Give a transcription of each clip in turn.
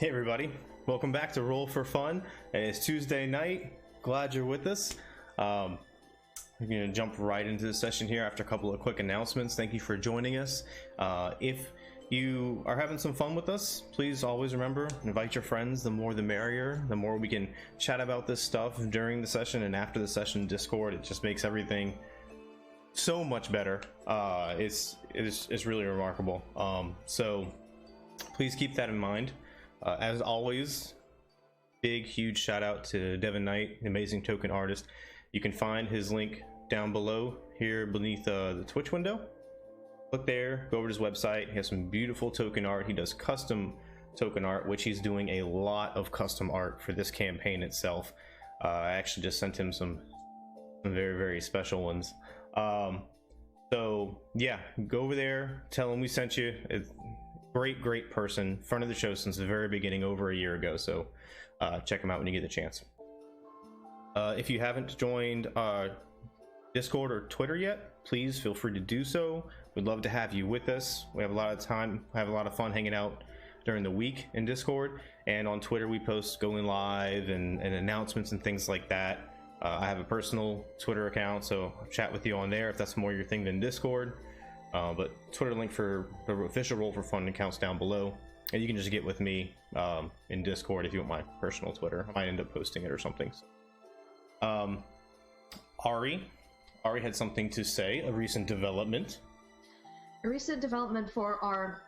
Hey everybody, welcome back to Roll for Fun. It's Tuesday night. Glad you're with us. We're going to jump right into the session here after a couple of quick announcements. Thank you for joining us. If you are having some fun with us, please always remember, invite your friends. The more the merrier. The more we can chat about this stuff during the session and after the session in Discord. It just makes everything so much better. It's really remarkable. So please keep that in mind. As always, big huge shout out to Devin, an amazing token artist. You can find his link down below here beneath the Twitch window. Click there, go over to his website. He has some beautiful token art. He does custom token art, which he's doing a lot of custom art for this campaign itself. I actually just sent him some very, very special ones. So yeah, go over there, tell him we sent you. It's great person, front of the show since the very beginning, over a year ago. So check him out when you get the chance. If you haven't joined Discord or Twitter yet, please feel free to do so. We'd love to have you with us. We have a lot of time, have a lot of fun hanging out during the week in Discord, and on Twitter we post going live and announcements and things like that. I have a personal Twitter account, so I'll chat with you on there if that's more your thing than Discord. But Twitter link for the official Roll for Fun accounts down below, and you can just get with me in Discord if you want my personal Twitter. I might end up posting it or something. Ari had something to say, a recent development. A recent development for our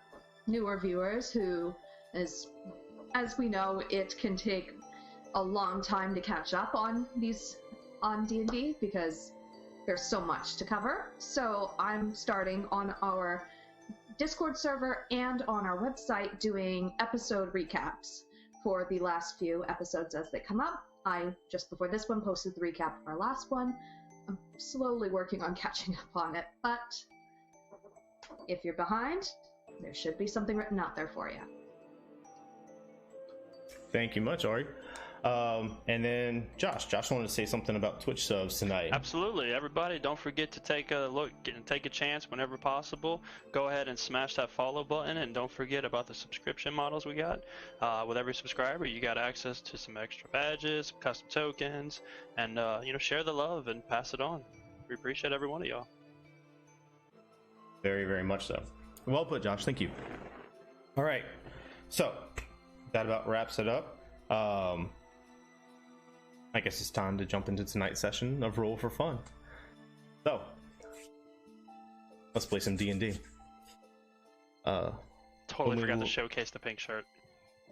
newer viewers who, as we know, it can take a long time to catch up on D&D because there's so much to cover. So I'm starting on our Discord server and on our website doing episode recaps for the last few episodes as they come up. I, just before this one, posted the recap of our last one. I'm slowly working on catching up on it, but if you're behind, there should be something written out there for you. Thank you much, Ari. And then Josh wanted to say something about Twitch subs tonight. Absolutely, everybody, don't forget to take a look and take a chance whenever possible. Go ahead and smash that follow button, and don't forget about the subscription models we got. With every subscriber, you got access to some extra badges, some custom tokens, and share the love and pass it on. We appreciate every one of y'all. Very, very much so. Well put, Josh. Thank you. All right, so that about wraps it up. I guess it's time to jump into tonight's session of Roll for Fun. So, let's play some D&D. Totally forgot to showcase the pink shirt.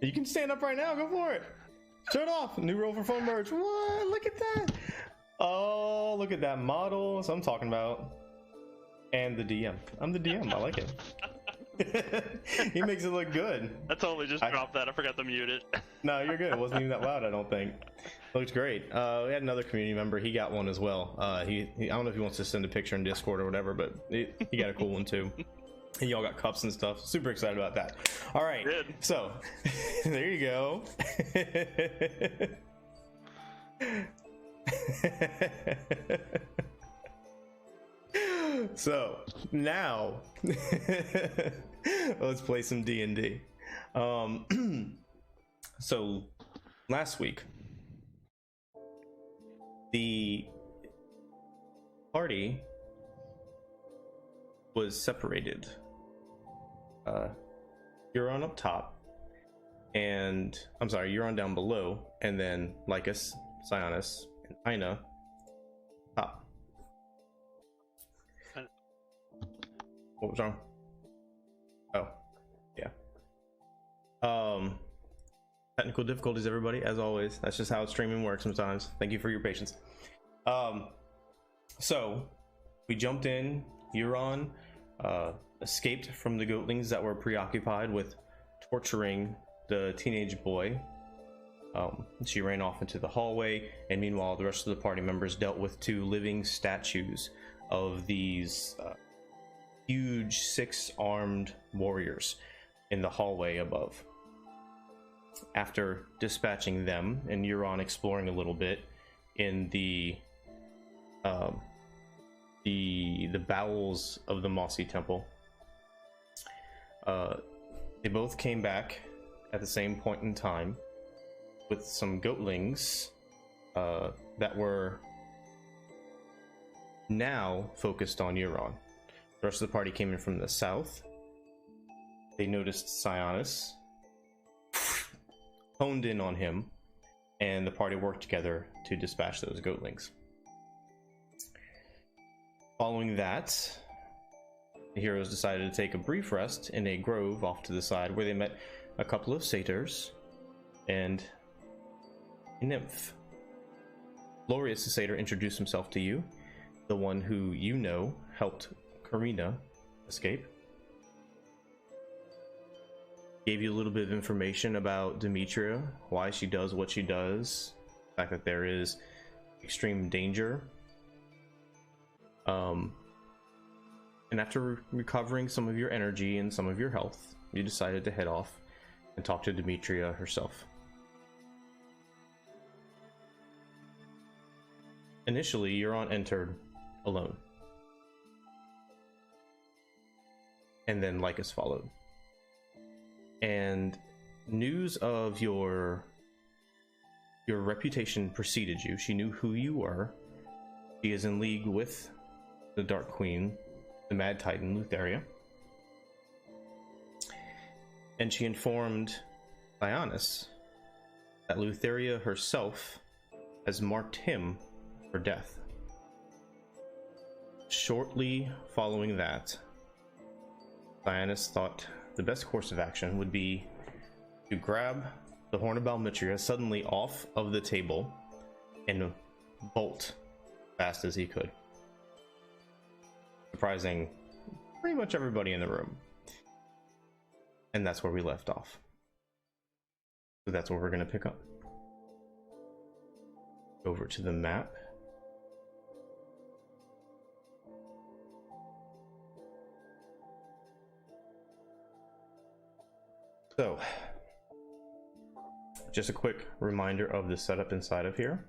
You can stand up right now, go for it. Show it off. New Roll for Fun merch. What? Look at that. Oh, look at that model. That's what I'm talking about. And the DM. I'm the DM. I like it. He makes it look good. I totally just dropped that. I forgot to mute it. No, you're good. It wasn't even that loud, I don't think. It looks great. We had another community member. He got one as well. He I don't know if he wants to send a picture in Discord or whatever, but he got a cool one too. And y'all got cups and stuff. Super excited about that. All right. Good. So there you go. So now let's play some D&D. So last week the party was separated. You're on up top, and I'm sorry, you're on down below, and then Lycus, Sionis, and Ina top. What was wrong? Oh, yeah. Technical difficulties, everybody, as always. That's just how streaming works sometimes. Thank you for your patience. So we jumped in. Euron escaped from the goatlings that were preoccupied with torturing the teenage boy. She ran off into the hallway, and meanwhile the rest of the party members dealt with two living statues of these huge 6-armed warriors in the hallway above. After dispatching them and Euron exploring a little bit in the bowels of the Mossy Temple, they both came back at the same point in time with some goatlings that were now focused on Euron. The rest of the party came in from the south. They noticed Sionis, honed in on him, and the party worked together to dispatch those goatlings. Following that, the heroes decided to take a brief rest in a grove off to the side where they met a couple of satyrs and a nymph. Glorious the satyr introduced himself to you, the one who you know helped Karina escape. Gave you a little bit of information about Demetria, why she does what she does, the fact that there is extreme danger. And after recovering some of your energy and some of your health, you decided to head off and talk to Demetria herself. Initially, Euron entered alone. And then Lycus followed. And news of your reputation preceded you. She knew who you were. She is in league with the Dark Queen, the Mad Titan, Lutheria. And she informed Sionis that Lutheria herself has marked him for death. Shortly following that, Sionis thought the best course of action would be to grab the Horn of Balmetria suddenly off of the table and bolt fast as he could, surprising pretty much everybody in the room. And that's where we left off. So that's where we're going to pick up. Over to the map. So, just a quick reminder of the setup inside of here.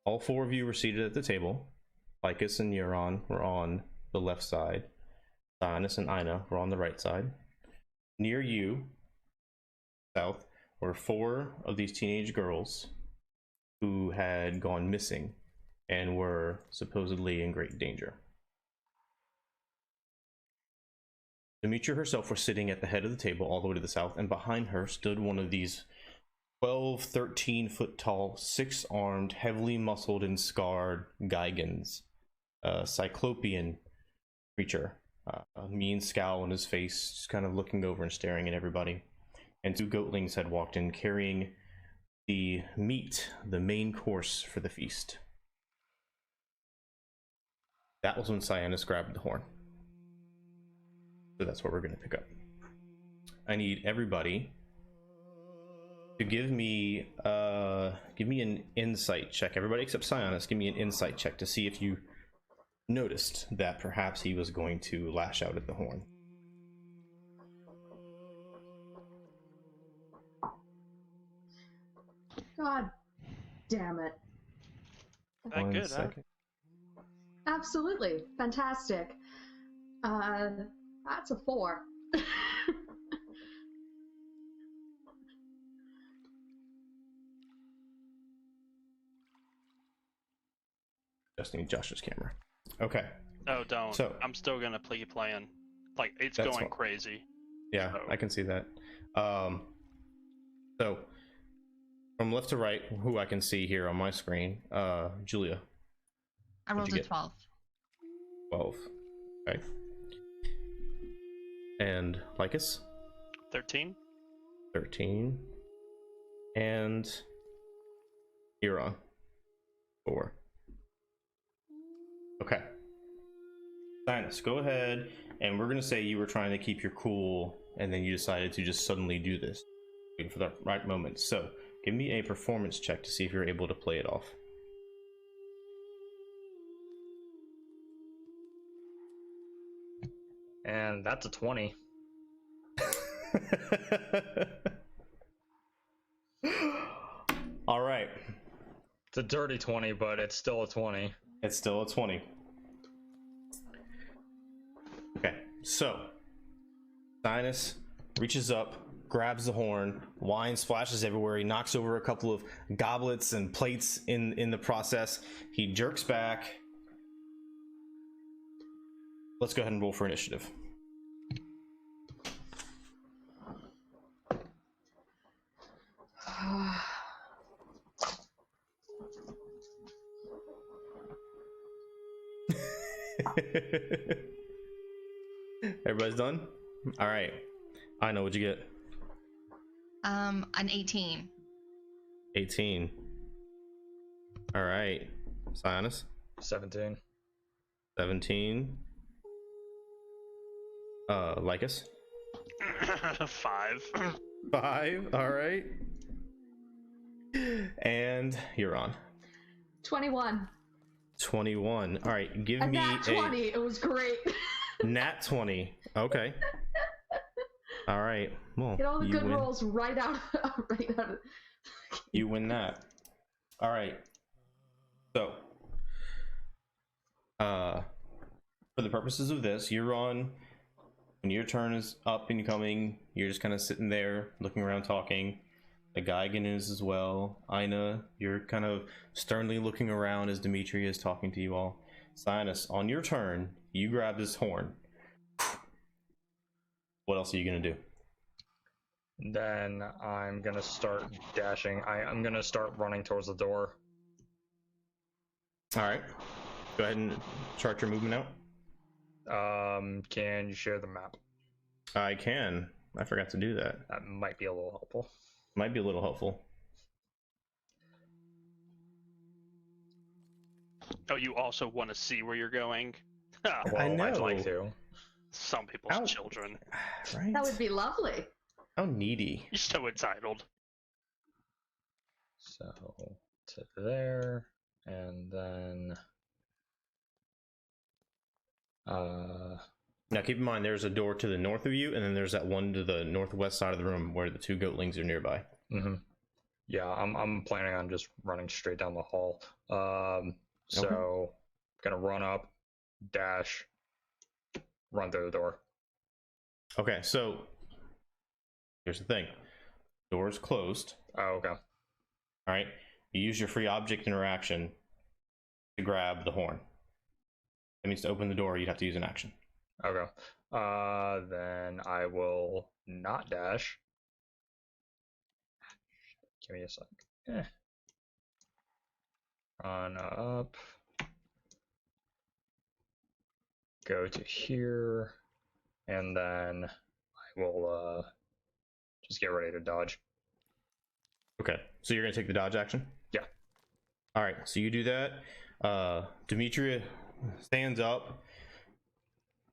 All four of you were seated at the table. Lycus and Euron were on the left side. Sionis and Aina were on the right side. Near you, south, were four of these teenage girls who had gone missing and were supposedly in great danger. Demetria herself was sitting at the head of the table all the way to the south, and behind her stood one of these 12, 13 foot tall, 6-armed, heavily muscled and scarred Gigans, a cyclopean creature, a mean scowl on his face, just kind of looking over and staring at everybody. And two goatlings had walked in carrying the meat, the main course for the feast. That was when Sionis grabbed the horn. So that's what we're going to pick up. I need everybody to give me an insight check. Everybody except Sionis, give me an insight check to see if you noticed that perhaps he was going to lash out at the horn. God damn it. That good, huh? Absolutely. Fantastic. That's a 4. Just need Josh's camera. Okay. Oh, don't. So I'm still gonna play playing. Like, it's That's going fine. crazy. Yeah, So. I can see that. So from left to right, who I can see here on my screen, Julia. I rolled you a get? 12. 12. Okay. And Lycus? 13? 13. And Euron? 4. Okay. Sionis, go ahead, and we're gonna say you were trying to keep your cool, and then you decided to just suddenly do this, waiting for the right moment. So, give me a performance check to see if you're able to play it off. And that's a 20. All right. It's a dirty 20, but it's still a 20. It's still a 20. Okay, so Sionis reaches up, grabs the horn, wine splashes everywhere. He knocks over a couple of goblets and plates in the process. He jerks back. Let's go ahead and roll for initiative. Everybody's done? All right. I know. What'd you get? An 18. 18. All right. Sionis? 17. 17. Lycus? 5. 5. All right. And you're on. 21. 21. All right. Give me nat 20. It was great. Nat 20. Okay. All right. Well, Get all the good win. rolls right out. Right out. You win that. All right. So, for the purposes of this, you're on. When your turn is up and coming, you're just kind of sitting there, looking around, talking. The Geigen is as well. Ina, you're kind of sternly looking around as Demetria is talking to you all. Sionis, on your turn, you grab this horn. What else are you gonna do? Then I'm gonna start dashing. I'm gonna start running towards the door. All right. Go ahead and chart your movement out. Can you share the map? I can. I forgot to do that. That might be a little helpful. Might be a little helpful. Oh, you also want to see where you're going? Well, I know. I'd like to. Some people's Ow. children. Right? That would be lovely. How needy. You're so entitled. So to there, and then Now keep in mind there's a door to the north of you, and then there's that one to the northwest side of the room where the two goatlings are nearby. yeah, I'm planning on just running straight down the hall. So gonna run up, dash, run through the door. Okay, so here's the thing. Door's closed. Oh, okay. All right. You use your free object interaction to grab the horn. That means to open the door, you'd have to use an action. Okay. Then I will not dash. Give me a sec. Run up. Go to here. And then I will just get ready to dodge. Okay, so you're gonna take the dodge action? Yeah. All right, so you do that. Demetria stands up.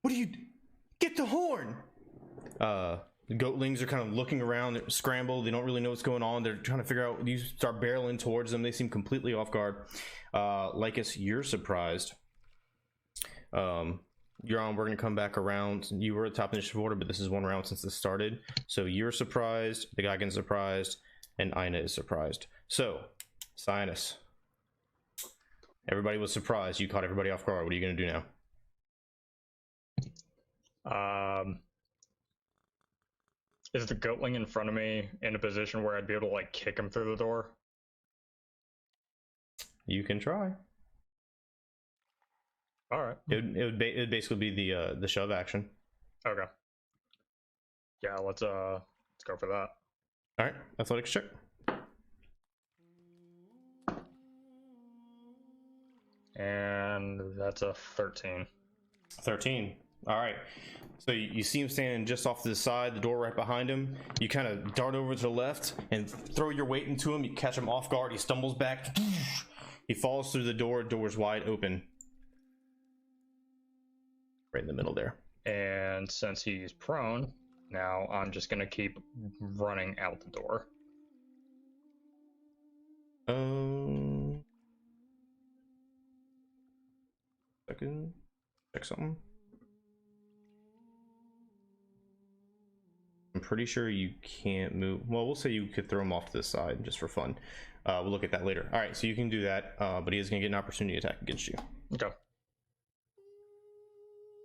What do you... Get the horn! The goatlings are kind of looking around, they're scrambled, they don't really know what's going on, they're trying to figure out, you start barreling towards them, they seem completely off guard. Lycus, you're surprised. You're on, we're gonna come back around. You were at top initiative order, but this is one round since this started. So you're surprised, the Geigen's surprised, and Ina is surprised. So, Sionis. Everybody was surprised, you caught everybody off guard. What are you gonna do now? Is the goatling in front of me in a position where I'd be able to like kick him through the door? You can try. All right. It would basically be the shove action. Okay. Yeah, let's go for that. All right, athletics check. And that's a 13. 13. All right. So you see him standing just off to the side, the door right behind him. You kind of dart over to the left and throw your weight into him. You catch him off guard. He stumbles back. He falls through the door. Door's wide open. Right in the middle there. And since he's prone, now I'm just going to keep running out the door. Second. Check something. I'm pretty sure you can't move. Well, we'll say you could throw him off to the side just for fun. We'll look at that later. All right, so you can do that, but he is going to get an opportunity attack against you. Okay.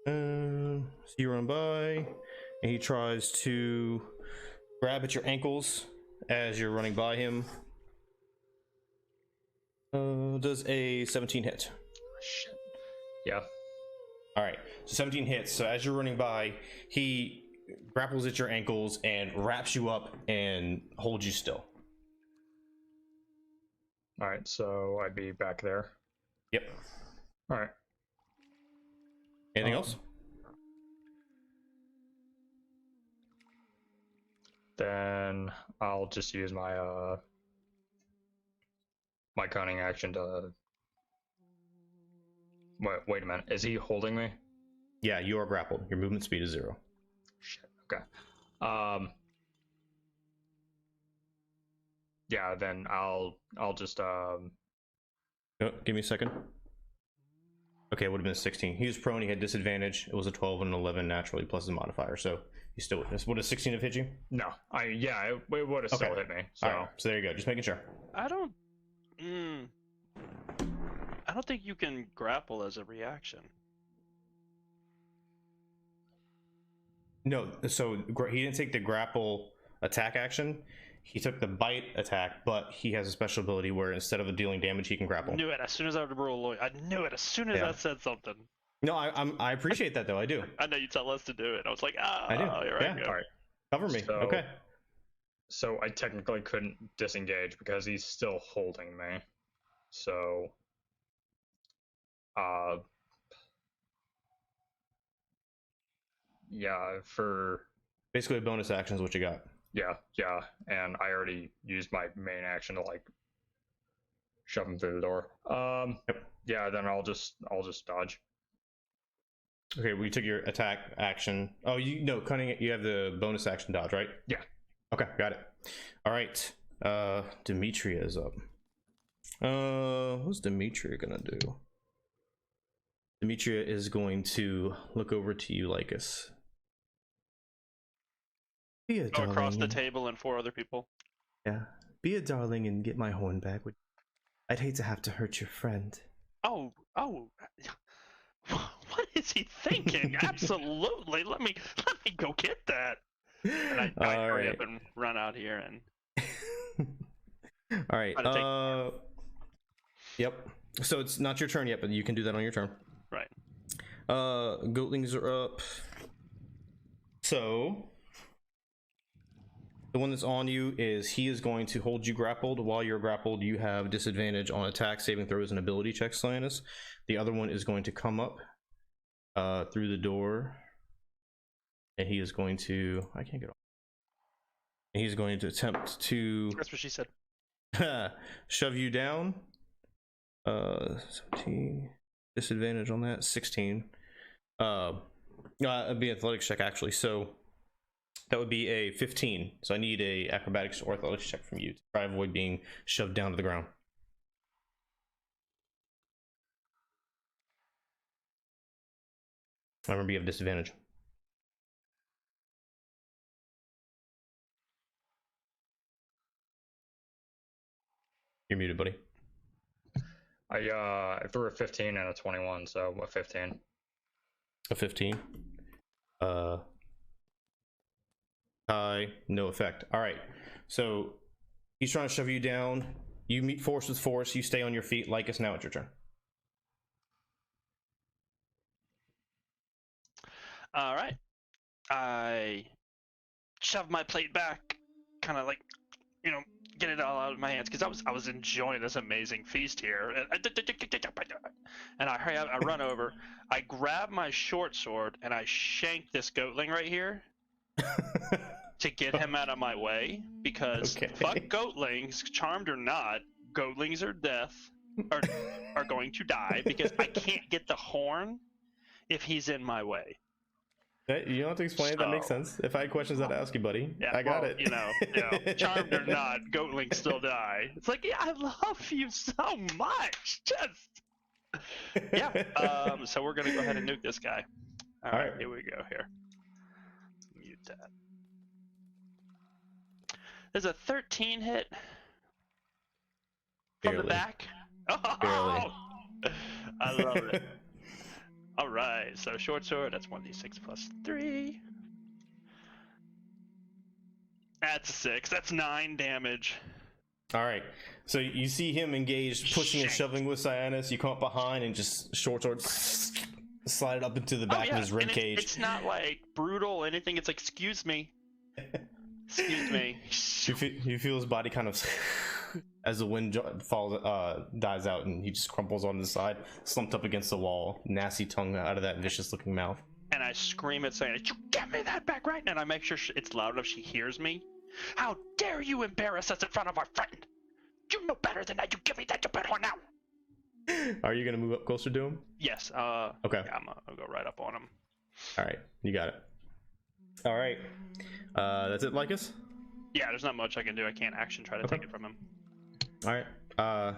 So you run by. and he tries to grab at your ankles as you're running by him. Does a 17 hit? Shit. Yeah. All right, so 17 hits. So as you're running by, he grapples at your ankles and wraps you up and holds you still. All right, so I'd be back there. Yep. All right. Anything else? Then I'll just use my my cunning action to. Wait a minute. Is he holding me? Yeah, you are grappled. Your movement speed is 0. Shit. Okay. Yeah. Then I'll just Oh, give me a second. Okay, it would have been a 16. He was prone. He had disadvantage. It was a 12 and an 11 naturally plus his modifier. So you still would a 16 have hit you? No. It would have still hit me. So. All right, so there you go. Just making sure. I don't think you can grapple as a reaction. No, so he didn't take the grapple attack action. He took the bite attack, but he has a special ability where instead of dealing damage, he can grapple. I knew it as soon as I rolled. I knew it as soon as I said something. No, I appreciate that though. I do. I know you tell us to do it. I was like, I do. You're right. Yeah. All right. Cover me. So, okay. So I technically couldn't disengage because he's still holding me. So, yeah, for basically a bonus action is what you got. Yeah, and I already used my main action to like shove him through the door. Yep. Yeah, then I'll just dodge. Okay, we took your attack action. Oh, cunning. You have the bonus action dodge, right? Yeah. Okay, got it. All right. Demetria is up. What's Demetria gonna do? Demetria is going to look over to you, Lycus. Be a darling. Across the table and 4 other people. Yeah. Be a darling and get my horn back. I'd hate to have to hurt your friend. Oh. What is he thinking? Absolutely. Let me go get that. And I hurry up and run out here and. All right. Yep. So it's not your turn yet, but you can do that on your turn. Right. Goatlings are up. So the one that's on you he is going to hold you grappled. While you're grappled, you have disadvantage on attack, saving throws, and ability checks, Slanus. The other one is going to come up through the door, and he is going to. I can't get off. And he's going to attempt to. That's what she said. Shove you down. 17. Disadvantage on that. 16. It'd be athletics check actually. So that would be a 15. So I need a acrobatics or athletics check from you to try to avoid being shoved down to the ground. I remember you have disadvantage. You're muted, buddy. I threw a 15 and a 21, so a 15. A 15. No effect. All right. So he's trying to shove you down. You meet force with force. You stay on your feet. Lycus, now it's your turn. All right. I shove my plate back, kind of like, get it all out of my hands because I was enjoying this amazing feast here. And I hurry up, I run over, I grab my short sword and I shank this goatling right here to get him out of my way because fuck goatlings, charmed or not, goatlings are going to die because I can't get the horn if he's in my way. You don't have to explain it. That makes sense. If I had questions, I'd ask you, buddy. Yeah, I got it. Charmed or not, goatlings still die. It's like, yeah, I love you so much. So we're gonna go ahead and nuke this guy. All right, here we go. Here, mute that. There's a 13 hit from the back. Oh, Barely. I love it. All right, so short sword, that's 1d6 plus 3. That's 6. That's 9 damage. All right. So you see him engaged, pushing and shoving with Cyanus. You come up behind and just short sword slide it up into the back of his rib cage. It's not like brutal or anything. It's like, excuse me. Excuse me. You feel his body kind of as the wind dies out, and he just crumples on the side, slumped up against the wall, nasty tongue out of that vicious-looking mouth. And I scream at saying, "You give me that back right now!" And I make sure it's loud enough she hears me. How dare you embarrass us in front of our friend? You know better than that. You give me that stupid horn now. Are you gonna move up closer to him? Yes. Okay. Yeah, I'll go right up on him. All right, you got it. All right. That's it, Lycus? Yeah, there's not much I can do. I can't action try to take it from him. All right.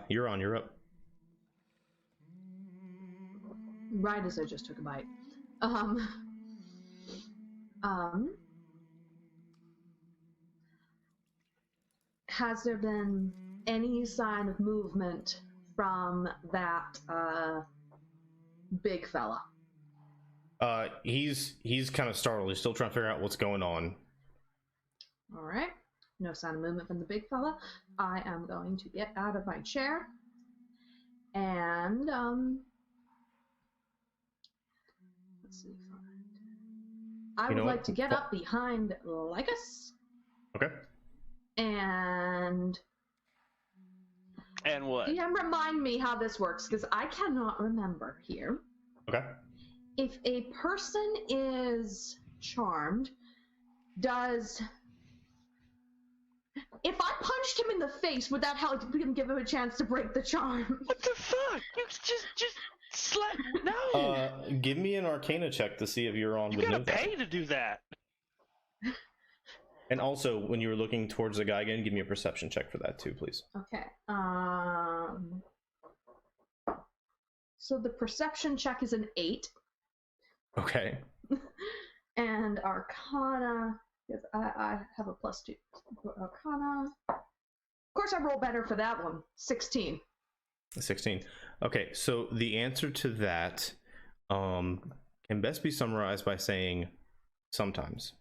You're up. Right as I just took a bite. Has there been any sign of movement from that big fella? He's kind of startled. He's still trying to figure out what's going on. All right. No sign of movement from the big fella. I am going to get out of my chair and let's see. I would like to get up behind Lycus. Okay. And what? Yeah, remind me how this works, because I cannot remember here. Okay. If a person is charmed, if I punched him in the face, would that help him give him a chance to break the charm? What the fuck? You just slap. No. Give me an Arcana check to see if you're on. You gotta pay to do that. And also, when you were looking towards the guy again, give me a perception check for that too, please. Okay. So the perception check is an 8. Okay. And Arcana, because I have a +2. Arcana. Of course, I roll better for that one. 16. 16. Okay, so the answer to that can best be summarized by saying sometimes.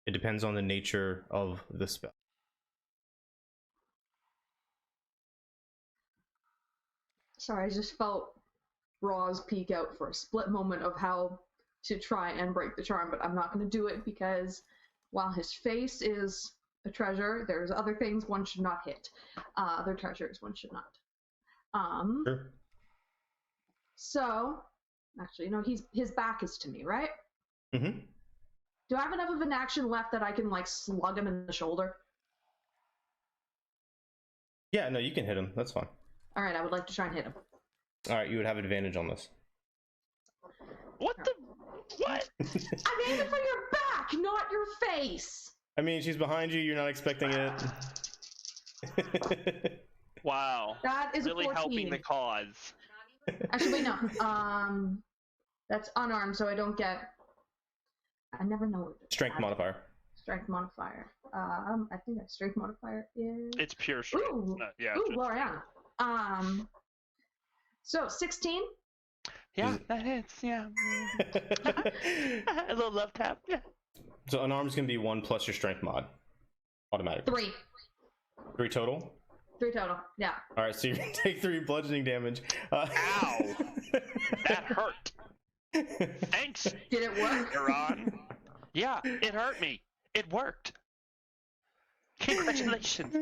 It depends on the nature of the spell. Sorry, I just felt Roz peek out for a split moment of how to try and break the charm, but I'm not going to do it because while his face is a treasure, there's other things one should not hit. Other treasures one should not. Sure. So, actually, no, his back is to me, right? Mm-hmm. Do I have enough of an action left that I can, like, slug him in the shoulder? Yeah, no, you can hit him. That's fine. All right, I would like to try and hit him. All right, you would have advantage on this. What the? What? I'm aiming for your back, not your face! I mean, she's behind you. You're not expecting it. Wow. That is really a 14. helping the cause. Actually, wait, no. That's unarmed, so I don't get... I never know. Strength modifier. Strength modifier. I think that strength modifier is... It's pure strength. Ooh, Yeah. ooh, Gloriana. So 16. Yeah, that hits. Yeah. A little love tap. Yeah. So unarmed is gonna be 1 plus your strength mod, automatically. 3. 3 total. 3 total. Yeah. All right, so you're gonna take 3 bludgeoning damage. Ow! That hurt. Thanks. Did it work? You're on. Yeah, it hurt me. It worked. Congratulations.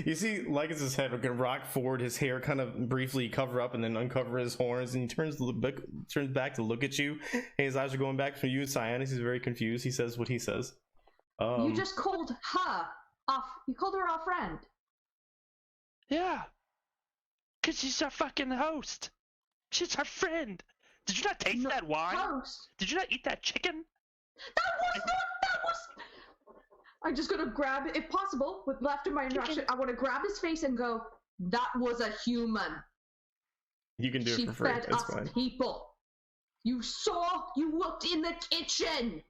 You see Lycus's head can rock forward, his hair kind of briefly cover up and then uncover his horns, and he turns back to look at you. And his eyes are going back from you and Cyanus. He's very confused. He says what he says. You just called her off. You called her our friend. Yeah. Because she's our fucking host. She's our friend. Did you not taste that wine? Host. Did you not eat that chicken? That was... I'm just gonna grab, if possible, with left of my interaction, I want to grab his face and go, that was a human. You can do She it for free. fed That's us fine. people. You looked in the kitchen.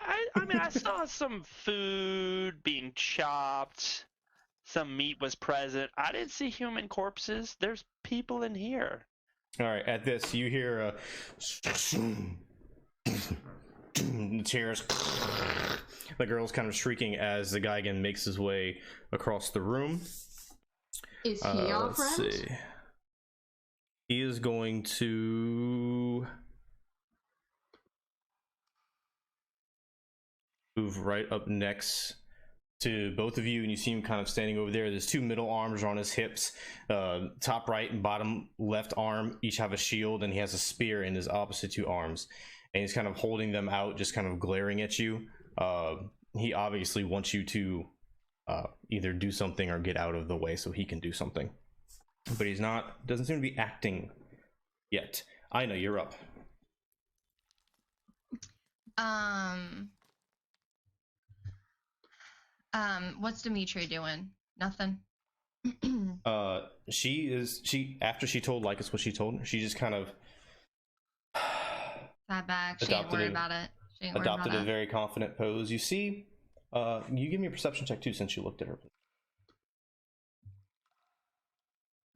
I mean, I saw some food being chopped. Some meat was present. I didn't see human corpses. There's people in here. All right, at this, you hear the chairs. The girl's kind of shrieking as the guy again makes his way across the room. Is he our let's friend? see. He is going to move right up next to both of you, and you see him kind of standing over there. There's two middle arms on his hips. Top right and bottom left arm each have a shield, and he has a spear in his opposite two arms. And he's kind of holding them out, just kind of glaring at you. He obviously wants you to either do something or get out of the way so he can do something. But he's not, doesn't seem to be acting yet. I know, you're up. What's Demetria doing? Nothing. She after she told Lycus what she told her, she just kind of Sat back. She ain't worried about it. She ain't worried about adopted a it. very confident pose. You see, you give me a perception check too since you looked at her.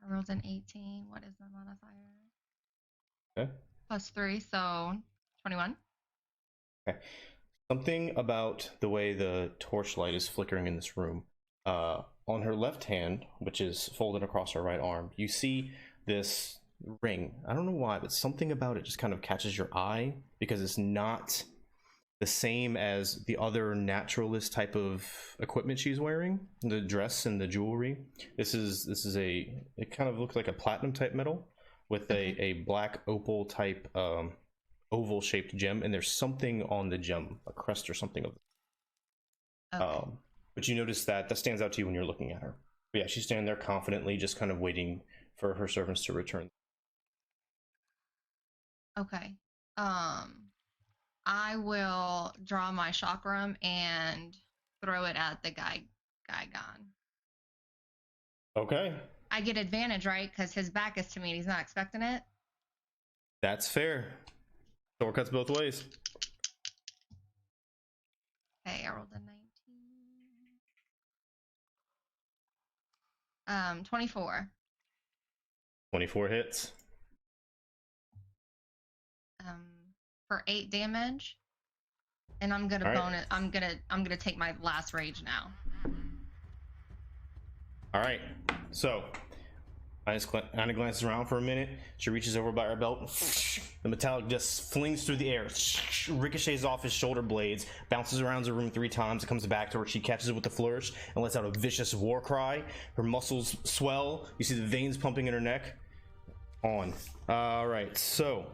I rolled an 18. What is the modifier? Okay. +3, so 21. Okay. Something about the way the torchlight is flickering in this room. On her left hand, which is folded across her right arm, you see this ring. I don't know why, but something about it just kind of catches your eye because it's not the same as the other naturalist type of equipment she's wearing, the dress and the jewelry. This is it kind of looks like a platinum type metal with a black opal type oval shaped gem, and there's something on the gem, a crest or something of Okay. but you notice that stands out to you when you're looking at her. But yeah, she's standing there confidently, just kind of waiting for her servants to return. Okay. I will draw my chakram and throw it at the guy gone. Okay, I get advantage, right? Because his back is to me and he's not expecting it. that's fair. Sword cuts both ways. Okay, I rolled a 19. 24. 24 hits. For 8 damage. And I'm gonna All right. bonus. I'm gonna take my last rage now. All right, so Anna glances around for a minute. She reaches over by her belt. The metallic just flings through the air, ricochets off his shoulder blades, bounces around the room 3 times. It comes back to her. She catches it with a flourish and lets out a vicious war cry. Her muscles swell. You see the veins pumping in her neck. On. All right, so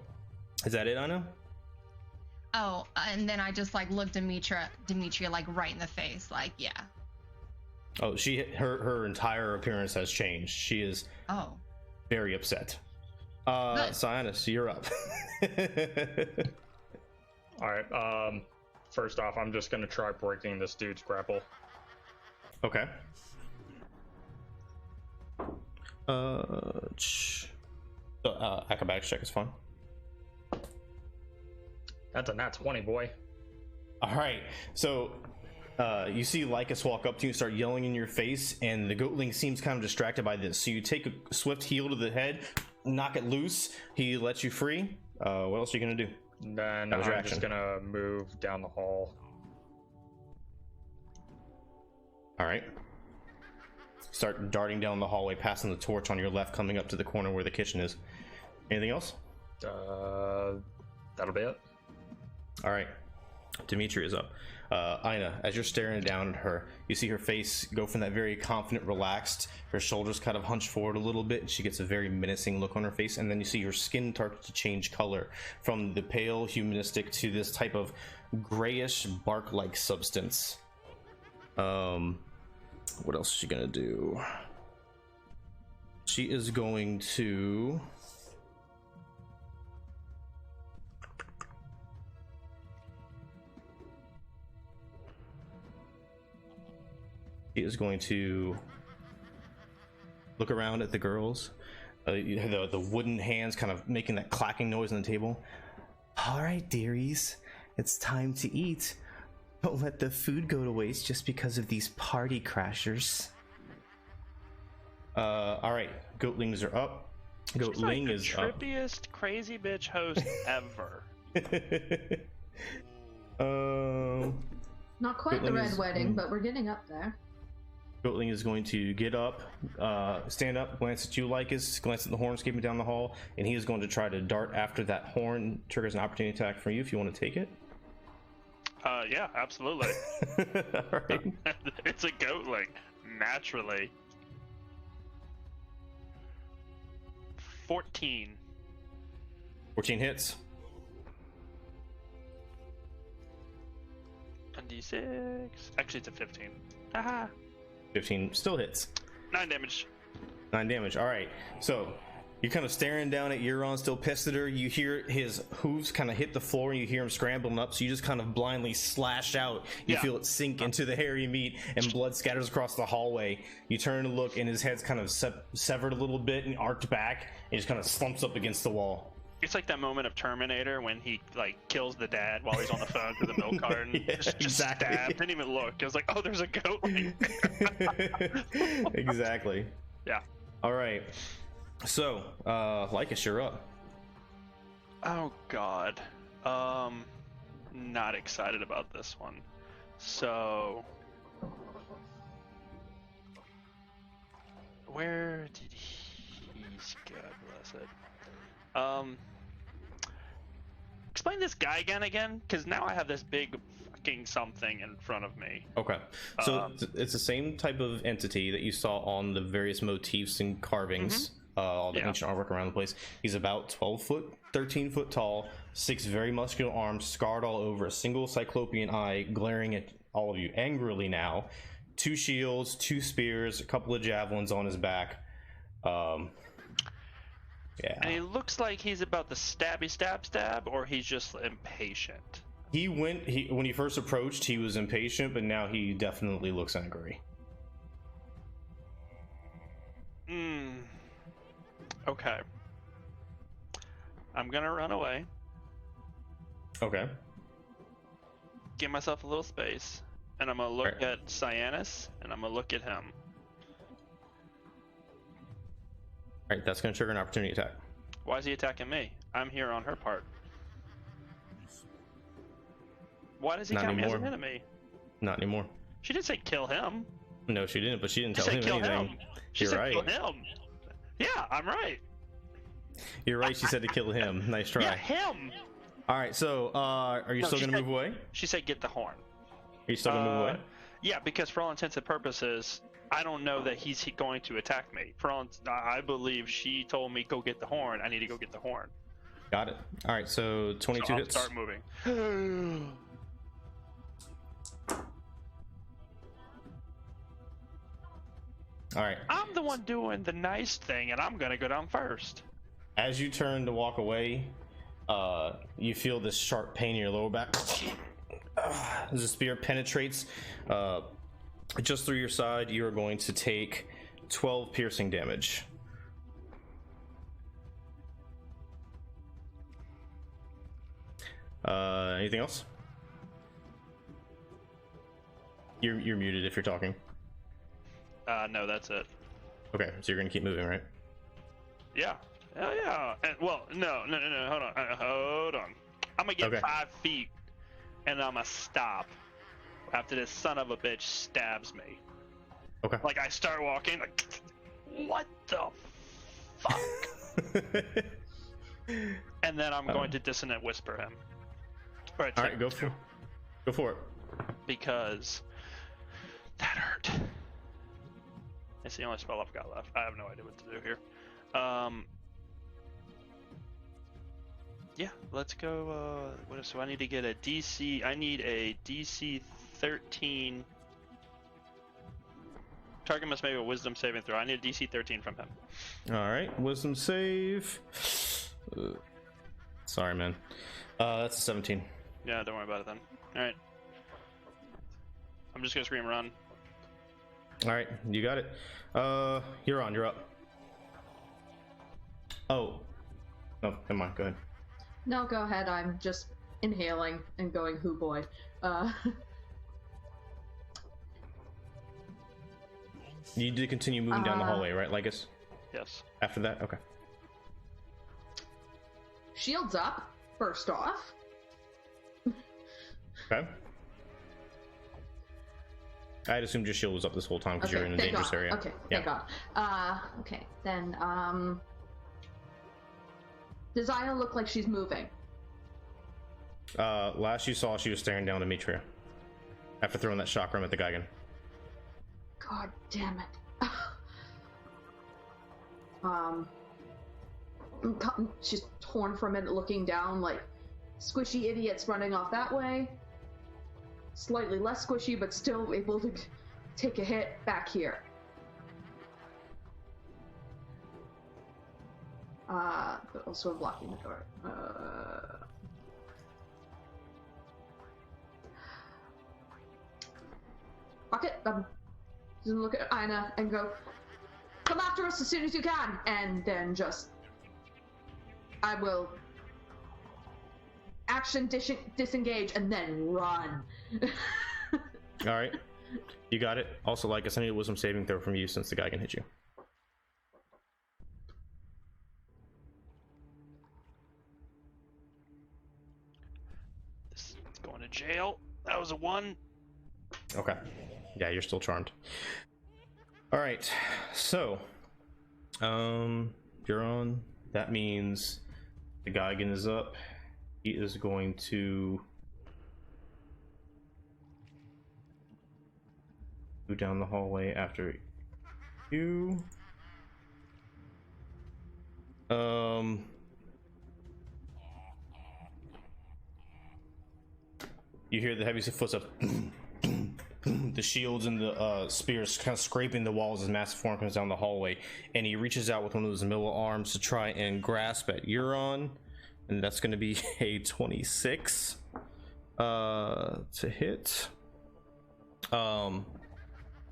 is that it, Anna? Oh, and then I just like look Demetria like right in the face, like yeah. Oh, her entire appearance has changed. She is very upset. Cyanus, you're up. Alright, first off, I'm just gonna try breaking this dude's grapple. Okay. Acrobatics check is fine. That's a nat 20, boy. All right, so you see Lycus walk up to you and start yelling in your face, and the goatling seems kind of distracted by this. So you take a swift heel to the head, knock it loose. He lets you free. What else are you gonna do? Then That was your I'm just action. gonna move down the hall. All right. Start darting down the hallway, passing the torch on your left, coming up to the corner where the kitchen is. Anything else? That'll be it. All right. Demetria is up. Ina, as you're staring down at her, you see her face go from that very confident, relaxed, her shoulders kind of hunch forward a little bit, and she gets a very menacing look on her face, and then you see her skin start to change color from the pale, humanistic to this type of grayish, bark-like substance. What else is she gonna do? She is going to... He is going to look around at the girls. The wooden hands kind of making that clacking noise on the table. All right, dearies, it's time to eat. Don't let the food go to waste just because of these party crashers. All right, goatlings are up. Goatling She's like is the up. trippiest crazy bitch host ever. Not quite the Goatling Red is- Wedding, but we're getting up there. Goatling is going to get up, stand up, glance at you, Lycus, glance at the hornscaping down the hall, and he is going to try to dart after that horn. Triggers an opportunity attack for you if you want to take it. Yeah, absolutely. All right. It's a goatling, naturally. 14. 14 hits. And D6. Actually, it's a 15. Haha. 15 still hits. 9 damage. 9 damage. All right. So you're kind of staring down at Euron, still pissed at her. You hear his hooves kind of hit the floor, and you hear him scrambling up. So you just kind of blindly slash out. You feel it sink into the hairy meat, and blood scatters across the hallway. You turn and look, and his head's kind of severed a little bit and arced back, and just kind of slumps up against the wall. It's like that moment of Terminator when he like kills the dad while he's on the phone through the milk carton. Yeah, just exactly. stabbed. Didn't even look. I was like, oh, there's a goat. Exactly. Yeah. All right. So, Lycus, you're up. Oh God. Not excited about this one. So, where did he go? Bless it. Explain this guy again, because now I have this big fucking something in front of me. Okay. So it's the same type of entity that you saw on the various motifs and carvings, all the ancient artwork around the place. He's about 12 foot, 13 foot tall, 6 very muscular arms, scarred all over, a single cyclopean eye glaring at all of you angrily now, 2 shields, 2 spears, a couple of javelins on his back. Yeah. And he looks like he's about to stab, or he's just impatient. When he first approached, he was impatient, but now he definitely looks angry. Okay. I'm gonna run away. Okay. Give myself a little space, and I'm gonna look at Cyanus, and I'm gonna look at him. All right, that's going to trigger an opportunity attack. Why is he attacking me? I'm here on her part. Why does he Not count me as an anymore. enemy? Not anymore. She didn't say kill him. No, she didn't, but she didn't She tell said him kill anything. him. She You're said right. kill him. Yeah, I'm right. You're right, she said to kill him. Nice try. Yeah, him. All right, so are you still going to move away? She said get the horn. Are you still going to move away? Yeah, because for all intents and purposes, I don't know that he's going to attack me. I believe she told me go get the horn. I need to go get the horn. Got it. All right, so 22 So I'll hits. start moving. All right. I'm the one doing the nice thing, and I'm gonna go down first. As you turn to walk away, you feel this sharp pain in your lower back. As the spear penetrates just through your side, you are going to take 12 piercing damage. Anything else? You're muted if you're talking. No, that's it. Okay, so you're gonna keep moving, right? Yeah. Oh yeah. And, well, no. Hold on. I'm gonna get 5 feet, and I'm gonna stop after this son of a bitch stabs me. Okay. Like I start walking, like, what the fuck? And then I'm going to dissonant whisper him. Or All right, go for it. Because that hurt. It's the only spell I've got left. I have no idea what to do here. Yeah, let's go. So I need to get a DC. I need a DC 13. Target must make a Wisdom saving throw. I need a DC 13 from him. All right, Wisdom save. Sorry, man. That's a 17. Yeah, don't worry about it then. All right. I'm just gonna scream run. All right, you got it. You're up. Oh, no, never mind. Go ahead. No, go ahead. I'm just inhaling and going, hoo boy. You need to continue moving down the hallway, right, Lycus? Yes. After that? Okay. Shields up, first off. Okay. I'd assume your shield was up this whole time because you're in a dangerous area. Okay, thank God. Okay, then, does Ina look like she's moving? Last you saw, she was staring down Demetria after throwing that chakram at the Gigan. God damn it. She's torn for a minute, looking down like squishy idiots running off that way. Slightly less squishy, but still able to take a hit back here. But also blocking the door. Rocket, just look at Ina and go, come after us as soon as you can, and then just, I will action disengage and then run. All right, you got it. Also, like, I need a wisdom saving throw from you since the guy can hit you. This is going to jail. That was a 1. Okay. Yeah, you're still charmed. All right. So, you're on. That means the Gigan is up. He is going to go down the hallway after you. You hear the heavy footsteps. The shields and the spears kind of scraping the walls as massive form comes down the hallway, and he reaches out with one of those middle arms to try and grasp at Euron, and that's going to be a 26 to hit.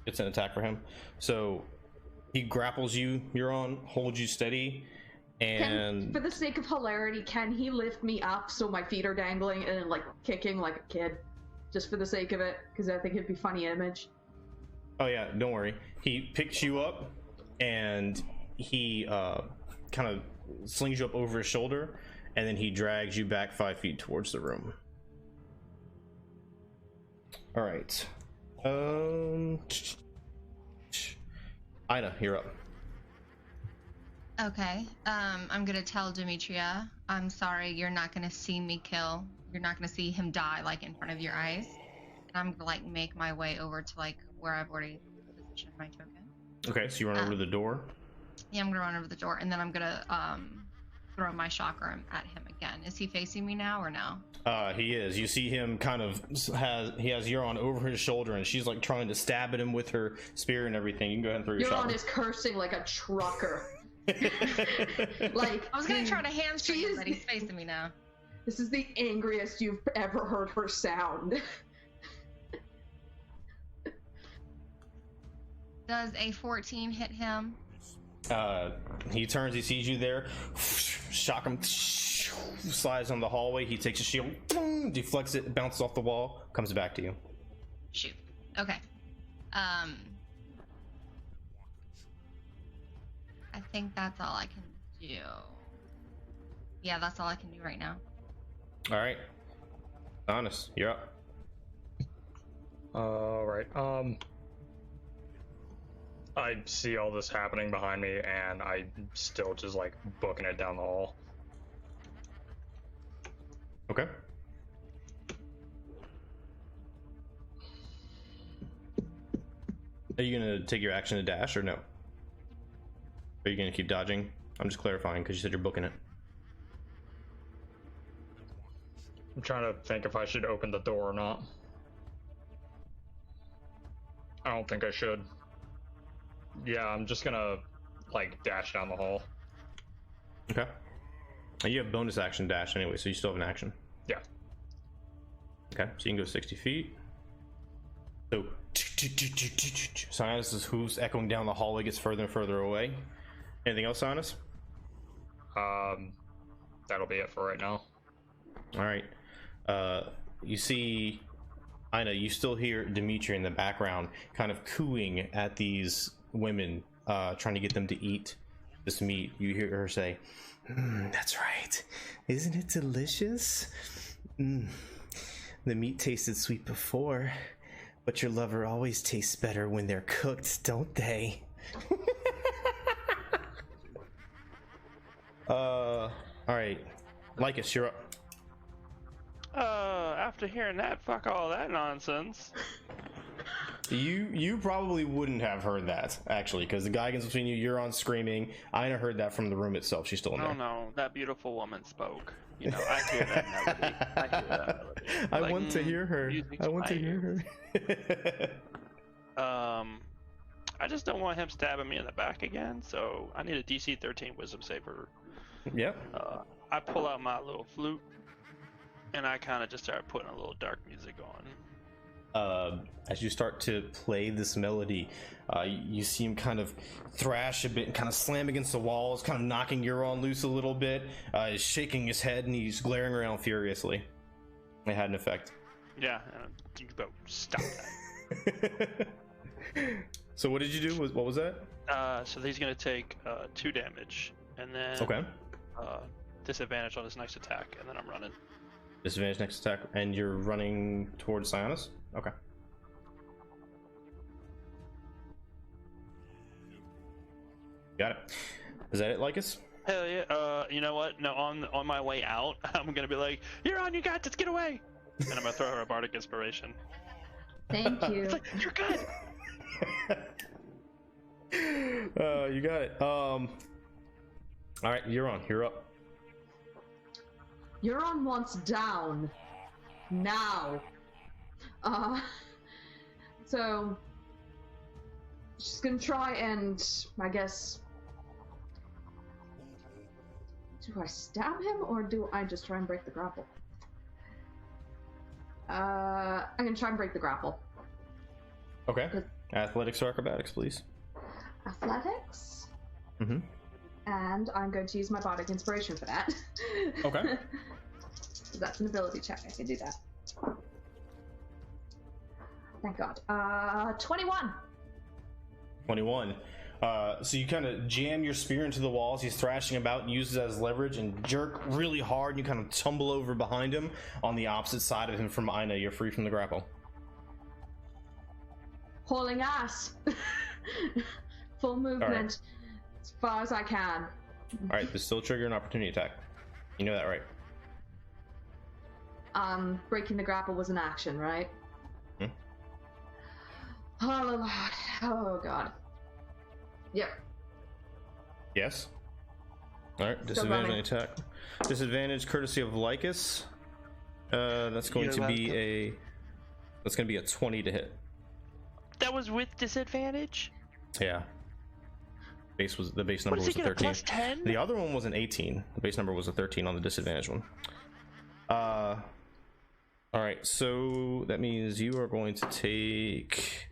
It's an attack for him. So he grapples you, Euron, holds you steady, and for the sake of hilarity, can he lift me up so my feet are dangling and like kicking like a kid? Just for the sake of it, because I think it'd be a funny image. Oh yeah, don't worry. He picks you up and he kind of slings you up over his shoulder, and then he drags you back 5 feet towards the room. All right. Ina, you're up. Okay. I'm gonna tell Demetria, I'm sorry, you're not gonna see me kill. You're not gonna see him die like in front of your eyes. And I'm gonna like make my way over to like where I've already positioned my token. Okay, so you run over to the door. Yeah, I'm gonna run over the door, and then I'm gonna throw my chakram at him again. Is he facing me now or no? He is. You see him kind of has Euron over his shoulder, and she's like trying to stab at him with her spear and everything. You can go ahead and throw your shot. Euron is cursing like a trucker. Like, I was gonna try to hamstring him, but he's facing me now. This is the angriest you've ever heard her sound. Does a 14 hit him? He turns, he sees you there. Shock him, slides on the hallway. He takes a shield, deflects it, bounces off the wall, comes back to you. Shoot. Okay. I think that's all I can do. Yeah, that's all I can do right now. All right, Honest, you're up. All right. I see all this happening behind me, and I still just like booking it down the hall. Okay. Are you gonna take your action to dash or no? Are you gonna keep dodging? I'm just clarifying because you said you're booking it. I'm trying to think if I should open the door or not. I don't think I should. Yeah, I'm just gonna like dash down the hall. Okay. And you have bonus action dash anyway, so you still have an action. Yeah. Okay, so you can go 60 feet. So Sinus's hooves echoing down the hallway gets further and further away. Anything else, Sinus? That'll be it for right now. All right. You see, Ina, you still hear Demetria in the background kind of cooing at these women, trying to get them to eat this meat. You hear her say, "That's right. Isn't it delicious? The meat tasted sweet before, but your lover always tastes better when they're cooked, don't they? Alright. Lycus, you're up. After hearing that, fuck all that nonsense. You probably wouldn't have heard that, actually, because the guidance between you, you're on screaming. Ina heard that from the room itself. She's still in there. Oh no, that beautiful woman spoke. You know, I hear that melody. I hear that melody. I want to hear her. I want to hear her. I just don't want him stabbing me in the back again, so I need a DC 13 Wisdom saver. Yep. I pull out my little flute, and I kind of just start putting a little dark music on. As you start to play this melody, you see him kind of thrash a bit and kind of slam against the walls, kind of knocking Euron loose a little bit. He's shaking his head and he's glaring around furiously. It had an effect. Yeah, you better stop that. So what did you do? What was that? So he's gonna take 2 damage, and then Okay. Disadvantage on his next attack, and then I'm running. Disadvantage next attack, and you're running towards Sionis? Okay. Got it. Is that it, Lycus? Hell yeah. You know what? No, on my way out, I'm gonna be like, "Euron, you got this. Get away!" And I'm gonna throw her a bardic inspiration. Thank you. It's like, you're good. You got it. All right, Euron, you're up. Euron wants down. Now. So she's gonna try and, I guess, do I stab him or do I just try and break the grapple? I'm gonna try and break the grapple. Okay. Athletics or acrobatics, please. Athletics. Mm-hmm. And I'm going to use my bardic inspiration for that. Okay. That's an ability check. I can do that. Thank God. 21. 21. So you kind of jam your spear into the walls. He's thrashing about and uses it as leverage and jerk really hard. And you kind of tumble over behind him on the opposite side of him from Ina. You're free from the grapple. Hauling ass. Full movement as far as I can. All right, but still trigger an opportunity attack. You know that, right? Breaking the grapple was an action, right? Hmm? Oh, Lord. Oh, God. Yep. Yes. All right, disadvantage on the attack. Disadvantage courtesy of Lycus. That's going to be a 20 to hit. That was with disadvantage? Yeah. The base number was a 13. Plus 10? The other one was an 18. The base number was a 13 on the disadvantage one. All right, so that means you are going to take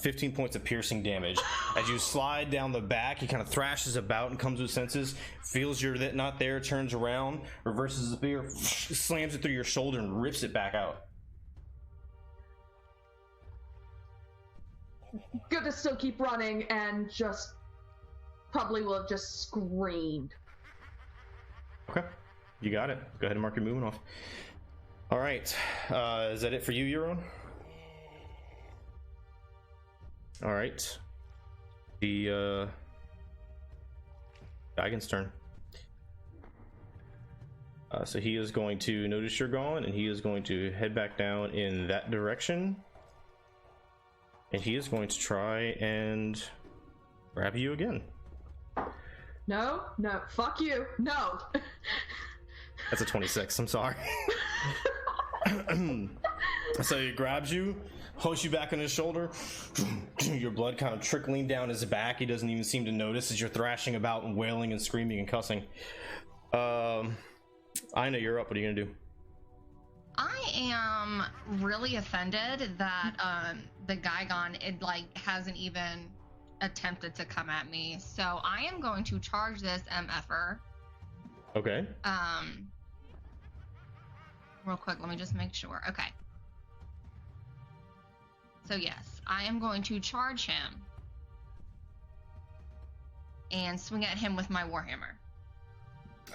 15 points of piercing damage. As you slide down the back, he kind of thrashes about and comes to his senses, feels you're not there, turns around, reverses the spear, slams it through your shoulder and rips it back out. Gonna still keep running and just probably will have just screamed. Okay, you got it. Go ahead and mark your movement off. All right, is that it for you, Euron? All right, the Dagon's turn. So he is going to notice you're gone, and he is going to head back down in that direction. And he is going to try and grab you again. No, fuck you, no. That's a 26, I'm sorry. So he grabs you, hoists you back on his shoulder, your blood kind of trickling down his back. He doesn't even seem to notice as you're thrashing about and wailing and screaming and cussing. Ina, you're up. What are you gonna do? I am really offended that the Gygon hasn't even attempted to come at me. So I am going to charge this MFer. Okay. Real quick, let me just make sure. Okay. So yes, I am going to charge him and swing at him with my Warhammer.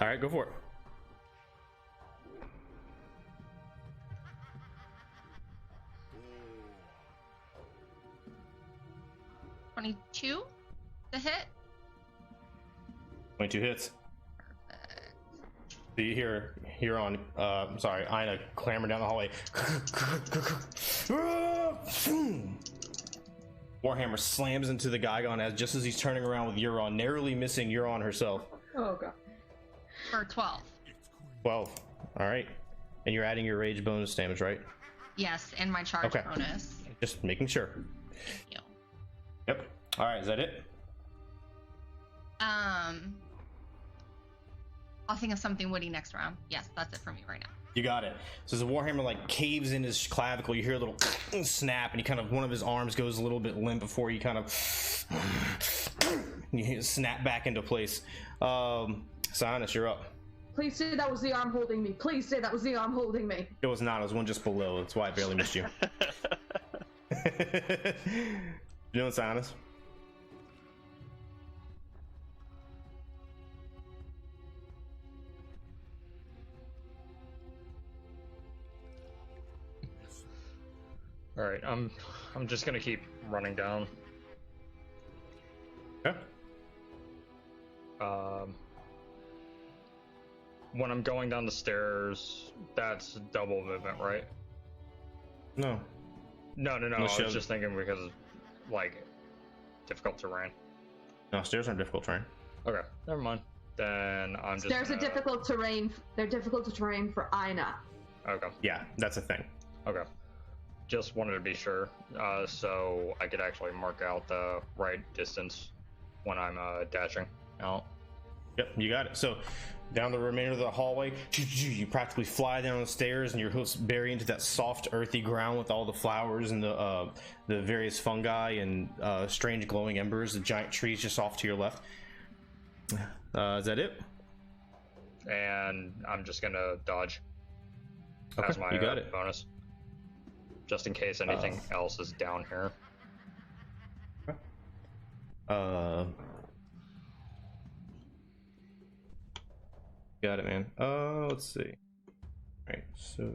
All right, go for it. 22 to hit. 22 hits. So you hear Huron, Ina clambering down the hallway. Warhammer slams into the Gigon just as he's turning around with Euron, narrowly missing Euron herself. Oh god. For 12. 12. All right. And you're adding your rage bonus damage, right? Yes, and my charge bonus. Just making sure. Thank you. Yep. All right. Is that it? I'll think of something witty next round. Yes, that's it for me right now. You got it. So as the Warhammer like caves in his clavicle, you hear a little snap, and he kind of one of his arms goes a little bit limp before he kind of you snap back into place. Sionis, you're up. Please say that was the arm holding me. Please say that was the arm holding me. It was not. It was one just below. That's why I barely missed you. You know, Sionis. All right, I'm just gonna keep running down. Okay. When I'm going down the stairs, that's double movement, right? No. No. I was just thinking because of, like, difficult terrain. No, stairs aren't difficult terrain. Okay, never mind. Then I'm just. Stairs are difficult terrain. They're difficult to terrain for Ina. Okay. Yeah, that's a thing. Okay. Just wanted to be sure, so I could actually mark out the right distance when I'm dashing out. Yep, you got it. So down the remainder of the hallway, you practically fly down the stairs, and your hoofs bury into that soft, earthy ground with all the flowers and the various fungi and strange glowing embers. The giant trees just off to your left. Is that it? And I'm just gonna dodge. Okay, as my you got it. bonus. Just in case anything else is down here. Got it, man. Let's see. All right, so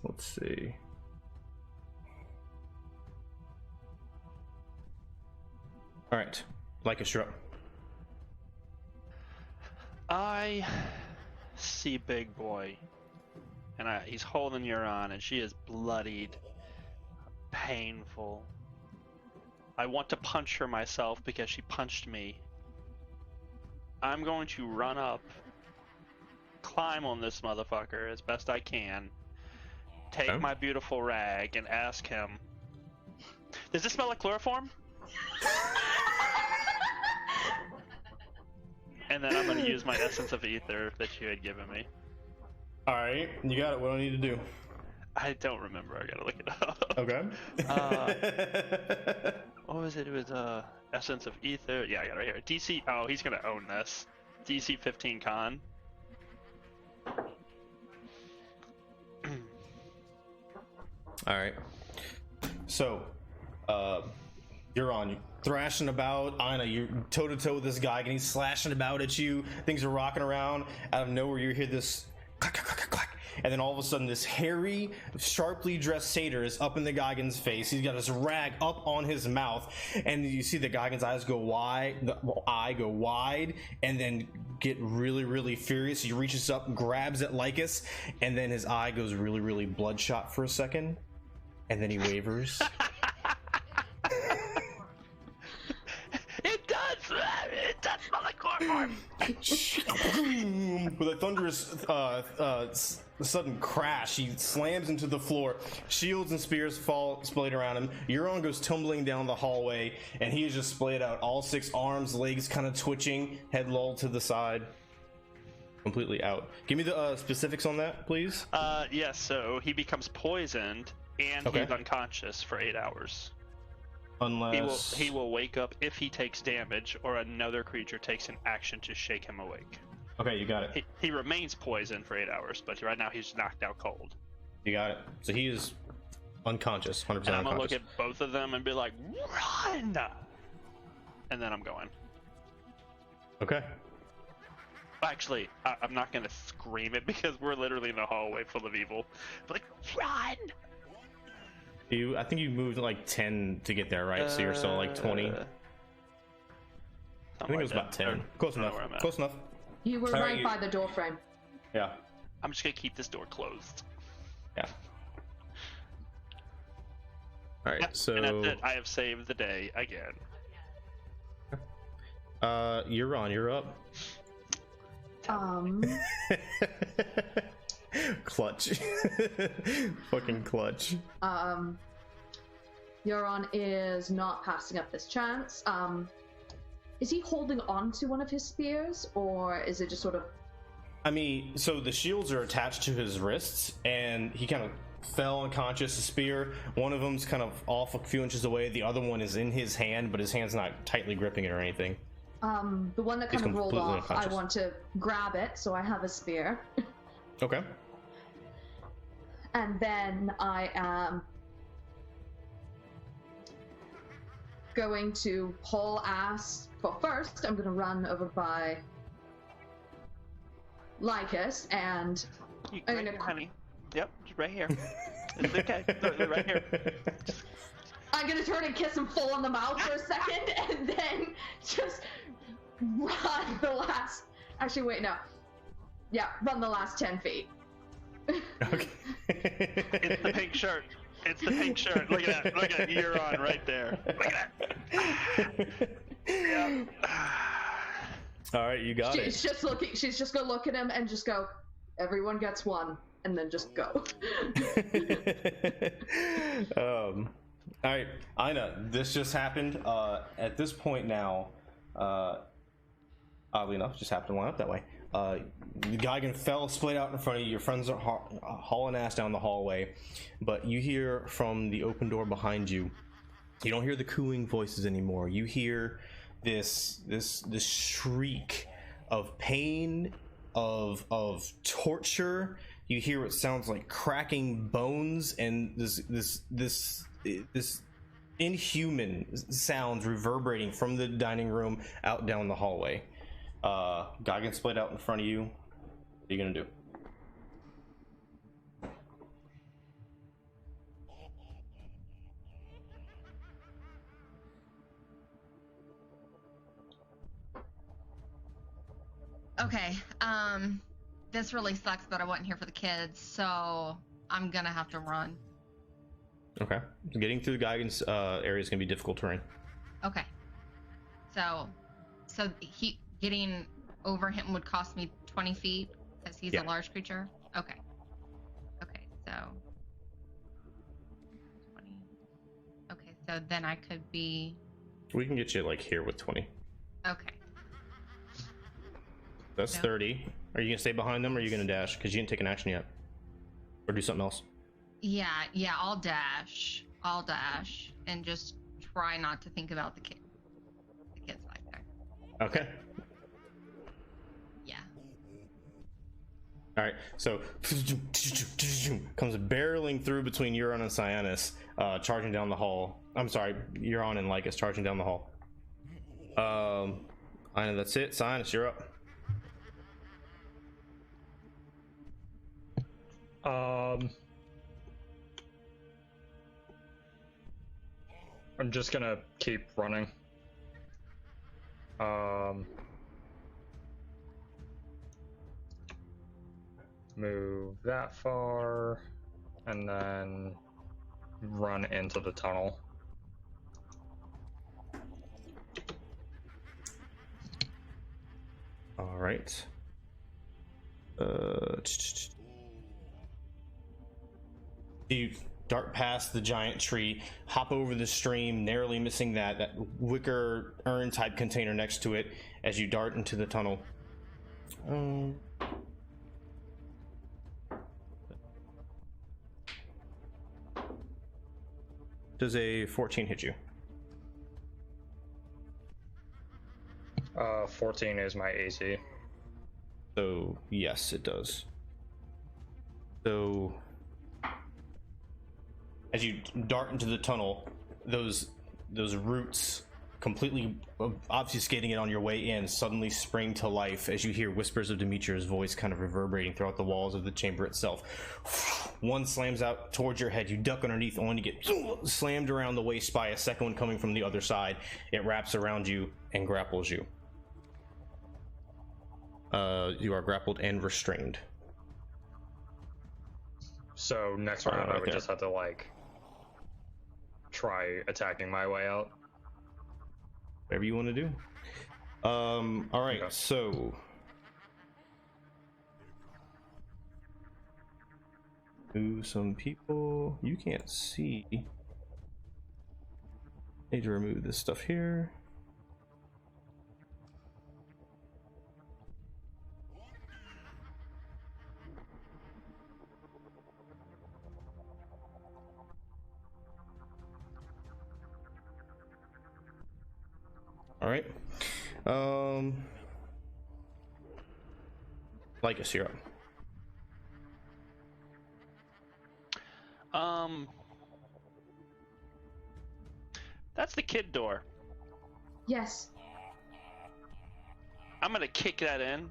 let's see. All right, Lycus, you're up. I see Big Boy, and he's holding Euron, and she is bloodied, painful. I want to punch her myself because she punched me. I'm going to run up, climb on this motherfucker as best I can, take my beautiful rag, and ask him, does this smell like chloroform? And then I'm going to use my essence of ether that you had given me. All right, you got it. What do I need to do? I don't remember. I gotta look it up. Okay. What was it? It was essence of ether. Yeah, I got it right here. DC. Oh, he's gonna own this. DC 15 con. All right. So, you're on. You're thrashing about. Ina, you're toe to toe with this guy, and he's slashing about at you. Things are rocking around. Out of nowhere, you hear this clack, clack, clack, clack. And then all of a sudden, this hairy, sharply dressed satyr is up in the Gigan's face. He's got his rag up on his mouth, and you see the Gigan's eyes go wide, and then get really, really furious. He reaches up and grabs at Lycus, and then his eye goes really, really bloodshot for a second, and then he wavers. It does smell like chloroform. With a thunderous sudden crash, he slams into the floor. Shields and spears fall splayed around him. Euron goes tumbling down the hallway, and he is just splayed out, all 6 arms, legs kind of twitching, head lolled to the side, completely out. Give me the specifics on that, please. Yes, so he becomes poisoned, and he's unconscious for 8 hours. Unless he will wake up if he takes damage, or another creature takes an action to shake him awake. Okay, you got it. He remains poisoned for 8 hours, but right now he's knocked out cold. You got it. So he is unconscious, 100% And I'm gonna unconscious. look at both of them and be like, run! And then I'm going. Okay. Actually, I'm not gonna scream it because we're literally in a hallway full of evil. But like, run! I think you moved like 10 to get there, right? So you're still like 20. I think it was about 10. Close enough. Close enough. You were right by the door frame. Yeah. I'm just gonna keep this door closed. Yeah. All right. So. And that's it. I have saved the day again. You're on. You're up. Clutch. Fucking clutch. Euron is not passing up this chance. Is he holding on to one of his spears, or is it just sort of... I mean, so the shields are attached to his wrists, and he kind of fell unconscious. The spear, one of them's kind of off a few inches away, the other one is in his hand, but his hand's not tightly gripping it or anything. The one that kind of rolled off, I want to grab it, so I have a spear. Okay. And then I am going to pull ass. But first, I'm going to run over by Lycus, and I'm right going here, honey. Yep, right here. It's okay. Right here. I'm going to turn and kiss him full on the mouth for a second, and then just run the last... Actually, wait, no. Yeah, run the last 10 feet. Okay. It's the pink shirt. It's the pink shirt. Look at that. Look at that. You're on right there. Look at that. Yeah. All right, you got it. She's just looking. She's just gonna look at him and just go, "Everyone gets one," and then just go. All right, Ina, this just happened. At this point now, oddly enough, just happened to line up that way. The Geigen fell, splayed out in front of you. Your friends are hauling ass down the hallway, but you hear from the open door behind you. You don't hear the cooing voices anymore. You hear this shriek of pain, of torture. You hear what sounds like cracking bones and this inhuman sounds reverberating from the dining room out down the hallway. Geigen split out in front of you. What are you gonna do? Okay, this really sucks that I wasn't here for the kids, so I'm gonna have to run. Okay. Getting through the Geigen's area is gonna be difficult terrain. Okay. So he getting over him would cost me 20 feet because he's a large creature. Okay. Okay, so 20. Okay, so then I could be. We can get you like here with 20. Okay. That's 30. Are you gonna stay behind them, or are you gonna dash? Because you didn't take an action yet, or do something else. Yeah, I'll dash, and just try not to think about the kids back there. Okay. Yeah. All right. So comes barreling through between Euron and Cyanus, charging down the hall. I'm sorry, Euron and Lycus charging down the hall. I know that's it. Cyanus, you're up. I'm just gonna keep running. Move that far, and then run into the tunnel. All right. You dart past the giant tree, hop over the stream, narrowly missing that wicker urn type container next to it as you dart into the tunnel. Does a 14 hit you? 14 is my AC. So yes, it does. So as you dart into the tunnel, those roots completely obfuscating it on your way in, suddenly spring to life as you hear whispers of Demetria's voice kind of reverberating throughout the walls of the chamber itself. One slams out towards your head. You duck underneath, only to get slammed around the waist by a second one coming from the other side. It wraps around you and grapples you. You are grappled and restrained. So next round, I would just have to like try attacking my way out. Whatever you want to do. All right, okay. So move some people. You can't see. Need to remove this stuff here. All right. Lycus, you're up. That's the kid door. Yes. I'm gonna kick that in,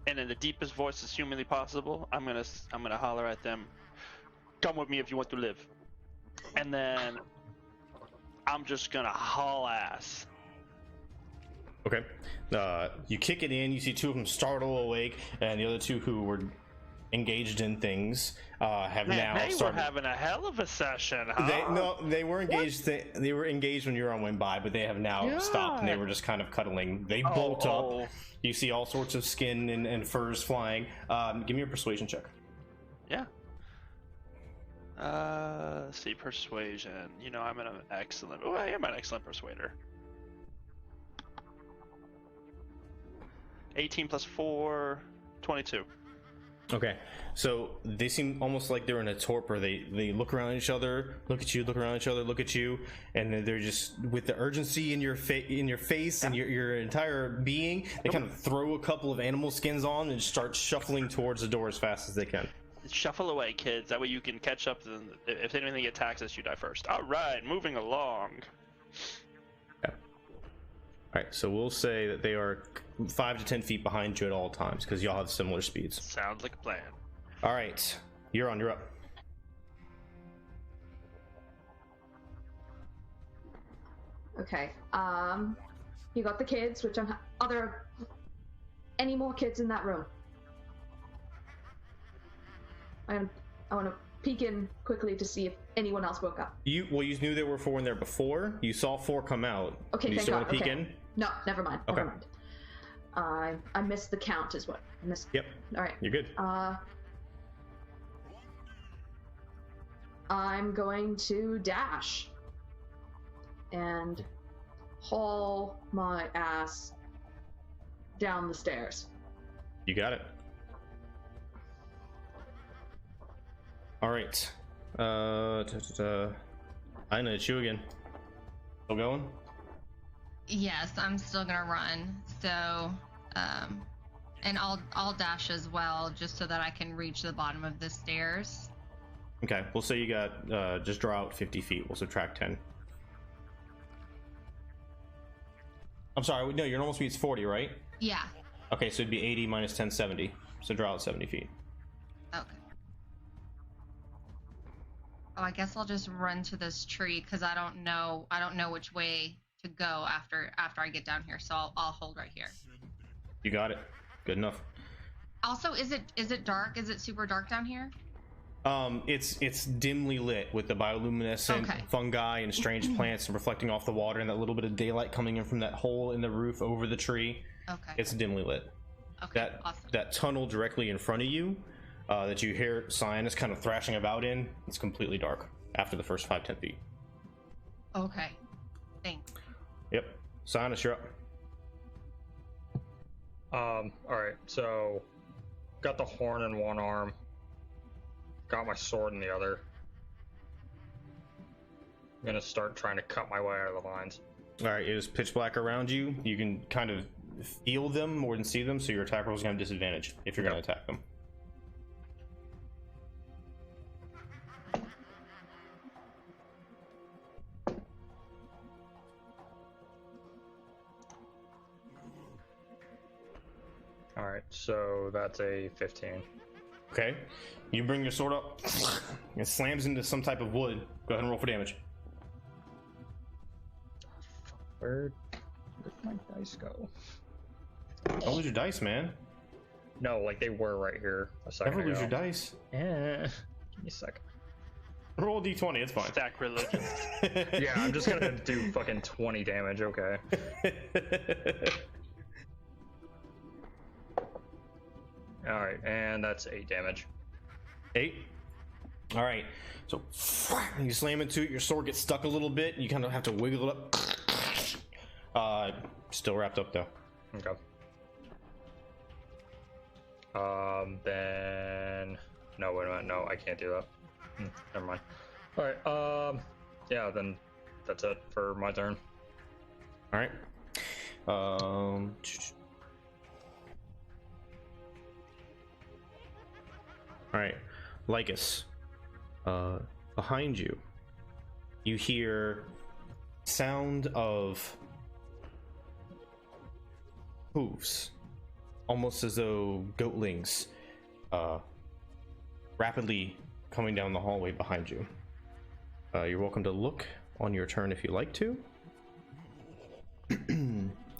and in the deepest voice as humanly possible, I'm gonna holler at them, "Come with me if you want to live." And then I'm just gonna haul ass. Okay. You kick it in. You see two of them startle awake, and the other two who were engaged in things have now they started. Were having a hell of a session, huh? They were engaged. They were engaged when Euron went by, but they have now stopped, and they were just kind of cuddling. They bolt up. You see all sorts of skin and furs flying. Give me a persuasion check. Yeah. Let's see, persuasion. You know, I'm an excellent. Oh, I am an excellent persuader. 18 plus 4, 22. Okay, so they seem almost like they're in a torpor. They look around at each other, look at you, look around at each other, look at you, and then they're just with the urgency in your face and your entire being. They kind of throw a couple of animal skins on and start shuffling towards the door as fast as they can. Shuffle away, kids. That way you can catch up. If anything attacks us, you die first. All right, moving along. All right, so we'll say that they are 5 to 10 feet behind you at all times because y'all have similar speeds. Sounds like a plan. All right, you're up. Okay. You got the kids, which any more kids in that room? I want to peek in quickly to see if anyone else woke up. You knew there were 4 in there before. You saw 4 come out. Okay, you thank still God. want to peek in? No, never mind. Okay. Never mind. I missed the count is what I missed. Yep. All right. You're good. I'm going to dash and haul my ass down the stairs. You got it. All right. I know it's you again. Still going? Yes, I'm still gonna run. So, and I'll dash as well, just so that I can reach the bottom of the stairs. Okay, we'll say you got just draw out 50 feet. We'll subtract 10. I'm sorry. No, your normal speed's 40, right? Yeah. Okay, so it'd be 80 minus 10, 70. So draw out 70 feet. Okay. Oh, I guess I'll just run to this tree because I don't know which way to go after I get down here. So I'll hold right here. You got it. Good enough. Also, is it dark? Is it super dark down here? It's dimly lit with the bioluminescent fungi and strange plants reflecting off the water and that little bit of daylight coming in from that hole in the roof over the tree. Okay. It's dimly lit. Okay. Awesome. That tunnel directly in front of you that you hear Cyan is kind of thrashing about in, it's completely dark after the first 5-10 feet. Okay. Thanks. Yep. Cyan, you're up. Alright, so got the horn in one arm. Got my sword in the other. I'm gonna start trying to cut my way out of the lines. Alright, it is pitch black around you. You can kind of feel them more than see them, so your attack roll is going to have disadvantage if you're going to attack them. All right, so that's a 15. Okay. You bring your sword up. It slams into some type of wood. Go ahead and roll for damage. Where'd my dice go? Don't lose your dice, man. No, like they were right here a second Never ago. lose your dice. Yeah. Give me a second. Roll a d20, it's fine. Stack religion. Yeah, I'm just gonna do fucking 20 damage, okay. Alright, and that's 8 damage. 8. All right. So you slam into it. Your sword gets stuck a little bit. You kind of have to wiggle it up. Still wrapped up though. Okay. Then no, wait a minute. No, I can't do that. Never mind. All right. Yeah. Then that's it for my turn. All right. All right. Lycus. Behind you, you hear sound of hooves, almost as though goatlings, rapidly coming down the hallway behind you. You're welcome to look on your turn if you like to,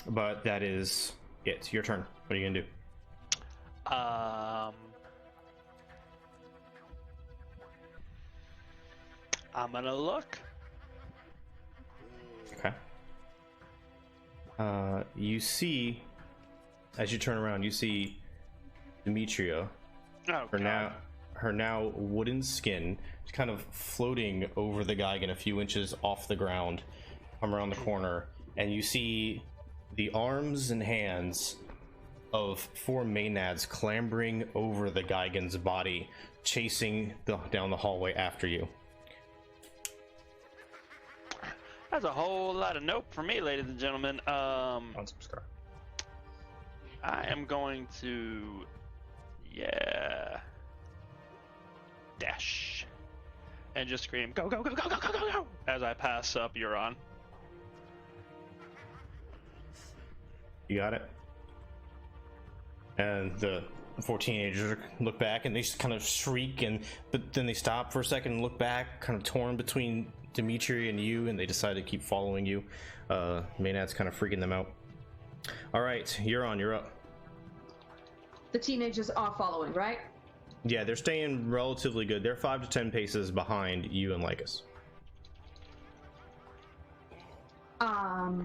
but that is it. Your turn. What are you gonna do? I'm gonna look. Okay. You see, as you turn around, you see Demetria. Oh, Her now wooden skin, kind of floating over the Geigen a few inches off the ground, come around the corner, and you see the arms and hands of 4 Maenads clambering over the Geigen's body, chasing down the hallway after you. That's a whole lot of nope for me, ladies and gentlemen. Unsubscribe. I am going to, dash and just scream, go, go, go, go, go, go, go, go, as I pass up Euron. You got it. And the 4 teenagers look back and they just kind of shriek, but then they stop for a second and look back, kind of torn between Demetria and you, and they decide to keep following you. Maynard's kind of freaking them out. All right, Euron, you're up. The teenagers are following, right? Yeah, they're staying relatively good. They're 5 to 10 paces behind you and Lycus. All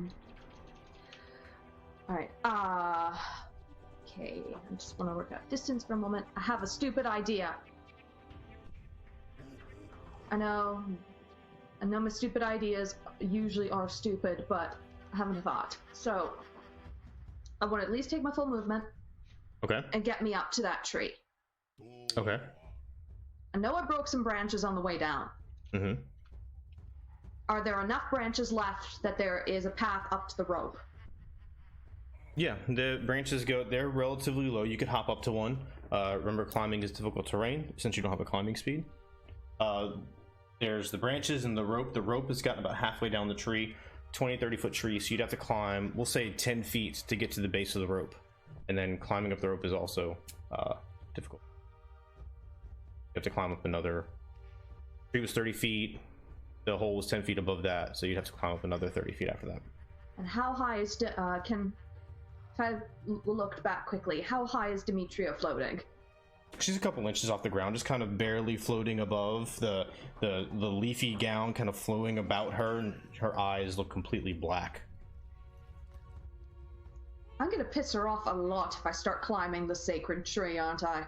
right. Okay. I just want to work out distance for a moment. I have a stupid idea. I know my stupid ideas usually are stupid, but I haven't a thought. So I want to at least take my full movement. Okay. And get me up to that tree. Okay. I know I broke some branches on the way down. Mm-hmm. Are there enough branches left that there is a path up to the rope? Yeah, the branches they're relatively low. You could hop up to one. Remember, climbing is difficult terrain since you don't have a climbing speed. There's the branches and the rope. The rope has gotten about halfway down the tree, 20-30 foot tree, so you'd have to climb, we'll say 10 feet to get to the base of the rope. And then climbing up the rope is also difficult. You have to climb up another. The tree was 30 feet. The hole was 10 feet above that, so you'd have to climb up another 30 feet after that. And how high is if I looked back quickly, how high is Demetria floating? She's a couple inches off the ground, just kind of barely floating above. The leafy gown kind of flowing about her, and her eyes look completely black. I'm gonna piss her off a lot if I start climbing the sacred tree, aren't I?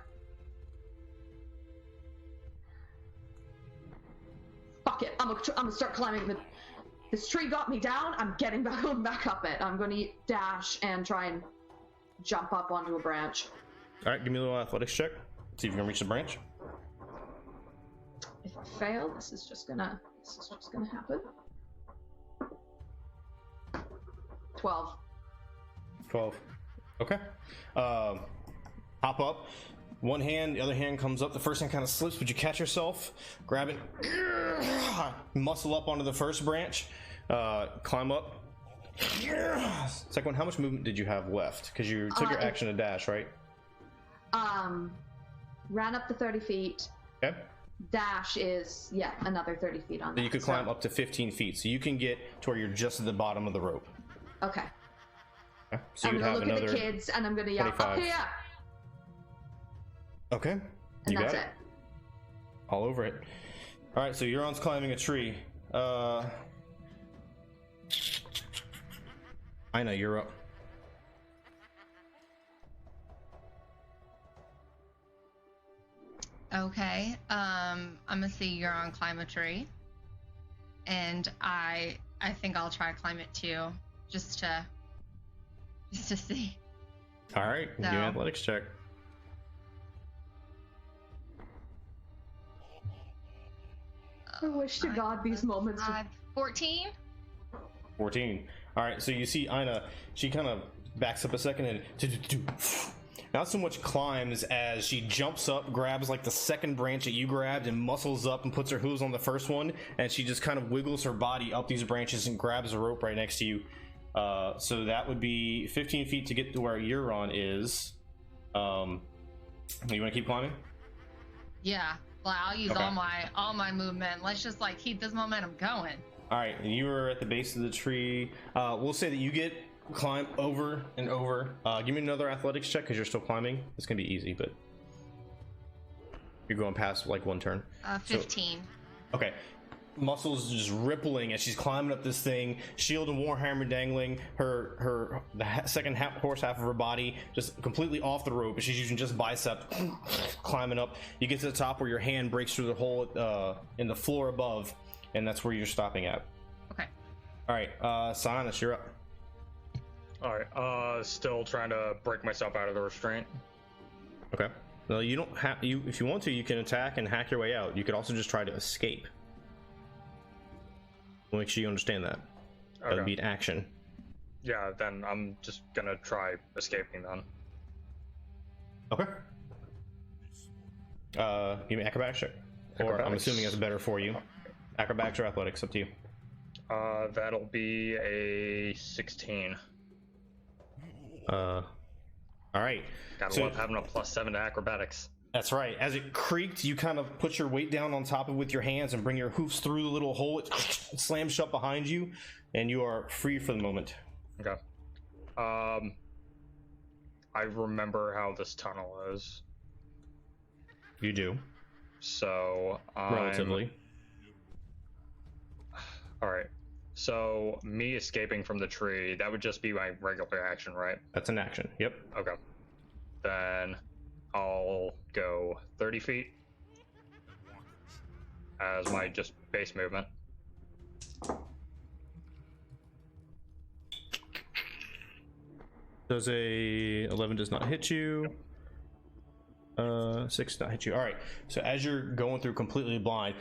Fuck it, I'm gonna start climbing this tree got me down, I'm getting back up it. I'm gonna dash and try and jump up onto a branch. Alright, give me a little athletics check. See if you can reach the branch. If I fail, this is just gonna happen. 12. 12. Okay. Hop up. One hand, the other hand comes up. The first hand kind of slips, but you catch yourself, grab it, muscle up onto the first branch, climb up, Second one, how much movement did you have left? Because you took your action to dash, right? Ran up to 30 feet. Okay. Dash is, another 30 feet on that. So you could climb up to 15 feet. So you can get to where you're just at the bottom of the rope. Okay. So I'm you'd gonna have look another at the kids and I'm gonna yell, 25. okay, yeah. Okay. And You that's got it. All over it. All right, so Euron's climbing a tree. Ina, you're up. Okay. I'm gonna see Euron climb a tree, and I think I'll try to climb it too, just to see. All right, give me an athletics check. I wish to God these moments would... 14. 14. All right, so you see Ina, she kind of backs up a second and not so much climbs as she jumps up, grabs like the second branch that you grabbed and muscles up and puts her hooves on the first one, and she just kind of wiggles her body up these branches and grabs a rope right next to you. So that would be 15 feet to get to where Euron is. You want to keep climbing? Yeah. Well, I'll use all my movement. Let's just like keep this momentum going. All right, you are at the base of the tree. We'll say that you get climb over and over. Give me another athletics check because you're still climbing. It's gonna be easy, but you're going past like one turn. 15. So, okay. Muscles just rippling as she's climbing up this thing, shield and warhammer dangling, the second horse half of her body just completely off the rope, but she's using just bicep climbing up. You get to the top where your hand breaks through the hole in the floor above, and that's where you're stopping at. Okay. All right, Silas, you're up. All right, still trying to break myself out of the restraint. Okay. Well, you don't have if you want to, you can attack and hack your way out. You could also just try to escape. Make sure you understand that. That would be an action. Yeah, then I'm just gonna try escaping then. Okay. Give me acrobatics check. Or I'm assuming it's better for you. Acrobatics or athletics, up to you. That'll be a 16. All right. Gotta love having a +7 to acrobatics. That's right. As it creaked, you kind of put your weight down on top of it with your hands and bring your hoofs through the little hole. It slams shut behind you, and you are free for the moment. Okay. I remember how this tunnel is. You do. So relatively. All right. So me escaping from the tree, that would just be my regular action, right? That's an action. Yep. Okay. Then I'll go 30 feet as my just base movement. Does a 11 does not hit you. 6 does not hit you. All right. So as you're going through completely blind,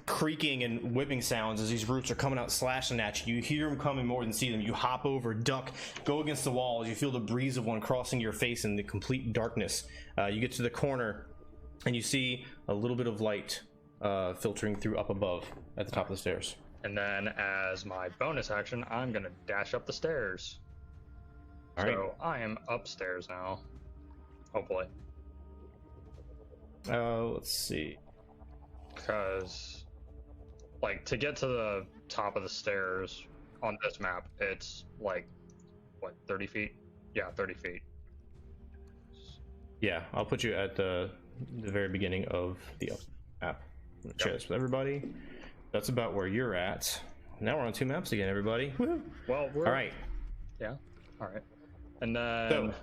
creaking and whipping sounds as these roots are coming out slashing at you. You hear them coming more than see them. You hop over, duck, go against the wall as you feel the breeze of one crossing your face in the complete darkness. You get to the corner and you see a little bit of light filtering through up above at the top of the stairs. And then as my bonus action, I'm gonna dash up the stairs. All so right. I am upstairs now, hopefully. Let's see. Because like to get to the top of the stairs on this map, it's like what, 30 feet? Yeah, 30 feet. Yeah, I'll put you at the very beginning of the map. Share this with everybody. That's about where you're at. Now we're on 2 maps again, everybody. Woo-hoo. Well, we're all right. Yeah. All right. And then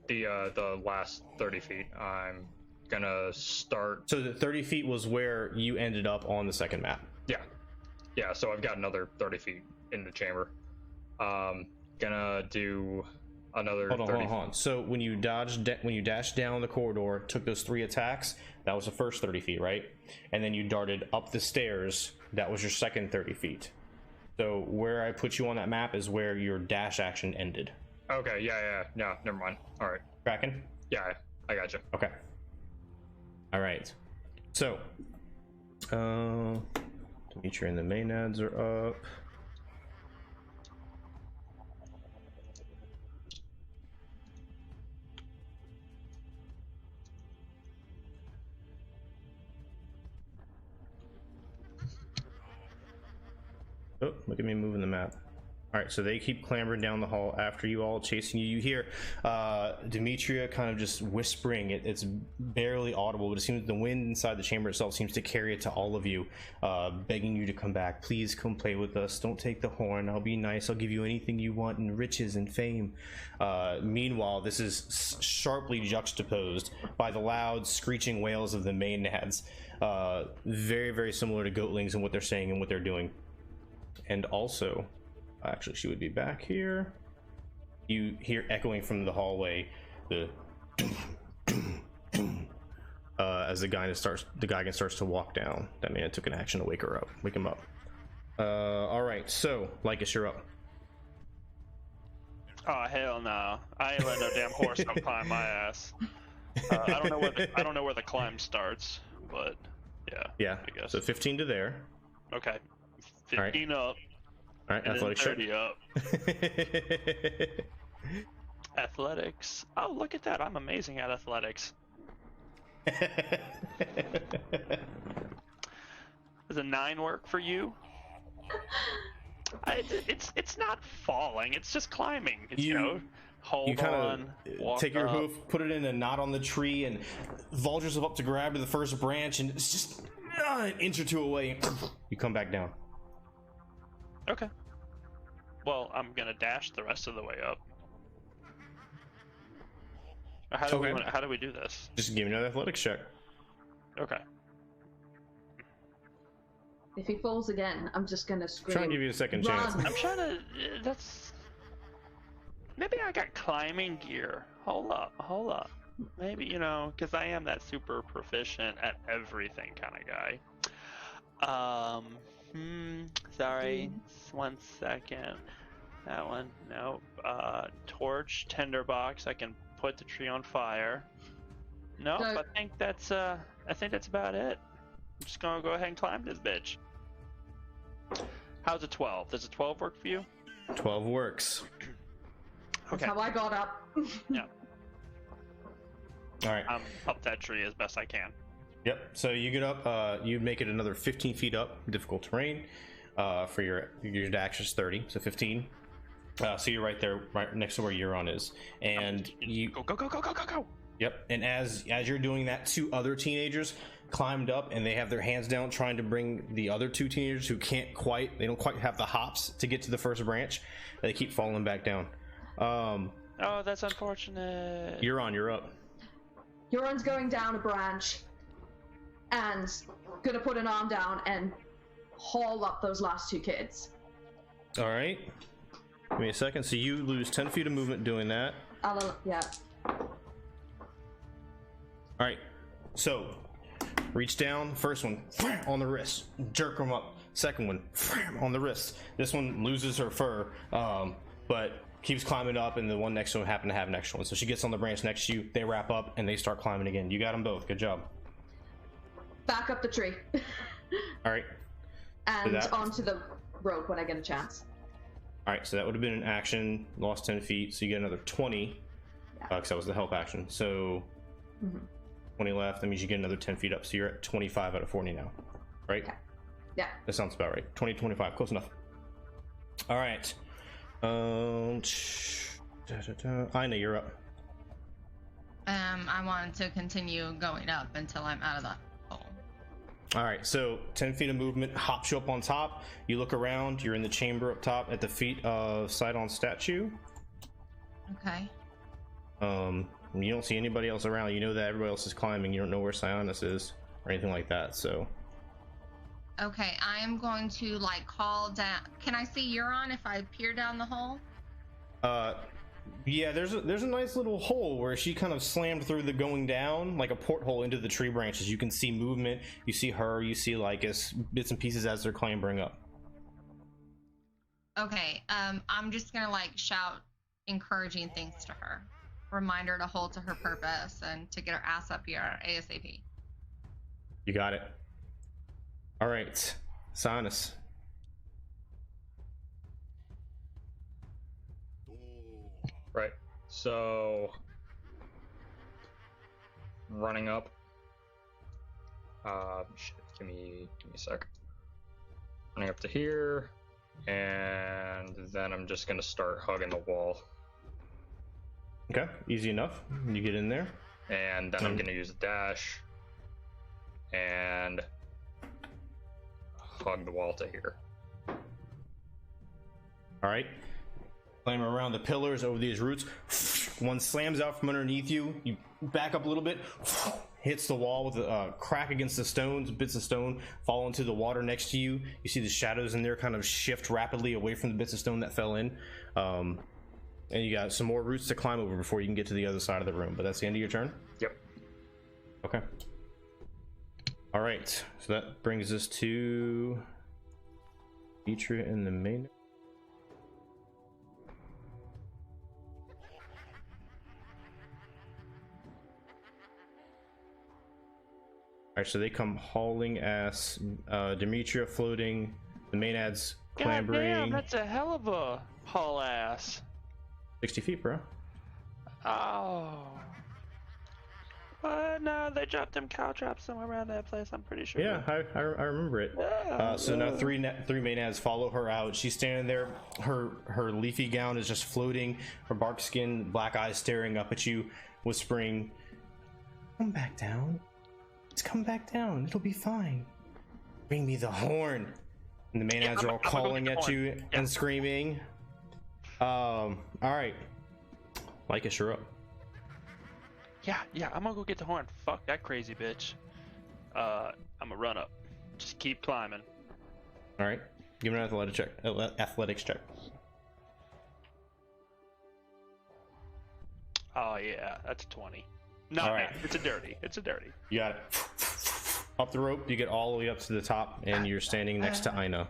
the last 30 feet, I'm gonna start. So the 30 feet was where you ended up on the second map. Yeah, so I've got another 30 feet in the chamber. Gonna do another hold 30 on. So when you dashed down the corridor, took those 3 attacks, that was the first 30 feet, right? And then you darted up the stairs, that was your second 30 feet. So where I put you on that map is where your dash action ended. Okay, yeah, never mind. All right. Tracking? Yeah, I got you. Okay. All right. So, Demetria and the Maenads are up. Oh, look at me moving the map. All right, so they keep clambering down the hall after you all, chasing you. You hear Demetria kind of just whispering. It's barely audible, but it seems the wind inside the chamber itself seems to carry it to all of you, begging you to come back. Please come play with us. Don't take the horn. I'll be nice. I'll give you anything you want in riches and fame. Meanwhile, this is sharply juxtaposed by the loud screeching wails of the maenads. Very, very similar to goatlings in what they're saying and what they're doing. And also... actually, she would be back here. You hear echoing from the hallway the as the guy starts to walk down. That man took an action to wake him up. All right, so Lycus, you're up. Oh hell no! I ain't letting no damn horse come climb my ass. I don't know where the climb starts, but yeah. I guess. So 15 to there. Okay, 15 up. All right, and athletics check. 30 up. Athletics. Oh, look at that! I'm amazing at athletics. Does a 9 work for you? It's not falling. It's just climbing. It's, hold on. Walk take your up. hoof, put it in a knot on the tree, and vault yourself up to grab to the first branch, and it's just an inch or two away. You come back down. Okay. Well, I'm gonna dash the rest of the way up. How do we do this? Just give me another athletics check. Okay. If he falls again, I'm just gonna scream. Trying to give you a second chance. I'm trying to. That's. Maybe I got climbing gear. Hold up. Maybe, because I am that super proficient at everything kind of guy. Sorry. 1 second. That one. Nope. Torch, tinderbox. I can put the tree on fire. Nope. No. I think that's about it. I'm just gonna go ahead and climb this bitch. How's a 12? Does a 12 work for you? 12 works. That's Okay. how I got up. Yeah. All right. I'm up that tree as best I can. Yep. So you get up. You make it another 15 feet up, difficult terrain. For your dash is 30, so 15. So you're right there, right next to where Euron is, and you go. Yep. And as you're doing that, 2 other teenagers climbed up, and they have their hands down trying to bring the other 2 teenagers who they don't quite have the hops to get to the first branch. They keep falling back down. Oh, that's unfortunate. Euron, you're up. Euron's going down a branch and gonna put an arm down and haul up those last 2 kids. All right. Give me a second. So you lose 10 feet of movement doing that. Yeah. All right. So reach down. First one on the wrist. Jerk them up. Second one on the wrist. This one loses her fur, but keeps climbing up, and the one next to him happened to have an extra one. So she gets on the branch next to you. They wrap up, and they start climbing again. You got them both. Good job. Back up the tree. All right. And onto the rope when I get a chance. All right, so that would have been an action. Lost 10 feet, so you get another 20. Because that was the help action. So 20 left. That means you get another 10 feet up. So you're at 25 out of 40 now, right? Okay. Yeah. That sounds about right. 20, 25, close enough. All right. Ina, you're up. I wanted to continue going up until I'm out of the hole. All right, so 10 feet of movement hops you up on top. You look around. You're in the chamber up top at the feet of Sidon's statue. Okay. You don't see anybody else around. You know that everybody else is climbing. You don't know where Sionis is or anything like that. So. Okay, I am going to call down. Can I see Euron if I peer down the hole? Yeah, there's a nice little hole where she kind of slammed through the going down, like a porthole into the tree branches. You can see movement. You see her. You see Lycus, bits and pieces as they're clambering up. Okay, I'm just gonna shout encouraging things to her. Remind her to hold to her purpose and to get her ass up here ASAP. You got it. All right, Sionis. Right. So running up. Shit, give me a sec. Running up to here. and then I'm just gonna start hugging the wall. Okay, easy enough. You get in there. And then I'm gonna use a dash and hug the wall to here. All right. Climb around the pillars over these roots. One slams out from underneath you. You back up a little bit. Hits the wall with a crack against the stones. Bits of stone fall into the water next to you. You see the shadows in there kind of shift rapidly away from the bits of stone that fell in. And you got some more roots to climb over before you can get to the other side of the room. But that's the end of your turn? Yep. Okay. All right. So that brings us to Demetria in the main. All right, so they come hauling ass. Demetria floating. The Maenads clambering. God damn, that's a hell of a haul ass. 60 feet, bro. Oh. But no, they dropped them cow traps somewhere around that place, I'm pretty sure. Yeah, I remember it. Yeah. So now three Maenads follow her out. She's standing there. Her leafy gown is just floating. Her bark skin, black eyes staring up at you, whispering, "Come back down. Let's come back down. It'll be fine. Bring me the horn." And the Maenads are all calling at you and screaming. All right, Lycus, you're up. Yeah, I'm gonna go get the horn. Fuck that crazy bitch. I'm gonna run up. Just keep climbing. All right, give me an athletics check. Oh yeah, that's 20. No, All right. it's a dirty. You got it. Up the rope, you get all the way up to the top, and you're standing next to Ina.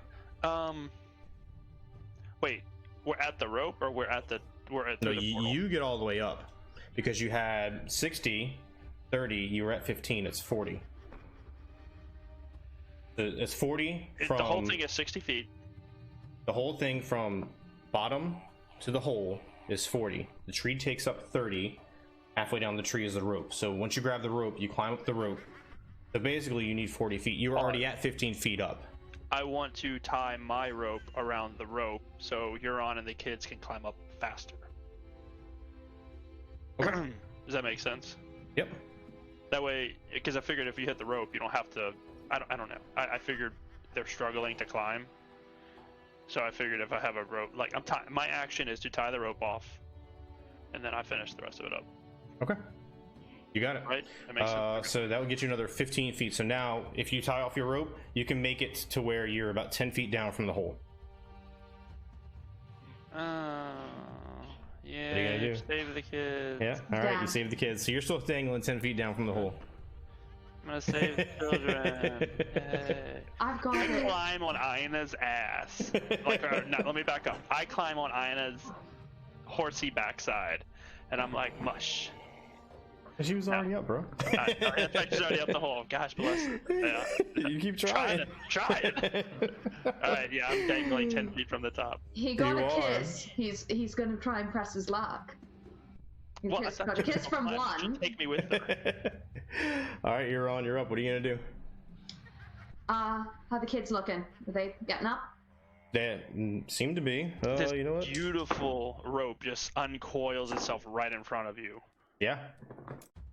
Wait, we're at the rope, or we're at the No, the portal? you get all the way up because you had 60, 30. You were at 15. It's 40. It's 40 from the whole thing is 60 feet. the whole thing from bottom to the hole is 40. The tree takes up 30. Halfway down the tree is the rope. So once you grab the rope, you climb up the rope. So basically, you need 40 feet. You were already at 15 feet up. I want to tie my rope around the rope so Euron and the kids can climb up faster. Okay. Does that make sense? Yep. That way, because I figured if you hit the rope, you don't have to. I don't know. I figured they're struggling to climb, so I figured if I have a rope, like my action is to tie the rope off, and then I finish the rest of it up. Okay. You got it. Right? That makes sense. So that would get you another 15 feet. So now, if you tie off your rope, you can make it to where you're about 10 feet down from the hole. Yeah. What are you gonna do? Save the kids. Yeah. All right. Yeah. You saved the kids. So you're still dangling 10 feet down from the hole. I'm gonna save the children. Yay. I've got I it. climb on Ina's ass. No, let me back up. I climb on Ina's horsey backside, and I'm like, mush. She was already up, bro. In fact, she's already up the hole. Gosh bless her. Yeah. You keep trying. Try it. Alright, yeah, I'm dangling 10 feet from the top. He got You a are. kiss. He's gonna try and press his luck. He Well, I kissed- thought got a you kiss were from gonna one. Take me with her. All right, you're on. You're up. What are you gonna do? How the kids looking? Are they getting up? They seem to be. This You know what? beautiful rope just uncoils itself right in front of you. Yeah.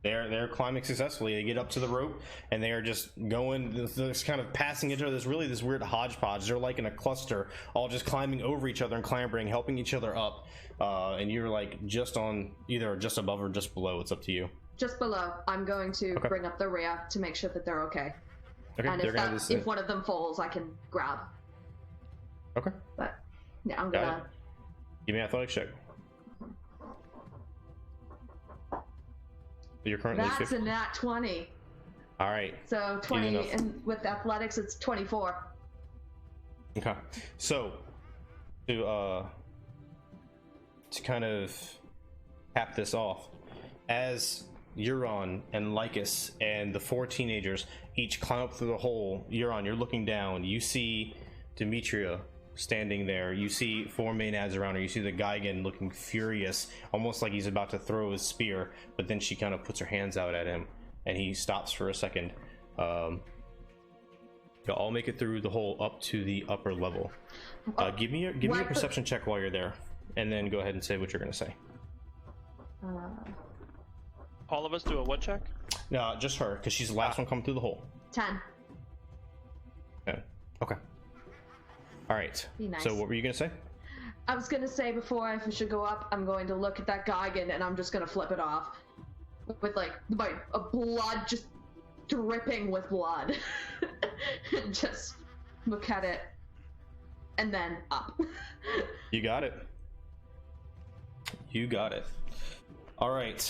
They're climbing successfully. They get up to the rope and they are just going. They're just kind of passing each other. This weird hodgepodge. They're like in a cluster, all just climbing over each other and clambering, helping each other up. And you're like just on either just above or just below. It's up to you. Just below. I'm going to Okay. bring up the rear to make sure that they're okay. Okay. And they're gonna if one of them falls, I can grab. Okay. But yeah, I'm Got gonna. Give me an athletics check. You're currently That's 50. a nat 20. All right. So Easy 20, enough. and with athletics, it's 24. Okay. So to kind of cap this off, as Euron and Lycus and the 4 teenagers each climb up through the hole, Euron, you're looking down. You see Demetria standing there. You see 4 Maenads around her. You see the Gigan looking furious, almost like he's about to throw his spear, but then she kind of puts her hands out at him and he stops for a second. You'll all make it through the hole up to the upper level. Give me a perception check while you're there, and then go ahead and say what you're gonna say. All of us do a what check? No, just her, because she's the last one coming through the hole. 10. Okay. All right. Be nice. So what were you gonna say? I was gonna say before I should go up, I'm going to look at that Geigen and I'm just gonna flip it off. With like a blood just dripping with blood. And just look at it. And then up. You got it. You got it. All right.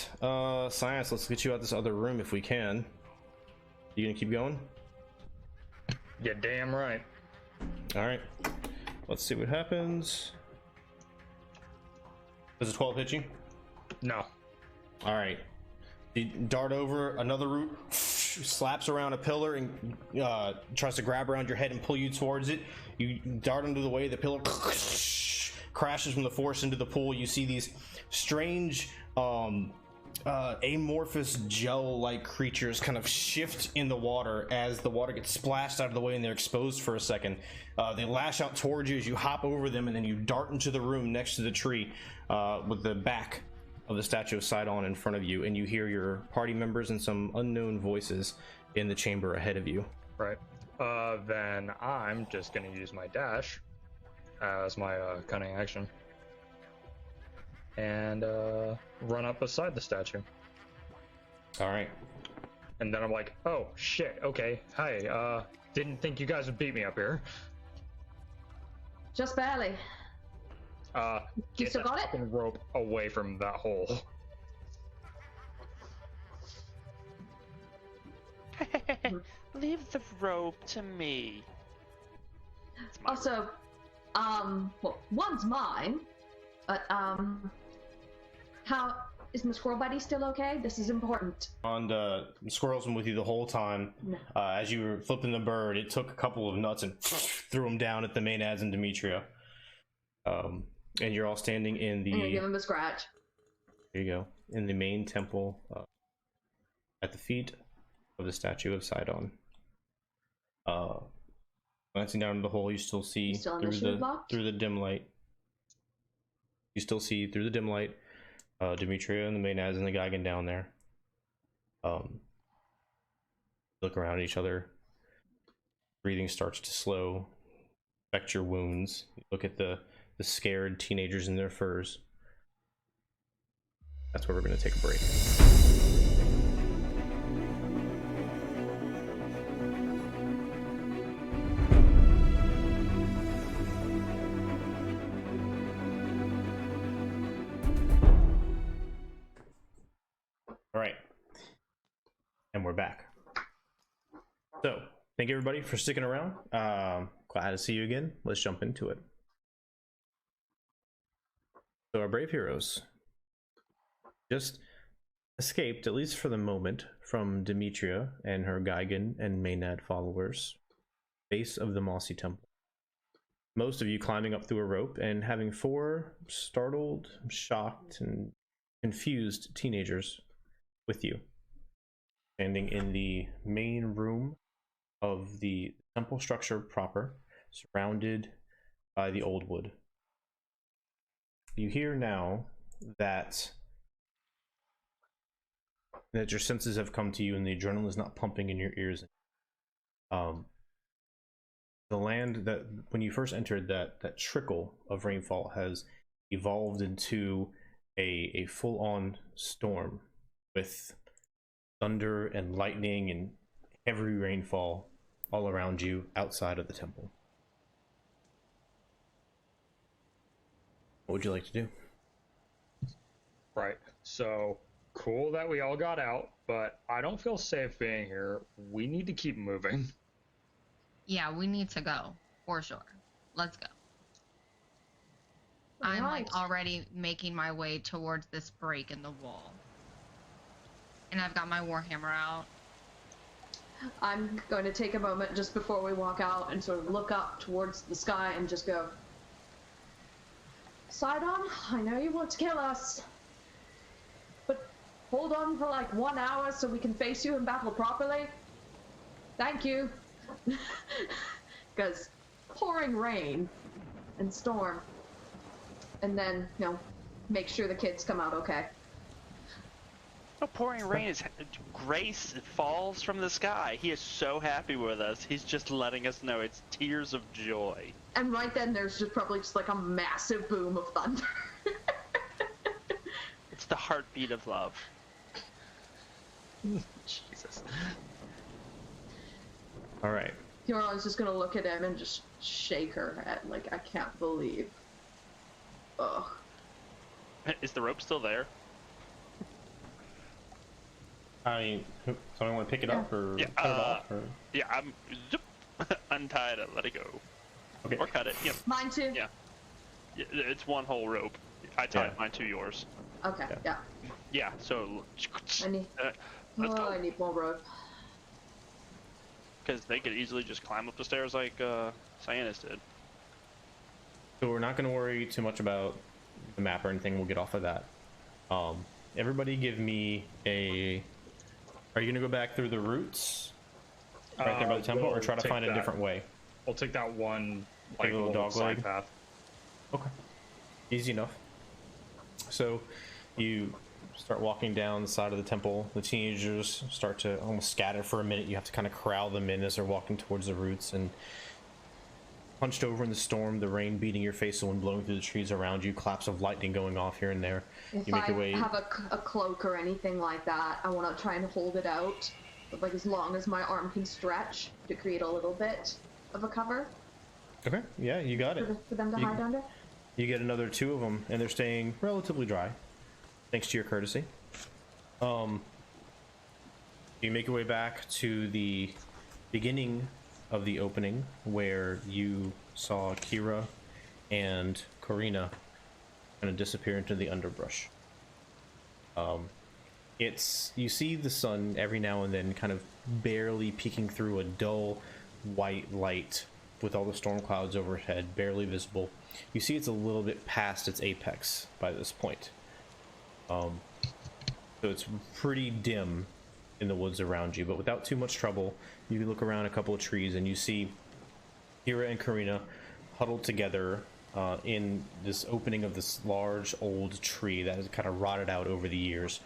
Science, let's get you out this other room if we can. You gonna keep going? Yeah, damn right. All right. Let's see what happens. Does a 12 hit you? No. All right. You dart over another root, slaps around a pillar and tries to grab around your head and pull you towards it. You dart under the way, the pillar crashes from the force into the pool. You see these strange amorphous gel-like creatures kind of shift in the water as the water gets splashed out of the way and they're exposed for a second. They lash out towards you as you hop over them, and then you dart into the room next to the tree with the back of the statue of Sidon in front of you, and you hear your party members and some unknown voices in the chamber ahead of you. Right. Then I'm just gonna use my dash as my cunning action and run up beside the statue. All right. And then I'm like, oh shit, okay, hi, didn't think you guys would beat me up here. Just barely. You Get still that got it? fucking rope away from that hole. Leave the rope to me. Also, well, one's mine, but, how is my squirrel buddy still okay? This is important. And the squirrel's been with you the whole time. No. As you were flipping the bird, it took a couple of nuts and threw them down at the Maenads and Demetria. And you're all standing in the... I'm gonna give him a scratch. There you go. In the main temple, at the feet of the statue of Sidon. Glancing down into the hole, you still see through the dim light. You still see through the dim light, Demetria and the Maenads and the Geigen down there. Look around at each other. Breathing starts to slow. Affect your wounds. You look at the scared teenagers in their furs. That's where we're going to take a break. All right. And we're back. So, thank you everybody for sticking around. Glad to see you again. Let's jump into it. So our brave heroes just escaped, at least for the moment, from Demetria and her Geigen and Maenad followers, base of the Mossy Temple. Most of you climbing up through a rope and having 4 startled, shocked, and confused teenagers with you, standing in the main room of the temple structure proper, surrounded by the old wood. You hear now that your senses have come to you and the adrenaline is not pumping in your ears. The land that, when you first entered, that trickle of rainfall has evolved into a full-on storm with thunder and lightning and heavy rainfall all around you outside of the temple. What would you like to do? Right, so cool that we all got out, but I don't feel safe being here. We need to keep moving. Yeah, we need to go, for sure. Let's go. I'm like already making my way towards this break in the wall. And I've got my warhammer out. I'm going to take a moment just before we walk out and sort of look up towards the sky and just go, Sidon, I know you want to kill us, but hold on for like 1 hour so we can face you in battle properly. Thank you. Because pouring rain and storm. And then, make sure the kids come out okay. No, pouring rain is grace. It falls from the sky. He is so happy with us. He's just letting us know it's tears of joy. And right then, there's probably like a massive boom of thunder. It's the heartbeat of love. Jesus. All right. Fiona's just gonna look at him and just shake her head like, I can't believe. Ugh. Is the rope still there? I mean, someone want to pick it up or Yeah, cut it off? Or? Yeah, I'm untied it, let it go. Okay. Or cut it. Yep. Mine too? Yeah. It's one whole rope. I tied mine to yours. Okay, yeah. Yeah, so I need, let's go. I need more rope. Because they could easily just climb up the stairs like Cyanus did. So we're not going to worry too much about the map or anything. We'll get off of that. Everybody give me a... Are you going to go back through the routes? Right there by the temple? Or try to find a different way? We'll take that one, Like a little dog side leg? path. Okay. Easy enough. So you start walking down the side of the temple. The teenagers start to almost scatter for a minute. You have to kind of corral them in as they're walking towards the roots, and hunched over in the storm, the rain beating your face, the wind blowing through the trees around you, claps of lightning going off here and there. If You make your I way. have a cloak or anything like that, I want to try and hold it out, but like as long as my arm can stretch to create a little bit of a cover Okay, yeah, you got it. for them to hide under. You get another 2 of them, and they're staying relatively dry, thanks to your courtesy. You make your way back to the beginning of the opening, where you saw Kira and Karina kind of disappear into the underbrush. You see the sun every now and then kind of barely peeking through a dull white light with all the storm clouds overhead, barely visible. You see it's a little bit past its apex by this point. So it's pretty dim in the woods around you, but without too much trouble, you can look around a couple of trees and you see Kira and Karina huddled together in this opening of this large old tree that has kind of rotted out over the years,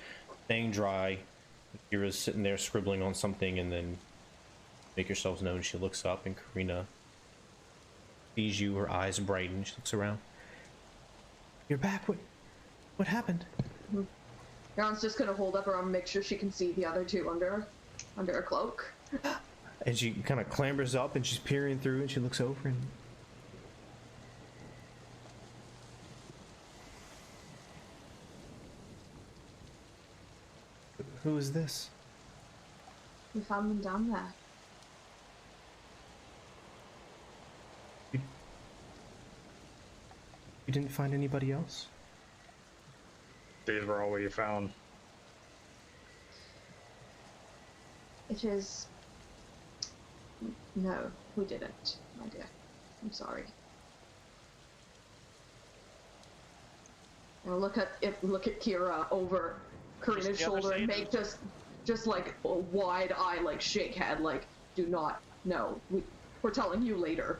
staying dry. Kira's sitting there scribbling on something, and then make yourselves known. She looks up, and Karina sees you, her eyes brighten. She looks around. You're back. What happened? Ron's just gonna hold up her arm and make sure she can see the other 2 under her cloak. And she kind of clambers up, and she's peering through, and she looks over, and who is this? We found them down there. You didn't find anybody else? These were all we found. It is... No, we didn't, my dear. I'm sorry. And look at Kira over Karina's shoulder and make just like a wide eye, like shake head, like do not. No, we're telling you later.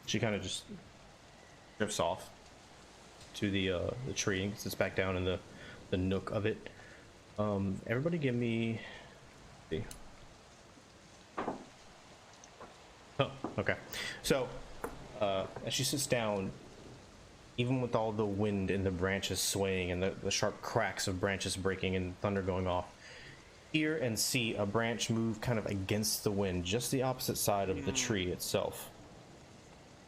She kind of just drifts off to the tree and sits back down in the nook of it. Everybody give me... see. Oh, okay. So, as she sits down, even with all the wind and the branches swaying and the sharp cracks of branches breaking and thunder going off, hear and see a branch move kind of against the wind, just the opposite side of the tree itself.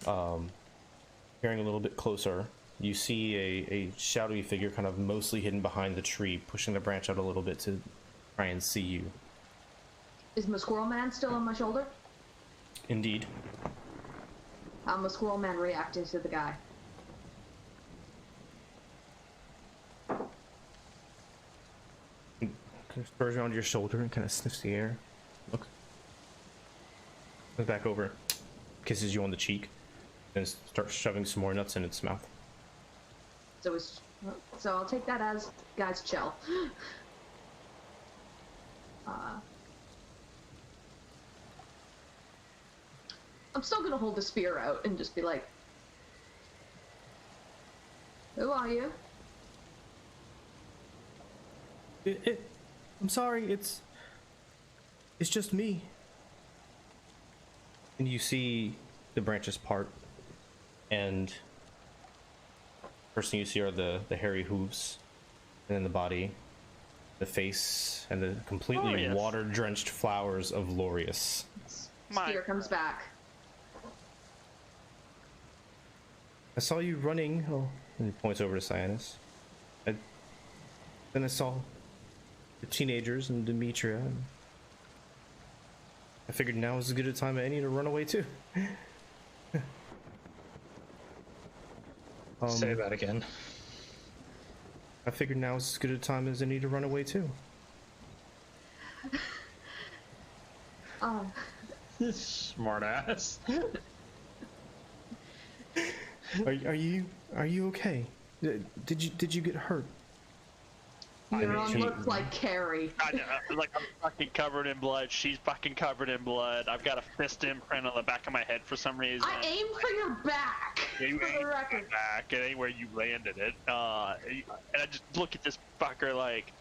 Hearing a little bit closer, you see a shadowy figure kind of mostly hidden behind the tree, pushing the branch out a little bit to try and see you. Is my squirrel man still on my shoulder? Indeed. How my squirrel man reacting to the guy? Kind of spurs around your shoulder and kind of sniffs the air. Look. Comes back over, kisses you on the cheek, and starts shoving some more nuts in its mouth. So is So I'll take that as guys chill. I'm still gonna hold the spear out and just be like, "Who are you?" I'm sorry, it's just me. And you see the branches part, and first thing you see are the hairy hooves, and then the body, the face, and the completely water-drenched flowers of Lorius. Spear comes back. I saw you running. Oh, and he points over to Cyanus. Then I saw the teenagers and Demetria. And I figured now is as good a time as any to run away too. Say that again. I figured now is as good a time as any to run away too. Smart ass. Are you okay? Did you get hurt? Euron looks like Carrie. Like I'm fucking covered in blood. She's fucking covered in blood. I've got a fist imprint on the back of my head for some reason. I aim for your back. Yeah, you for aimed the record. back, and anywhere you landed it. And I just look at this fucker like.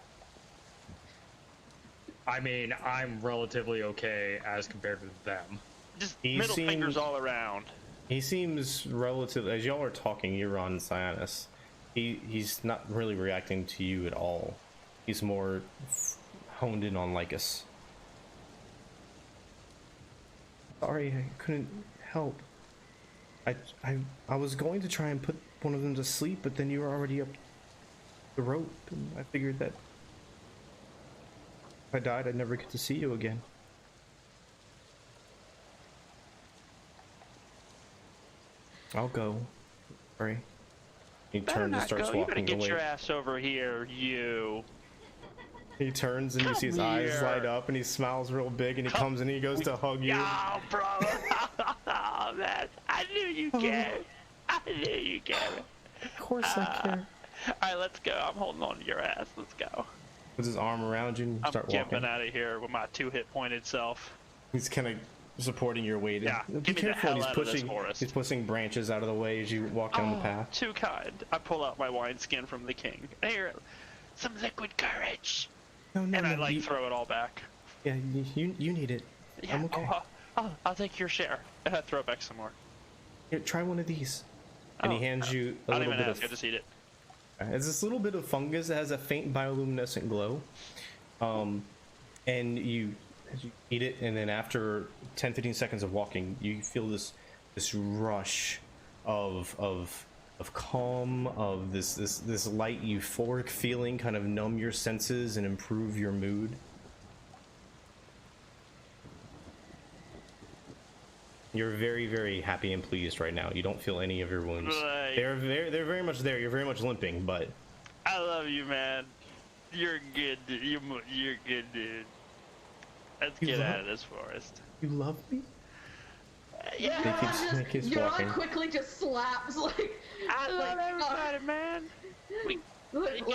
I mean, I'm relatively okay as compared to them. Just middle fingers all around. He seems relatively, as y'all are talking, Euron and Cyanus, he's not really reacting to you at all. He's more honed in on Lycus. Sorry, I couldn't help. I was going to try and put one of them to sleep, but then you were already up the rope, and I figured that if I died, I'd never get to see you again. I'll go. Sorry. He turns and starts walking away. You better get your ass over here, you. He turns and you see his eyes light up and he smiles real big and he comes and he goes to hug you. Oh, bro. Oh, man. I knew you cared. I knew you cared. Of course I care. Alright, let's go. I'm holding on to your ass. Let's go. Puts his arm around you and start walking. I'm jumping out of here with my 2-hit pointed self. He's kind of supporting your weight. Yeah, be careful. He's pushing branches out of the way as you walk down the path. Too kind. I pull out my wineskin from the king. Here, some liquid courage. No, and I throw it all back. Yeah, you need it. Yeah, I'm okay. I'll take your share. And I throw back some more. Here, try one of these. And he hands you a little bit of. I just eat it. It's this little bit of fungus that has a faint bioluminescent glow. And you eat it, and then after 10-15 seconds of walking, you feel this rush of calm, of this light euphoric feeling kind of numb your senses and improve your mood. You're very, very happy and pleased right now. You don't feel any of your wounds. Right. They're very much there. You're very much limping, but I love you, man. You're good. You're good, dude. Let's get out of this forest. You love me? Yeah. Euron quickly just slaps like. I love everybody, man. Euron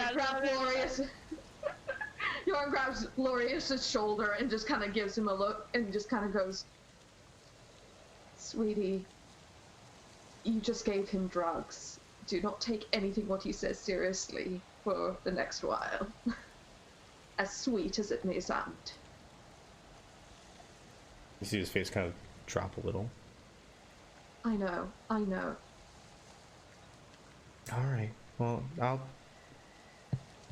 grabs Lorius's shoulder and just kind of gives him a look and just kind of goes, "Sweetie, you just gave him drugs. Do not take anything what he says seriously for the next while. As sweet as it may sound." You see his face kind of drop a little. I know. Alright, well, I'll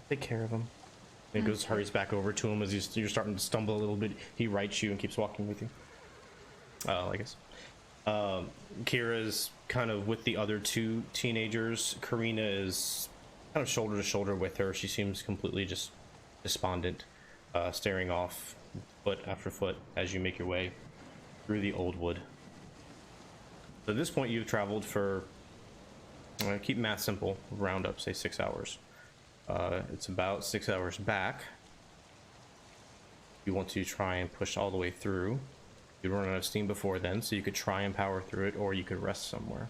take care of him. And he goes, hurries back over to him as you're starting to stumble a little bit. He rights you and keeps walking with you. I guess. Kira's kind of with the other two teenagers. Karina is kind of shoulder to shoulder with her. She seems completely just despondent, staring off foot after foot as you make your way through the old wood. So at this point you've traveled for, keep math simple, round up, say 6 hours. It's about 6 hours back. You want to try and push all the way through. You'd run out of steam before then, so you could try and power through it, or you could rest somewhere.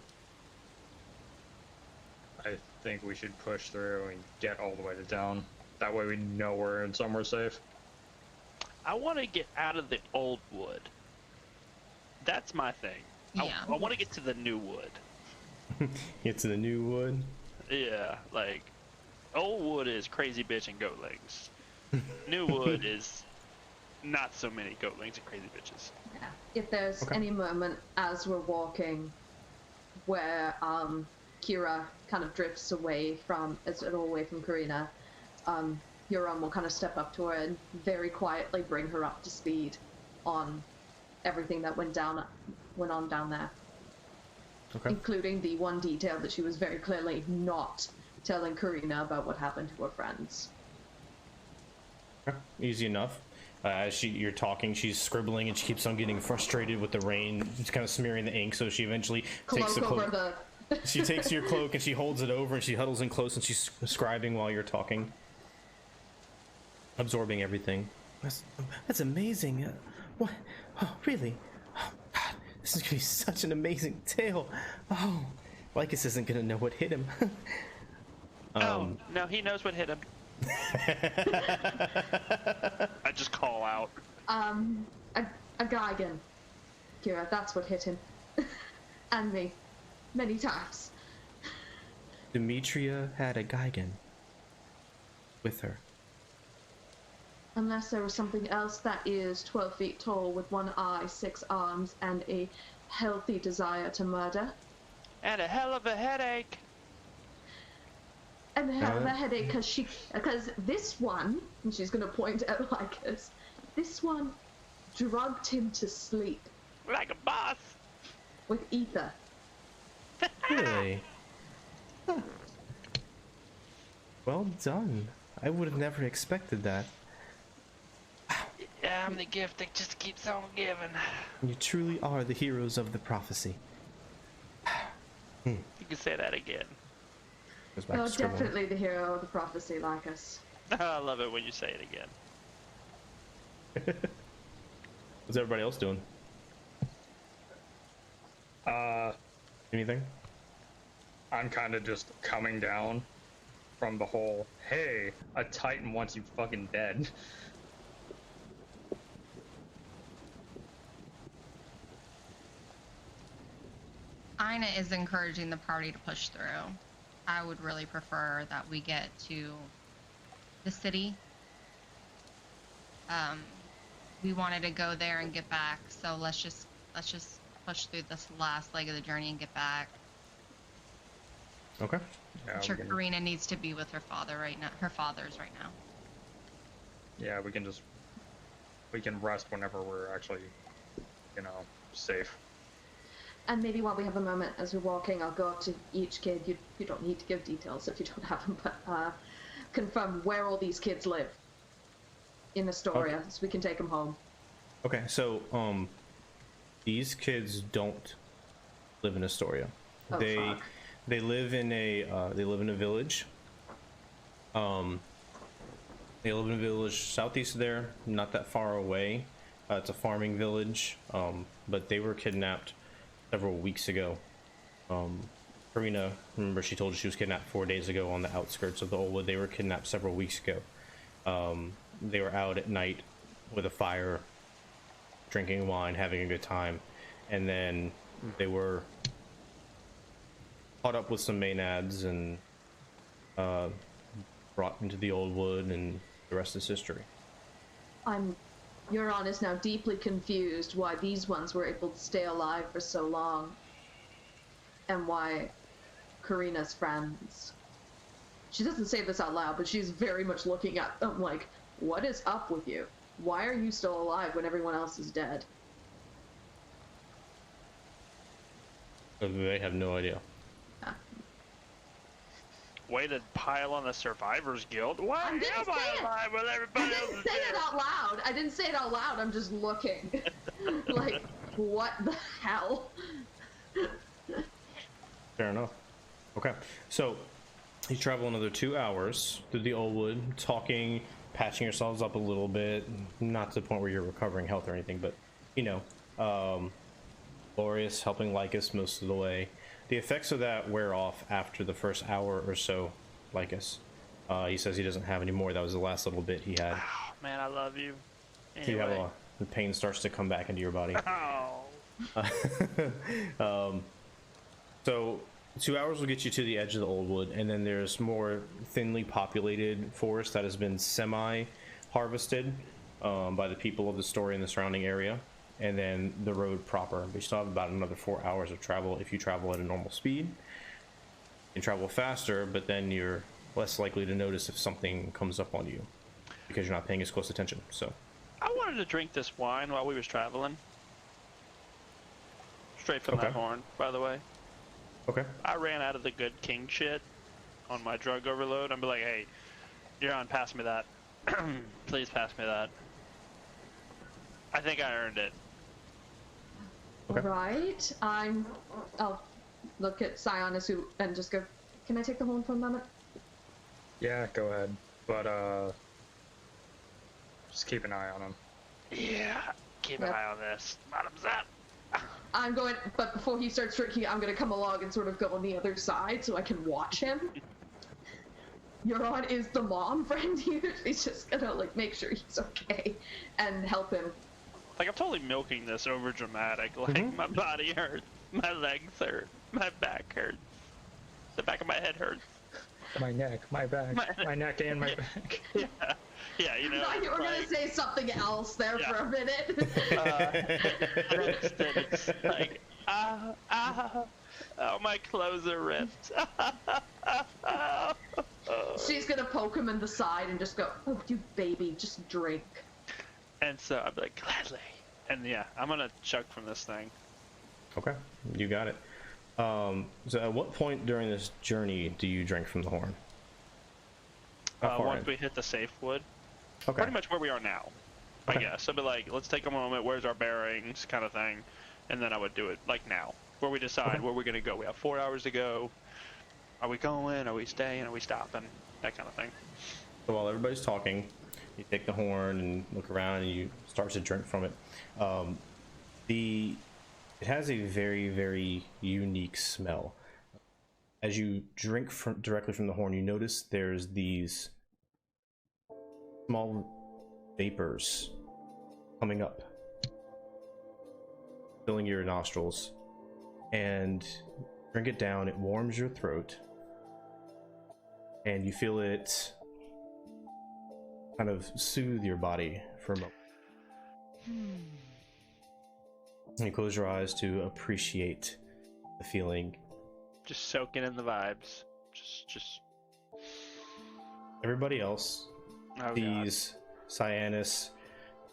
I think we should push through and get all the way to town. That way we know we're in somewhere safe. I want to get out of the old wood. That's my thing. Yeah. I want to get to the new wood. Get to the new wood. Yeah, like old wood is crazy bitch and goatlings. New wood is not so many goatlings and crazy bitches. Yeah. If there's Okay. any moment as we're walking where Kira kind of drifts away from Karina, Huron will kind of step up to her and very quietly bring her up to speed on everything that went on down there. Okay. Including the one detail that she was very clearly not telling Karina about what happened to her friends. Okay. Easy enough. As you're talking, she's scribbling and she keeps on getting frustrated with the rain. She's kind of smearing the ink, so she eventually takes the Cloak cloak. over the... She takes your cloak and she holds it over and she huddles in close and she's scribing while you're talking. Absorbing everything. That's amazing. What? Oh, really? Oh, God. This is going to be such an amazing tale. Oh, Lycus isn't going to know what hit him. Oh, no, he knows what hit him. I just call out. A Geigen. Kira, that's what hit him. And me. Many times. Demetria had a Geigen with her. Unless there was something else that is 12 feet tall with one eye, 6 arms, and a healthy desire to murder. And a hell of a headache. And a hell of a headache because this one, and she's going to point at Lycus, this one drugged him to sleep Like a boss. with ether. Really? Huh. Well done. I would have never expected that. Yeah, I'm the gift that just keeps on giving. You truly are the heroes of the prophecy. You can say that again. Goes back You're to scribbling. definitely the hero of the prophecy, Lycus. I love it when you say it again. What's everybody else doing? Anything? I'm kind of just coming down from the whole, hey, a Titan wants you fucking dead. Ina is encouraging the party to push through. I would really prefer that we get to the city. We wanted to go there and get back, so let's just push through this last leg of the journey and get back. Okay. Yeah, I'm sure we can, Karina needs to be with her father right now. Her father's right now. yeah, we can rest whenever we're actually, safe. And maybe while we have a moment as we're walking, I'll go up to each kid. You don't need to give details if you don't have them, but confirm where all these kids live in Astoria, so we can take them home. Okay, so these kids don't live in Astoria. Oh, fuck. They live in a village. They live in a village southeast of there, not that far away. It's a farming village, but they were kidnapped several weeks ago. Karina, remember, she told you she was kidnapped 4 days ago on the outskirts of the Oldwood. They were kidnapped several weeks ago. They were out at night with a fire, drinking wine, having a good time, and then they were caught up with some maenads and brought into the Oldwood, and the rest is history. Euron is now deeply confused why these ones were able to stay alive for so long, and why Karina's friends. She doesn't say this out loud, but she's very much looking at them like, what is up with you? Why are you still alive when everyone else is dead? They have no idea. Way to pile on the Survivors Guild. Why I am didn't I say it. alive when I everybody else didn't is say it dead? out loud. I didn't say it out loud. I'm just looking. Like, what the hell? Fair enough. Okay, so you travel another 2 hours through the Oldwood, talking, patching yourselves up a little bit, not to the point where you're recovering health or anything, but Glorious helping Lycus most of the way. the effects of that wear off after the first hour or so, Lycus. He says he doesn't have any more. That was the last little bit he had. Oh, man, I love you. You have Anyway. the pain starts to come back into your body. Oh. So 2 hours will get you to the edge of the old wood, and then there's more thinly populated forest that has been semi-harvested by the people of the story in the surrounding area, and then the road proper. But you still have about another 4 hours of travel if you travel at a normal speed. You travel faster, but then you're less likely to notice if something comes up on you because you're not paying as close attention. So I wanted to drink this wine while we was traveling. Straight from that horn, by the way. okay. I ran out of the good king shit on my drug overload. I'd be like, hey, you're on, pass me that. Please pass me that. I think I earned it. Okay. Right. I'll look at Sionis and just go, can I take the horn for a moment? Yeah, go ahead. But just keep an eye on him. Yeah, keep an eye on this. Bottoms up. But before he starts drinking, I'm gonna come along and sort of go on the other side so I can watch him. Euron is the mom friend here. She's just gonna like make sure he's okay and help him. Like, I'm totally milking this over dramatic. Like, my body hurts, my legs hurt, my back hurts, the back of my head hurts. My neck, my back, my neck and my back. Yeah, you know. I thought you were like, gonna say something else there for a minute. Instead it's like, oh, my clothes are ripped. She's gonna poke him in the side and just go, oh, you baby, just drink. And so I'm like, gladly. And yeah, I'm gonna chug from this thing. Okay, you got it. So at what point during this journey do you drink from the horn? Once we hit the safe wood. Okay. Pretty much where we are now, Okay. I guess. I'd be like, let's take a moment, where's our bearings, kind of thing. And then I would do it, like now, where we decide where we're going to go. We have 4 hours to go. Are we going? Are we staying? Are we stopping? That kind of thing. So while everybody's talking, you take the horn and look around and you start to drink from it. It has a very, very unique smell. As you drink directly from the horn, you notice there's these small vapors coming up, filling your nostrils, and drink it down. It warms your throat, and you feel it kind of soothe your body for a moment. And you close your eyes to appreciate the feeling. Just soaking in the vibes. Just. Everybody else, these Cyanus,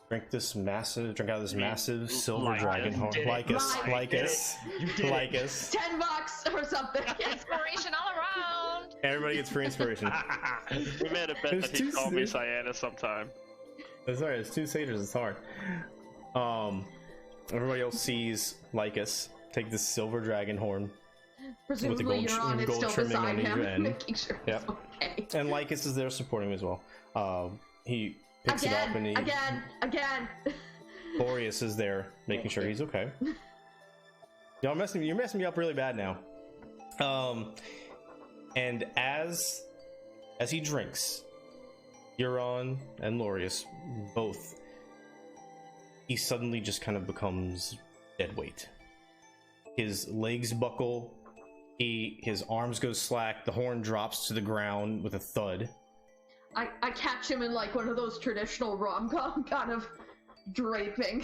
drink out of this massive silver dragon horn. Lycus. 10 bucks or something. Inspiration all around. Everybody gets free inspiration. We made a bet that he'd call me Cyanus sometime. That's alright, it's 2 satyrs, it's hard. Everybody else sees Lycus take this silver dragon horn. Presumably Euron is still trimming beside on either him, end. making sure Yep. he's okay. And Lycus is there supporting him as well. He picks it up and Again! Boreas is there making sure he's okay. You're messing me up really bad now. And as he drinks, Euron and Lorius both, he suddenly just kind of becomes dead weight. His legs buckle, his arms go slack, the horn drops to the ground with a thud. I catch him in like one of those traditional rom-com kind of draping.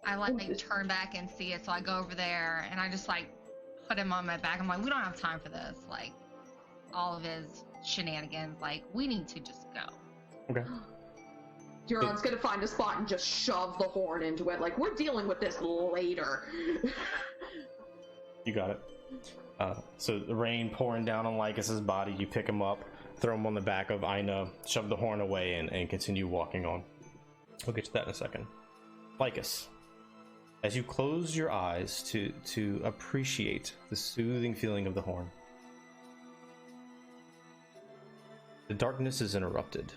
I like turn back and see it, so I go over there and I just like put him on my back. I'm like, we don't have time for this. Like all of his shenanigans. Like we need to just go. Okay. Euron's gonna find a spot and just shove the horn into it. Like, we're dealing with this later. You got it. So the rain pouring down on Lycus's body, you pick him up, throw him on the back of Aina, shove the horn away, and continue walking on. We'll get to that in a second. Lycus, as you close your eyes to appreciate the soothing feeling of the horn, the darkness is interrupted.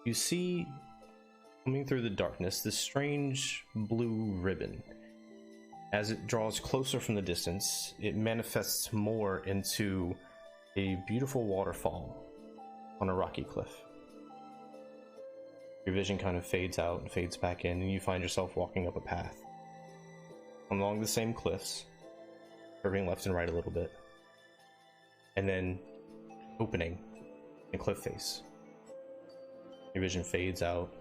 You see Coming through the darkness, this strange blue ribbon. As it draws closer from the distance, it manifests more into a beautiful waterfall on a rocky cliff. Your vision kind of fades out and fades back in, and you find yourself walking up a path along the same cliffs, curving left and right a little bit, and then opening a cliff face. Your vision fades out,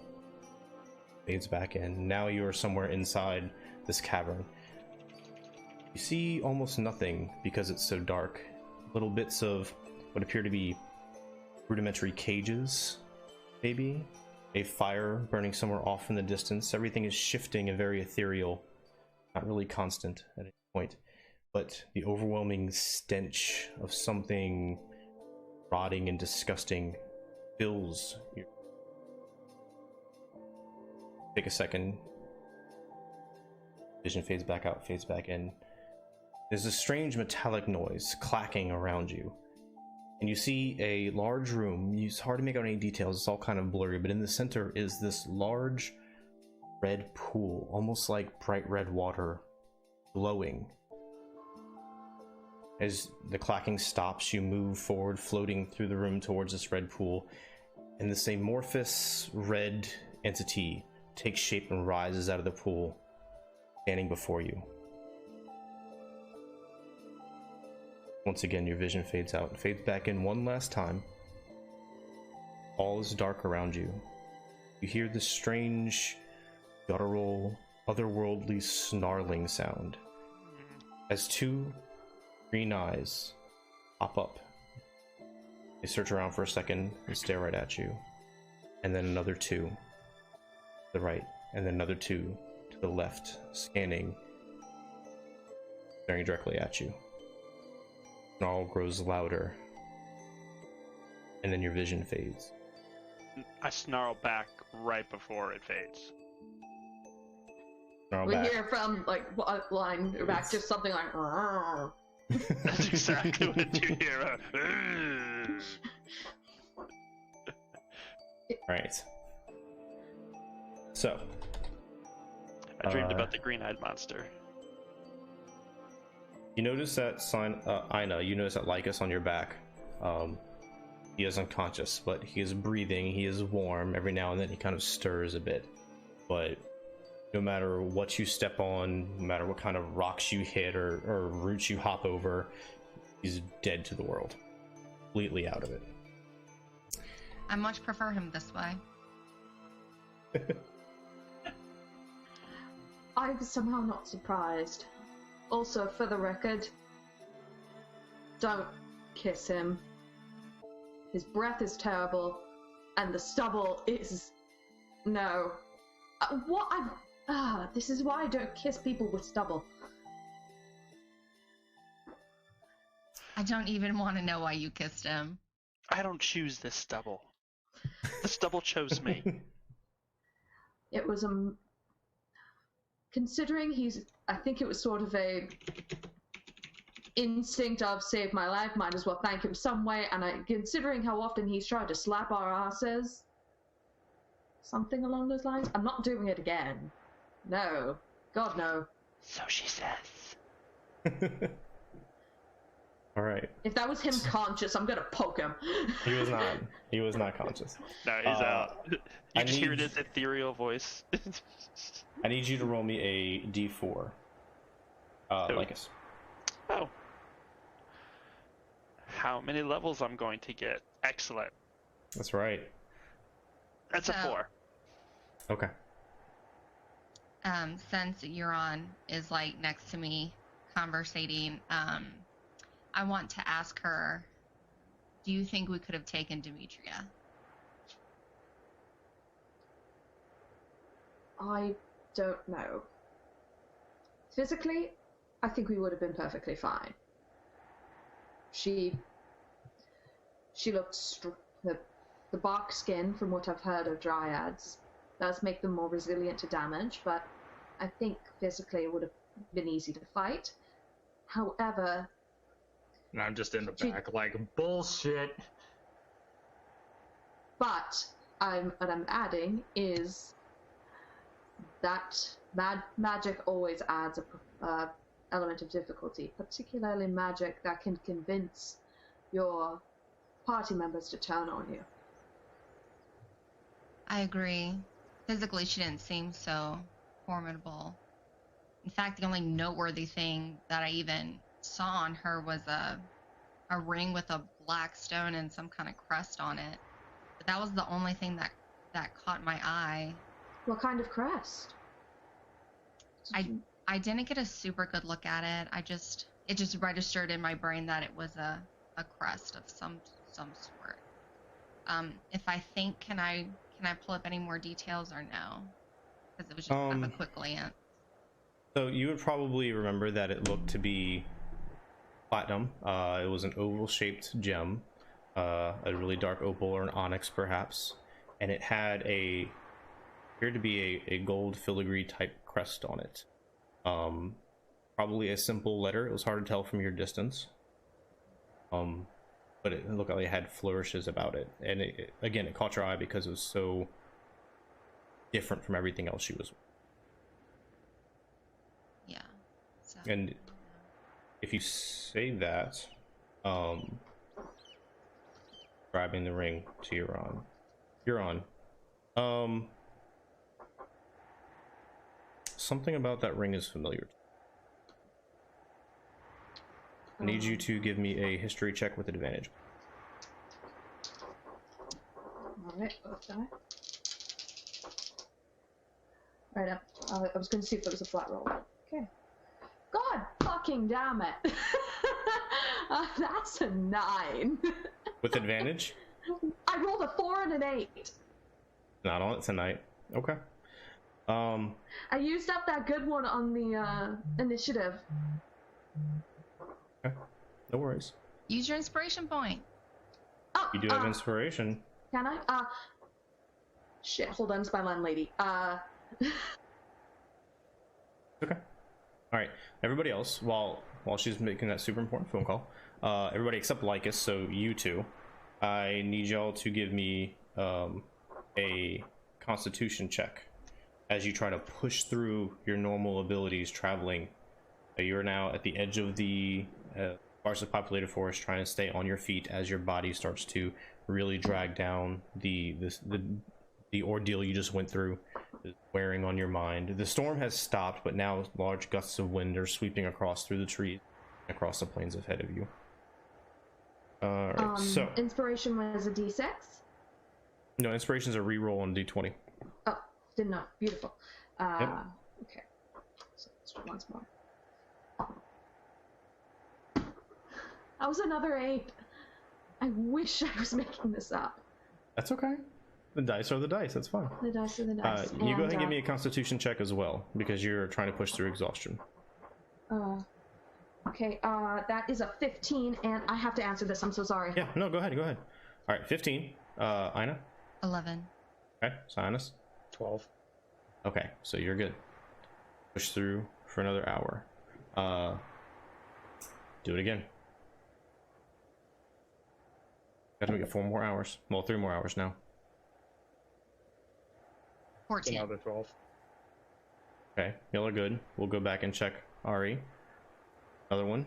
fades back in. Now you are somewhere inside this cavern. You see almost nothing because it's so dark. Little bits of what appear to be rudimentary cages, maybe. A fire burning somewhere off in the distance. Everything is shifting and very ethereal, not really constant at any point. But the overwhelming stench of something rotting and disgusting fills your... Take a second. Vision fades back out, fades back in. There's a strange metallic noise clacking around you. And you see a large room. It's hard to make out any details, it's all kind of blurry, but in the center is this large red pool, almost like bright red water, glowing. As the clacking stops, you move forward, floating through the room towards this red pool, and this amorphous red entity takes shape and rises out of the pool, standing before you. Once again, your vision fades out and fades back in one last time. All is dark around you. You hear this strange, guttural, otherworldly snarling sound as two green eyes pop up. They search around for a second and stare right at you. And then another two to the right, and then another two to the left, scanning, staring directly at you. Snarl grows louder, and then your vision fades. I snarl back right before it fades. Snarl We back. hear from like what line back, just something like. "Rrrr." That's exactly what you hear. Right. So. I dreamed about the green-eyed monster. You notice that Ina, you notice that Lycus on your back, he is unconscious, but he is breathing, he is warm, every now and then he kind of stirs a bit, but no matter what you step on, no matter what kind of rocks you hit or roots you hop over, he's dead to the world, completely out of it. I much prefer him this way. I'm somehow not surprised. Also, for the record, don't kiss him. His breath is terrible, and the stubble is... No. This is why I don't kiss people with stubble. I don't even want to know why you kissed him. I don't choose this stubble. The stubble chose me. It was considering I think it was sort of a instinct of save my life, might as well thank him some way, and considering how often he's tried to slap our asses, something along those lines, I'm not doing it again. No. God, no. So she says. Alright. If that was him conscious, I'm gonna poke him. He was not. He was not conscious. No, he's out. You just hear need- his ethereal voice. I need you to roll me a d4. Lycus. Oh. How many levels I'm going to get? Excellent. That's right. That's a So- 4. Okay. Since Euron is like next to me conversating, I want to ask her, do you think we could have taken Demetria? I don't know. Physically, I think we would have been perfectly fine. She looked the bark skin, from what I've heard of dryads, does make them more resilient to damage, but I think physically it would have been easy to fight. However, And I'm just in the back like, bullshit. but what I'm adding is that magic always adds a element of difficulty, particularly magic that can convince your party members to turn on you. I agree. Physically, she didn't seem so formidable. In fact, the only noteworthy thing that I even saw on her was a ring with a black stone and some kind of crest on it. But that was the only thing that caught my eye. What kind of crest? I didn't get a super good look at it. It just registered in my brain that it was a crest of some sort. If I think, can I pull up any more details or no? Because it was just kind of a quick glance. So you would probably remember that it looked to be platinum. It was an oval-shaped gem, a really dark opal or an onyx perhaps, and it had appeared to be a gold filigree type crest on it. Probably a simple letter. It was hard to tell from your distance. But it looked like it had flourishes about it, and again, it caught your eye because it was so different from everything else she was. Yeah. So. And if you say that, grabbing the ring to you're on. Something about that ring is familiar. I need you to give me a history check with advantage. Alright, okay. Right up. I was going to see if it was a flat roll. Okay. God fucking damn it. That's a 9. With advantage? I rolled a 4 and an 8. Not on it tonight. Okay. I used up that good one on the initiative. Okay. No worries. Use your inspiration point. Oh, You do have inspiration. Can I? Shit, hold on, it's my landlady. Okay. Alright. Everybody else, while she's making that super important phone call, everybody except Lycus, so you two, I need y'all to give me a constitution check as you try to push through your normal abilities traveling. You're now at the edge of the sparsely populated forest, trying to stay on your feet as your body starts to really drag down the ordeal you just went through, is wearing on your mind. The storm has stopped, but now large gusts of wind are sweeping across through the trees, across the plains ahead of you. Alright, so inspiration was a D6? no, inspiration's a reroll on D20. Oh, didn't know. Beautiful. Yep. Okay. So let's do once more. That was another 8. I wish I was making this up. That's okay. The dice are the dice. That's fine. The dice are the dice. You go ahead and give me a constitution check as well, because you're trying to push through exhaustion. Okay, that is a 15, and I have to answer this. I'm so sorry. Yeah, no, go ahead. All right, 15. Ina? 11. Okay, Sinus? 12. Okay, so you're good. Push through for another hour. Do it again. Got to make it 4 more hours. Well, 3 more hours now. 14. Another 12. Okay, y'all are good. We'll go back and check Ari. Another one.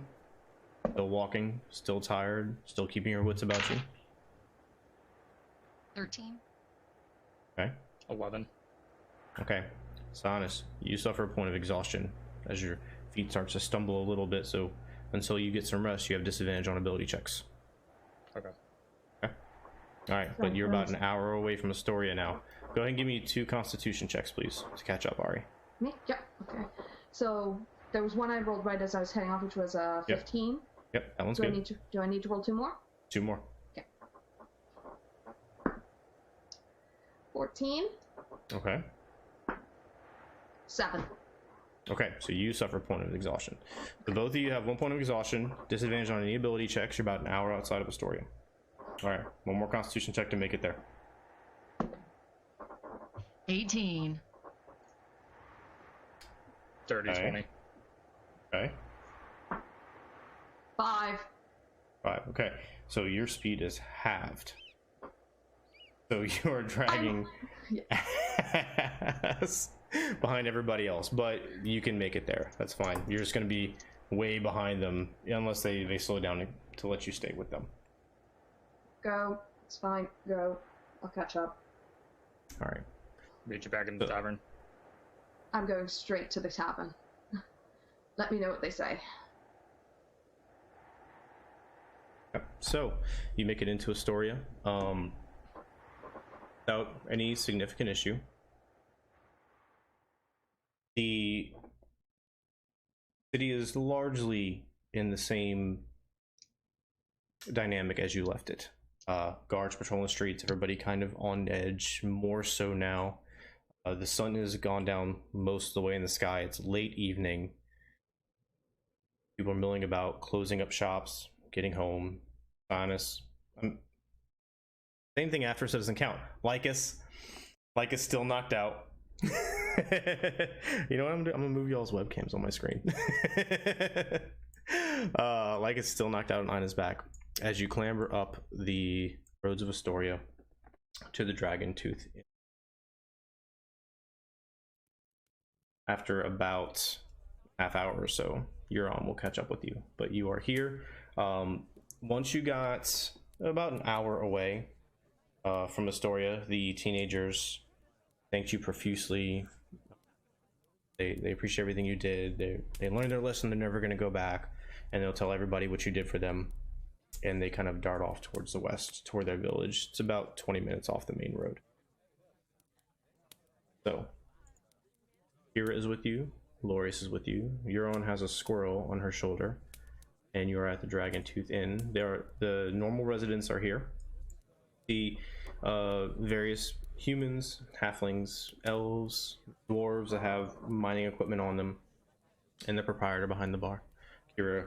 Still walking, still tired, still keeping your wits about you. 13. Okay. 11. Okay. Sinus, you suffer a point of exhaustion as your feet start to stumble a little bit, so until you get some rest, you have disadvantage on ability checks. Okay. Alright, but you're about an hour away from Astoria now. Go ahead and give me 2 constitution checks, please, to catch up, Ari. Me? Yeah, okay. So, there was one I rolled right as I was heading off, which was 15. Yep, that one's do good. Do I need to roll 2 more? 2 more. Okay. 14. Okay. 7. Okay, so you suffer a point of exhaustion. So both of you have 1 point of exhaustion, disadvantage on any ability checks. You're about an hour outside of Astoria. Alright, 1 more constitution check to make it there. 18. 30, Okay. 20. Okay. 5. 5. Okay, so your speed is halved. So you're dragging ass behind everybody else, but you can make it there. That's fine. You're just going to be way behind them unless they slow down to let you stay with them. Go. It's fine. Go. I'll catch up. All right. Meet you back in the tavern. I'm going straight to the tavern. Let me know what they say. Yep. So you make it into Astoria without any significant issue. The city is largely in the same dynamic as you left it. Guards patrolling the streets, everybody kind of on edge, more so now. The sun has gone down most of the way in the sky. It's late evening. People are milling about, closing up shops, getting home. Honest. Same thing after, so it doesn't count. Lycus still knocked out. You know what I'm gonna move y'all's webcams on my screen. Lycus still knocked out on his back as you clamber up the roads of Astoria to the Dragon Tooth. After about half hour or so, Euron will catch up with you, but you are here. Once you got about an hour away from Astoria, the teenagers thanked you profusely. They appreciate everything you did. They learned their lesson. They're never going to go back, and they'll tell everybody what you did for them. And they kind of dart off towards the west, toward their village. It's about 20 minutes off the main road. So, Kira is with you. Lorius is with you. Euron has a squirrel on her shoulder. And you are at the Dragon Tooth Inn. The normal residents are here. The various humans, halflings, elves, dwarves that have mining equipment on them, and the proprietor behind the bar. Kira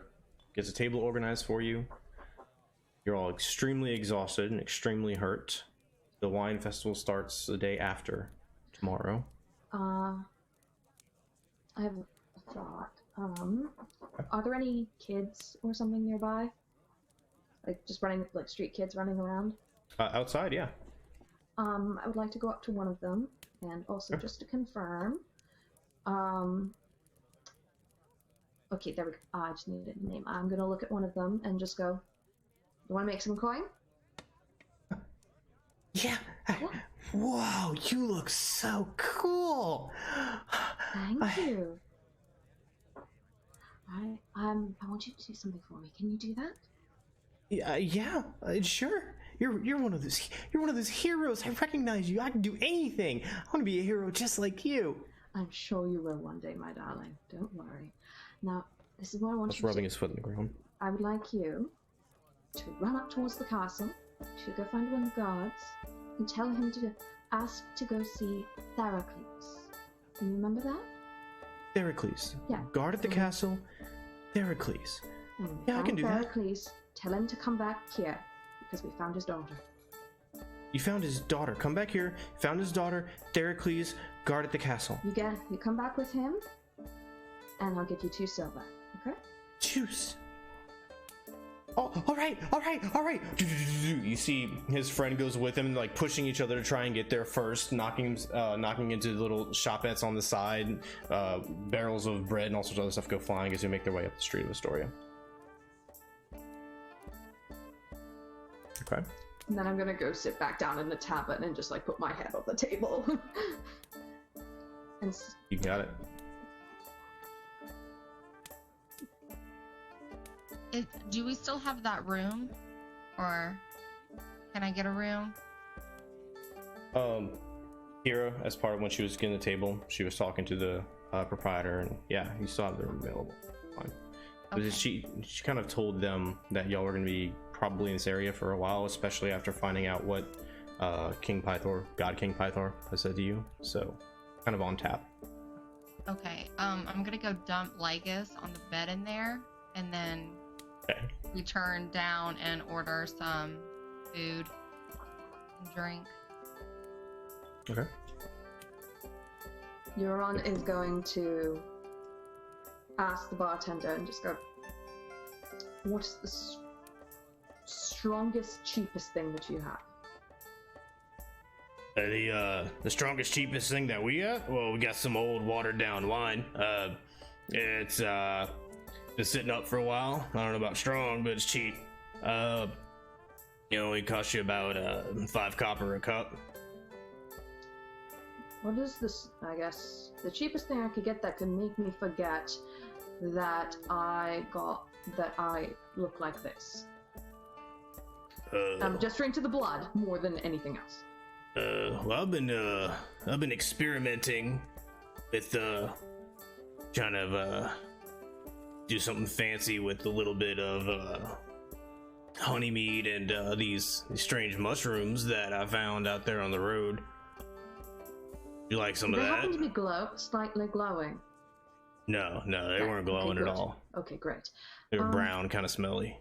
gets a table organized for you. You're all extremely exhausted and extremely hurt. The wine festival starts the day after tomorrow. I have a thought. Are there any kids or something nearby? Like just running, like street kids running around? Outside, yeah. I would like to go up to one of them, and also just to confirm. Okay, there we go. I just needed a name. I'm gonna look at one of them and just go, you want to make some coin? Yeah. Whoa, you look so cool. Thank you. I want you to do something for me. Can you do that? Yeah, sure. You're one of those heroes. I recognize you. I can do anything. I want to be a hero just like you. I'm sure you will one day, my darling. Don't worry. Now, this is what I want you to do. Rubbing his foot in the ground. I would like you to run up towards the castle, to go find one of the guards, and tell him to ask to go see Theracles. Do you remember that? Theracles. Yeah. Guard at the castle. Theracles. Yeah, I can do that. Theracles, tell him to come back here, because we found his daughter. You found his daughter. Come back here. Found his daughter. Theracles, guard at the castle. You come back with him, and I'll give you 2 silver. Okay? Juice. Oh, all right. You see his friend goes with him, like pushing each other to try and get there first, knocking into little shopettes on the side. Barrels of bread and all sorts of other stuff go flying as they make their way up the street of Astoria. Okay. And then I'm gonna go sit back down in the tavern and just like put my head on the table. And you got it. Do we still have that room, or can I get a room? Kira, as part of when she was getting the table, she was talking to the proprietor, and yeah, you still have the room available. Fine. Okay. She kind of told them that y'all were gonna be probably in this area for a while, especially after finding out what God King Pythor has said to you. So, kind of on tap. Okay. I'm gonna go dump Lycus on the bed in there, and then return down and order some food and drink. Okay. Euron is going to ask the bartender and just go, what's the strongest, cheapest thing that you have? The strongest, cheapest thing that we got? Well, we got some old watered down wine. It's been sitting up for a while. I don't know about strong, but it's cheap. It costs you about 5 copper a cup. What is this? I guess the cheapest thing I could get that could make me forget that I look like this. I'm just into the blood more than anything else. Well, I've been experimenting with trying to do something fancy with a little bit of honey mead and these strange mushrooms that I found out there on the road. You like some of They that? happen to be slightly glowing. No, they weren't glowing at all. Okay, great. They were brown, kind of smelly.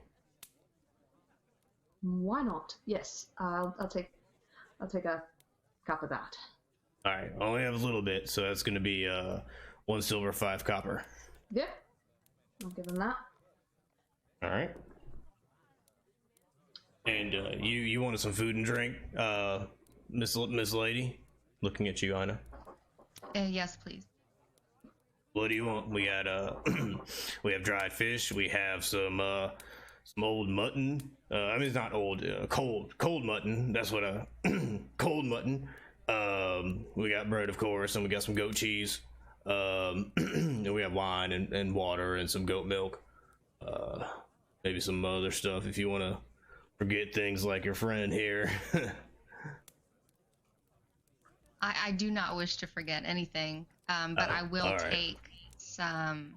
Why not? Yes, I'll take a cup of that. All right, I only have a little bit, so that's going to be 1 silver, 5 copper. Yep, I'll give him that. All right. And you wanted some food and drink, Miss Lady? Looking at you, Ina. Yes, please. What do you want? We got we have dried fish. We have some old mutton. It's not old, cold mutton. That's what cold mutton. We got bread, of course, and we got some goat cheese. And we have wine and water and some goat milk. Maybe some other stuff if you want to forget things like your friend here. I do not wish to forget anything, but I will take some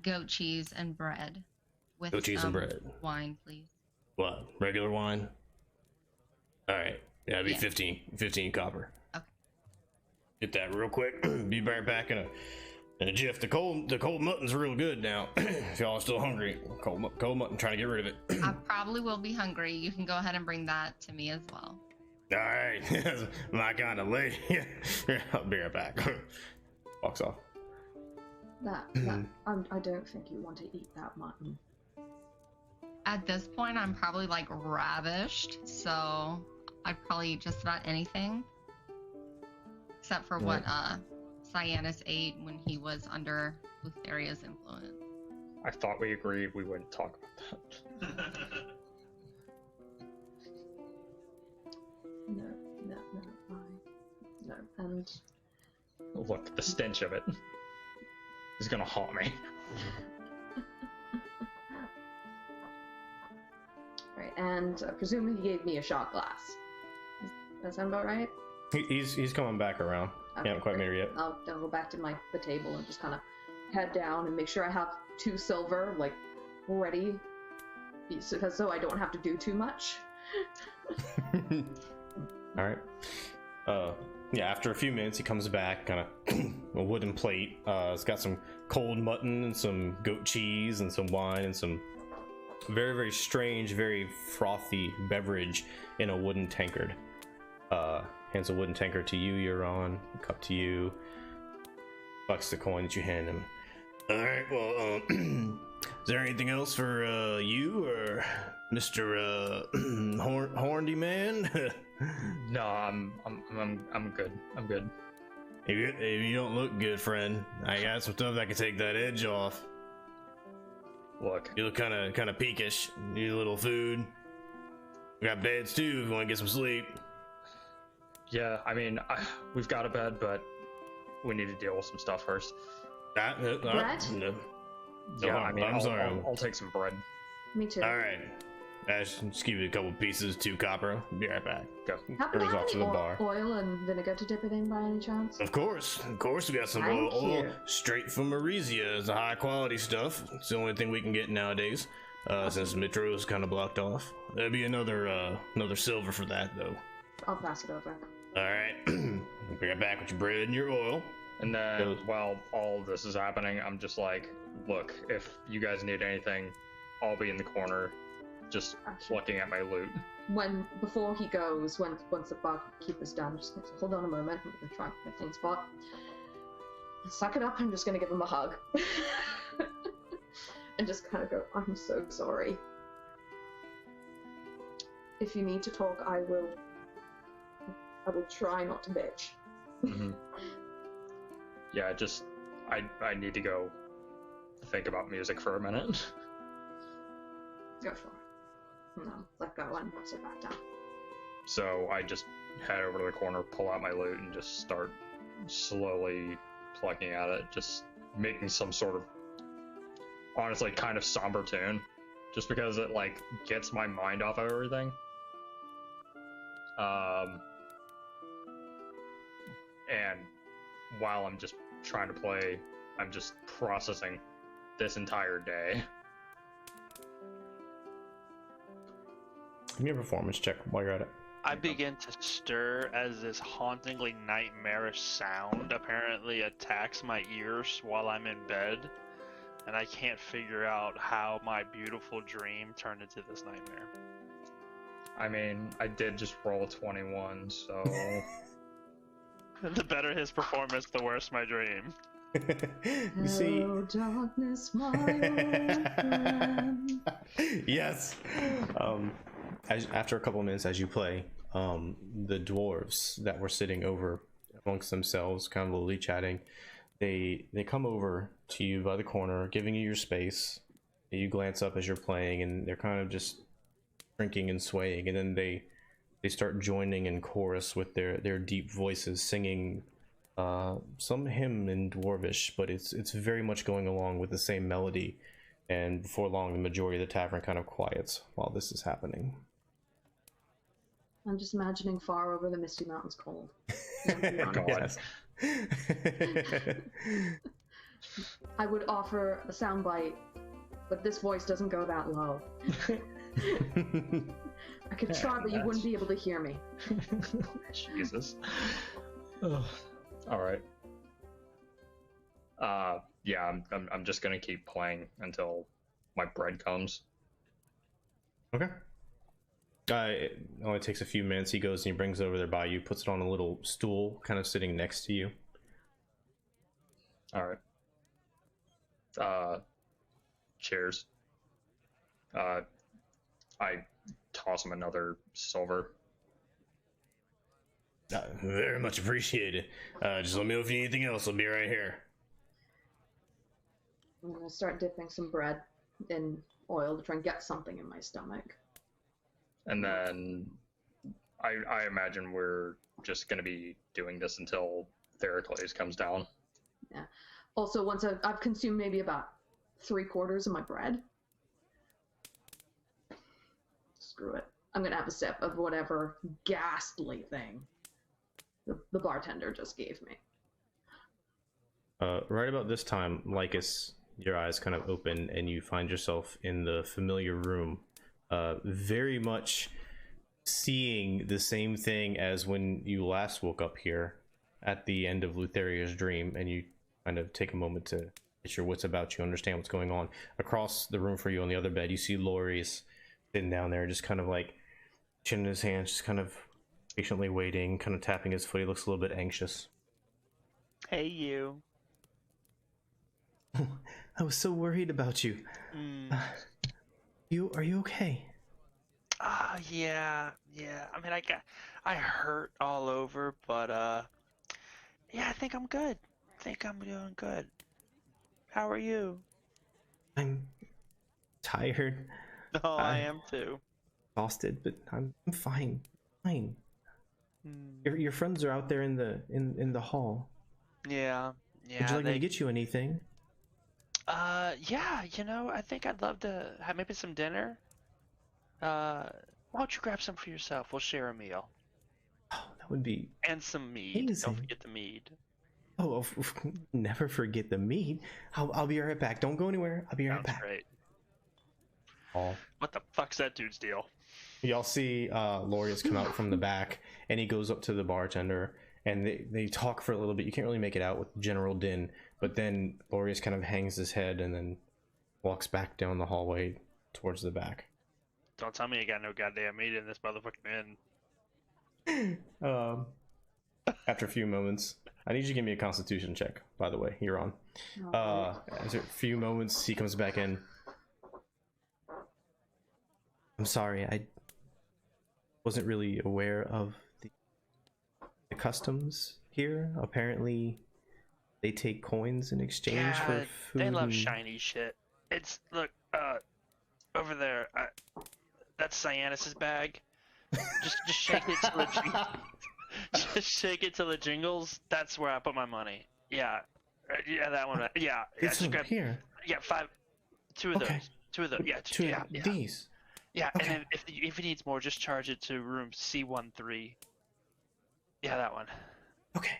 goat cheese and bread with goat cheese and bread. Wine, please. What? Regular wine? All right. Yeah, it'd be 15 copper. Okay. Get that real quick. Be right back in a jiff. The cold mutton's real good now. If y'all are still hungry, cold mutton, trying to get rid of it. I probably will be hungry. You can go ahead and bring that to me as well. All right, my kind of lady. I'll be right back. Walks off. I don't think you want to eat that mutton. At this point, I'm probably like ravished, so I'd probably eat just about anything, except for what Cyanus ate when he was under Lutheria's influence. I thought we agreed we wouldn't talk about that. No, and Look, the stench of it is gonna haunt me. Right, and presumably he gave me a shot glass. Does that sound about right? He's coming back around. Okay, He hasn't quite made it yet. I'll go back to the table and just kind of head down and make sure I have 2 silver, ready, so I don't have to do too much. All right. After a few minutes, he comes back, kind of a wooden plate. It's got some cold mutton and some goat cheese and some wine and some very, very strange, very frothy beverage in a wooden tankard. Hands a wooden tankard to you, Euron. Cup to you. Bucks the coin that you hand him. All right. Well, is there anything else for you or Mr. Horny Man? No, I'm good. I'm good. If you don't look good, friend, I got some stuff that can take that edge off. Look, You look kind of peakish. Need a little food. We got beds too if you want to get some sleep. yeah, I mean, we've got a bed, but we need to deal with some stuff first. Bread? Yeah, I mean, I'm sorry. I'll take some bread. Me too. All right. Ash, just give you a couple pieces, 2 copper. Be right back. Go. Happen to Goes have off to any the bar. oil and vinegar to dip it in by any chance? Of course, we got some Thank oil you. straight from Marisia. It's a high quality stuff. It's the only thing we can get nowadays, since Metro is kind of blocked off. There'll be another silver for that though. I'll pass it over. All right, be right back with your bread and your oil. And then while all of this is happening, I'm just like, look, if you guys need anything, I'll be in the corner, just looking at my loot. Before he goes, once the barkeeper's done, just hold on a moment. I'm gonna try my clean spot. Suck it up. I'm just gonna give him a hug, and just kind of go, "I'm so sorry. If you need to talk, I will I will try not to bitch. Mm-hmm. Yeah, just I need to go think about music for a minute. Go for it. No, let go and sit back down. So I just head over to the corner, pull out my lute, and just start slowly plucking at it, just making some sort of, honestly, kind of somber tune, just because it like gets my mind off of everything. And while I'm just trying to play, I'm just processing this entire day. Give me a performance check while you're at it. I begin to stir as this hauntingly nightmarish sound apparently attacks my ears while I'm in bed, and I can't figure out how my beautiful dream turned into this nightmare. I mean, I did just roll a 21, so... The better his performance, the worse my dream. You see, hello, darkness, my old friend. yes. After a couple of minutes, as you play, the dwarves that were sitting over amongst themselves, kind of lowly chatting, they come over to you by the corner, giving you your space. You glance up as you're playing, and they're kind of just drinking and swaying, and then they start joining in chorus with their deep voices, singing some hymn in Dwarvish, but it's very much going along with the same melody. And before long, the majority of the tavern kind of quiets while this is happening. I'm just imagining far over the Misty Mountains cold. Yes. I would offer a soundbite, but this voice doesn't go that low. I could try, but you wouldn't be able to hear me. Jesus. All right. Yeah, I'm just gonna keep playing until my bread comes. Okay. It only takes a few minutes. He goes and he brings it over there by you, puts it on a little stool, kind of sitting next to you. All right. Cheers. I toss him another silver. Very much appreciated. Just let me know if you need anything else. I'll be right here. I'm gonna start dipping some bread in oil to try and get something in my stomach. And then I imagine we're just gonna be doing this until Theracles comes down. Yeah. Also, once I've consumed maybe about 3/4 of my bread. Screw it. I'm gonna have a sip of whatever ghastly thing the bartender just gave me. Right about this time, Lycus, your eyes kind of open and you find yourself in the familiar room, very much seeing the same thing as when you last woke up here at the end of Lutheria's dream, and you kind of take a moment to get your wits about you, understand what's going on. Across the room for you on the other bed, you see Laurie's sitting down there, just kind of like chin in his hands, just kind of patiently waiting, kind of tapping his foot. He looks a little bit anxious. Hey, you. I was so worried about you. Are you okay? Yeah. I mean, I hurt all over, but yeah, I think I'm good. I think I'm doing good. How are you? I'm tired. Oh, I am too. Exhausted, but I'm fine. Fine. Your friends are out there in the hall. Yeah. Would you like me to get you anything? Yeah, I think I'd love to have maybe some dinner. Why don't you grab some for yourself? We'll share a meal. Oh, that would be... And some mead. amazing. Don't forget the mead. Oh, never forget the mead. I'll be right back. Don't go anywhere. I'll be right back. Great. Oh. What the fuck's that dude's deal? Y'all see Laureus come out from the back, and he goes up to the bartender, and they talk for a little bit. You can't really make it out with general din, but then Laureus kind of hangs his head and then walks back down the hallway towards the back. Don't tell me you got no goddamn meat in this motherfucking inn. After a few moments, I need you to give me a constitution check, by the way. You're on. After a few moments, he comes back in. I'm sorry, I wasn't really aware of the the customs here. Apparently, they take coins in exchange for Yeah, food. they love and- shiny shit. It's look, over there. That's Cyanus's bag. Just shake it till it just shake it till it jingles. That's where I put my money. Yeah, yeah, that one. Yeah, It's just grab. here. Yeah, two of Okay. those. Two of those. Yeah, Two yeah, of yeah. these. Yeah, Okay. and then if it needs more, just charge it to room C13. Yeah, that one. Okay.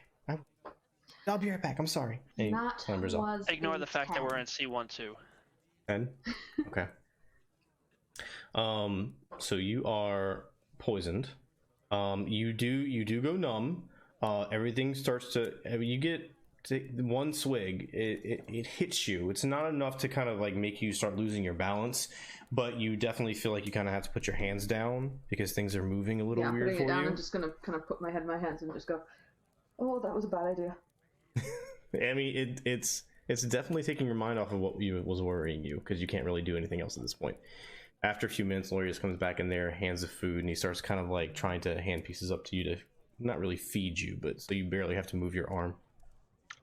I'll be right back. I'm sorry. And he That clambers up. was Ignore a the fact that 10. we're in C12. 10? Okay. So you are poisoned. You do go numb. Everything starts to. I mean, you get one swig. It hits you. It's not enough to kind of like make you start losing your balance, but you definitely feel like you kind of have to put your hands down because things are moving a little Yeah, weird putting for it down. you. I'm just gonna kind of put my head in my hands and just go, "Oh, that was a bad idea." I mean, it's definitely taking your mind off of what was worrying you because you can't really do anything else at this point. After a few minutes, Lorius comes back in there, hands the food, and he starts kind of like trying to hand pieces up to you to not really feed you, but so you barely have to move your arm.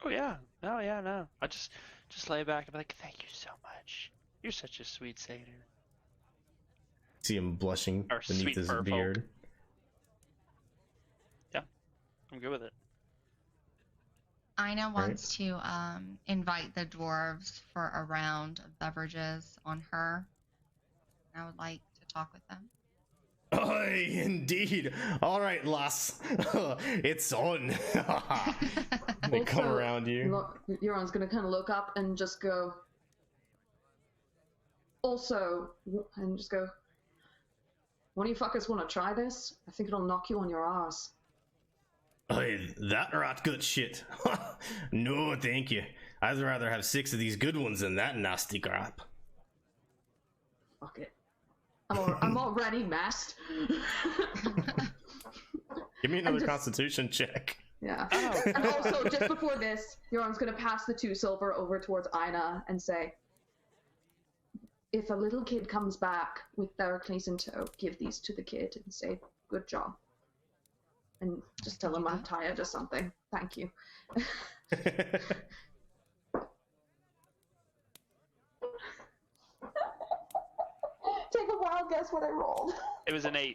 Oh yeah. Oh yeah. No. I just lay back and be like, thank you so much. You're such a sweet satyr. See him blushing Or beneath sweet his fur folk. beard. Yeah, I'm good with it. Ina wants to invite the dwarves for a round of beverages on her. I would like to talk with them. Aye, indeed. All right, lass. It's on. They come Also, around you. Look, Euron's gonna kind of look up and just go. Also, and just go. One of you fuckers want to try this? I think it'll knock you on your ass. Aye, that rat good shit. No, thank you. I'd rather have 6 of these good ones than that nasty crap. Fuck it. I'm already messed. Give me another just- constitution check. Yeah. Oh. And also, just before this, Euron's gonna pass the 2 silver over towards Ina and say, if a little kid comes back with Theracles in tow, give these to the kid and say, good job. And just tell him I'm tired or something. Thank you. Take a wild guess what I rolled. It was an 8.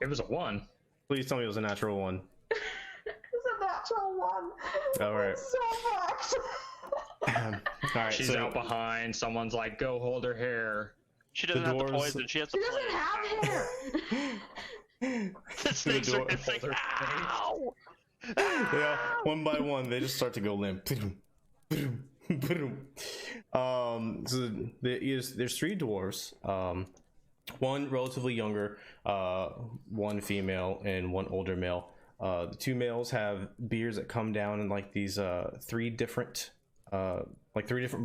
It was a 1. Please tell me it was a natural 1. It's a natural 1. All right. I'm so fucked. All right. She's so out behind. Someone's like, go hold her hair. She doesn't have the dwarves- poison. She has the She doesn't have hair. The snakes are dwarf- hissing. Hold her Ow! Yeah, one by one, they just start to go limp. So there's 3 dwarves. One relatively younger, one female, and one older male. The 2 males have beards that come down in like these 3 different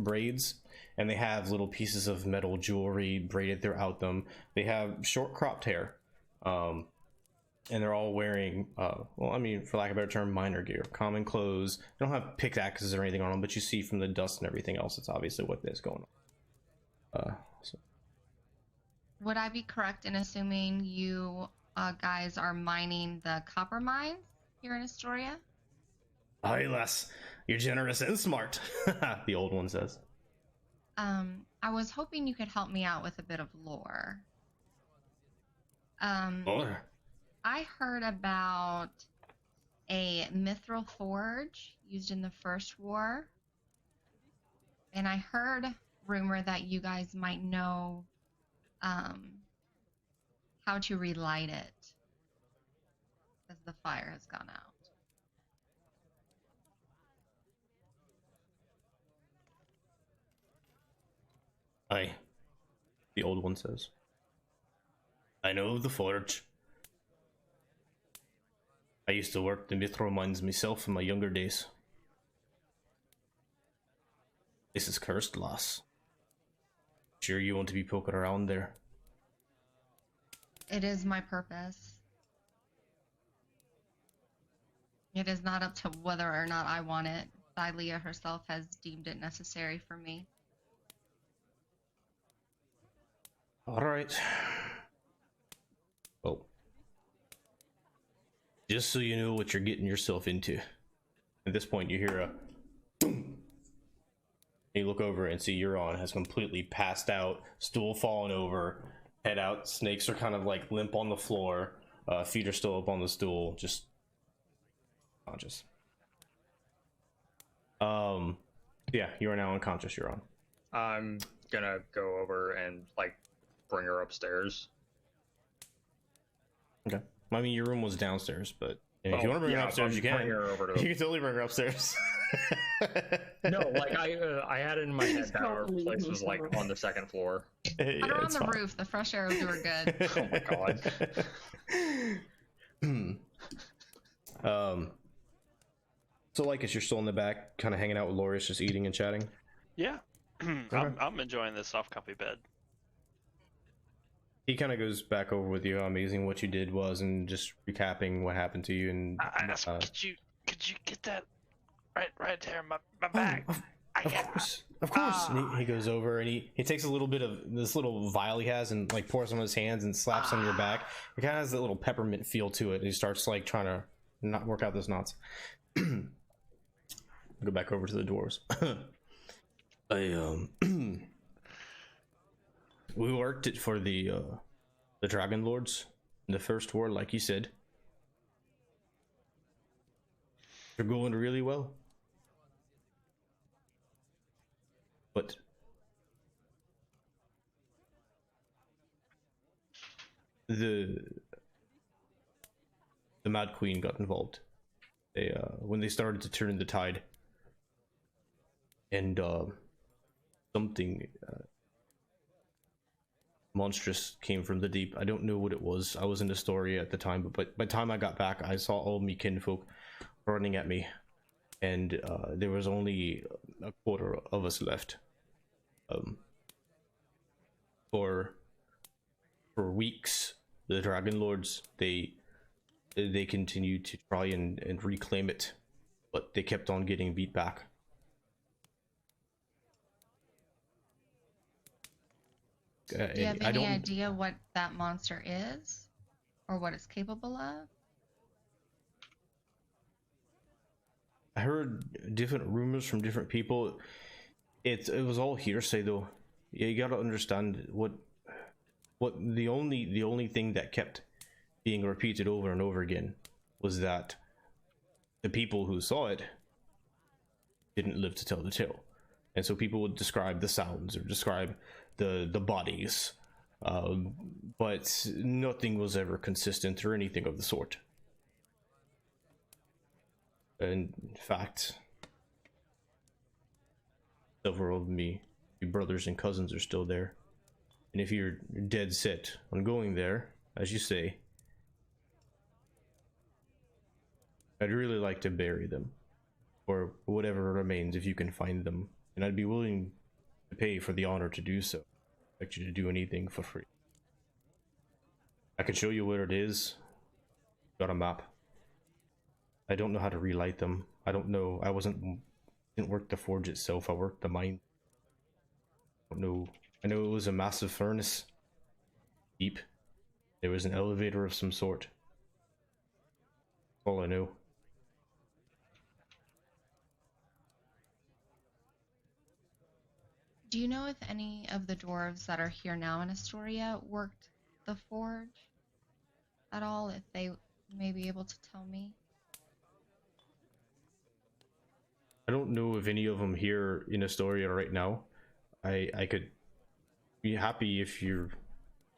braids, and they have little pieces of metal jewelry braided throughout them. They have short cropped hair. And they're all wearing, well, I mean, for lack of a better term, minor gear, common clothes. They don't have pickaxes or anything on them, but you see from the dust and everything else, it's obviously what is going on. Would I be correct in assuming you guys are mining the copper mines here in Astoria? Aye, lass, you're generous and smart, the old one says. I was hoping you could help me out with a bit of lore. Or I heard about a mithril forge used in the First War, and I heard rumor that you guys might know how to relight it as the fire has gone out. aye, the old one says. I know of the forge. I used to work the mithril mines myself in my younger days. This is cursed, lass. Sure you want to be poking around there? It is my purpose. It is not up to whether or not I want it. Thylia herself has deemed it necessary for me. Alright. Oh. Just so you know what you're getting yourself into. At this point, you hear a boom. You look over and see Euron has completely passed out, stool falling over, head out. Snakes are kind of like limp on the floor. Feet are still up on the stool, just conscious. Yeah, you are now unconscious, Euron. I'm gonna go over and like bring her upstairs. Okay. I mean, your room was downstairs, but if you want to bring her upstairs, you can. Bring her over to You can totally bring her upstairs. No, like I had it in my head that our place was like on the second floor. Put her on the roof. The fresh air will do her good. Oh my god. So Lycus, you're still in the back, kind of hanging out with Lorius, just eating and chatting? Yeah. I'm enjoying this soft comfy bed. He kind of goes back over with you how amazing what you did was, and just recapping what happened to you. And I asked, could you get that right there in my back? Of course. And he goes over and he takes a little bit of this little vial he has and like pours on his hands and slaps on your back. It kind of has that little peppermint feel to it. And he starts like trying to not work out those knots. Go back over to the dwarves. We worked it for the Dragon Lords in the first war, like you said. They're going really well. But the Mad Queen got involved. They when they started to turn the tide, and something monstrous came from the deep. I don't know what it was. I was in Astoria at the time, but by the time I got back, I saw all me kinfolk running at me, and there was only a quarter of us left. For weeks, the Dragon Lords they continued to try and reclaim it, but they kept on getting beat back. Do you have any idea what that monster is, or what it's capable of? I heard different rumors from different people. It was all hearsay though. Yeah, you gotta understand what the only thing that kept being repeated over and over again was that the people who saw it didn't live to tell the tale, and so people would describe the sounds or describe the bodies, but nothing was ever consistent or anything of the sort. And in fact, several of me brothers and cousins are still there, and if you're dead set on going there, as you say, I'd really like to bury them, or whatever remains if you can find them, and I'd be willing to pay for the honor to do so. I expect you to do anything for free. I can show you where it is. Got a map. I don't know how to relight them. I don't know. Didn't work the forge itself. I worked the mine. I don't know. I know it was a massive furnace. Deep. There was an elevator of some sort. That's all I know. Do you know if any of the dwarves that are here now in Astoria worked the forge at all? If they may be able to tell me? I don't know of any of them here in Astoria right now. I could be happy if you're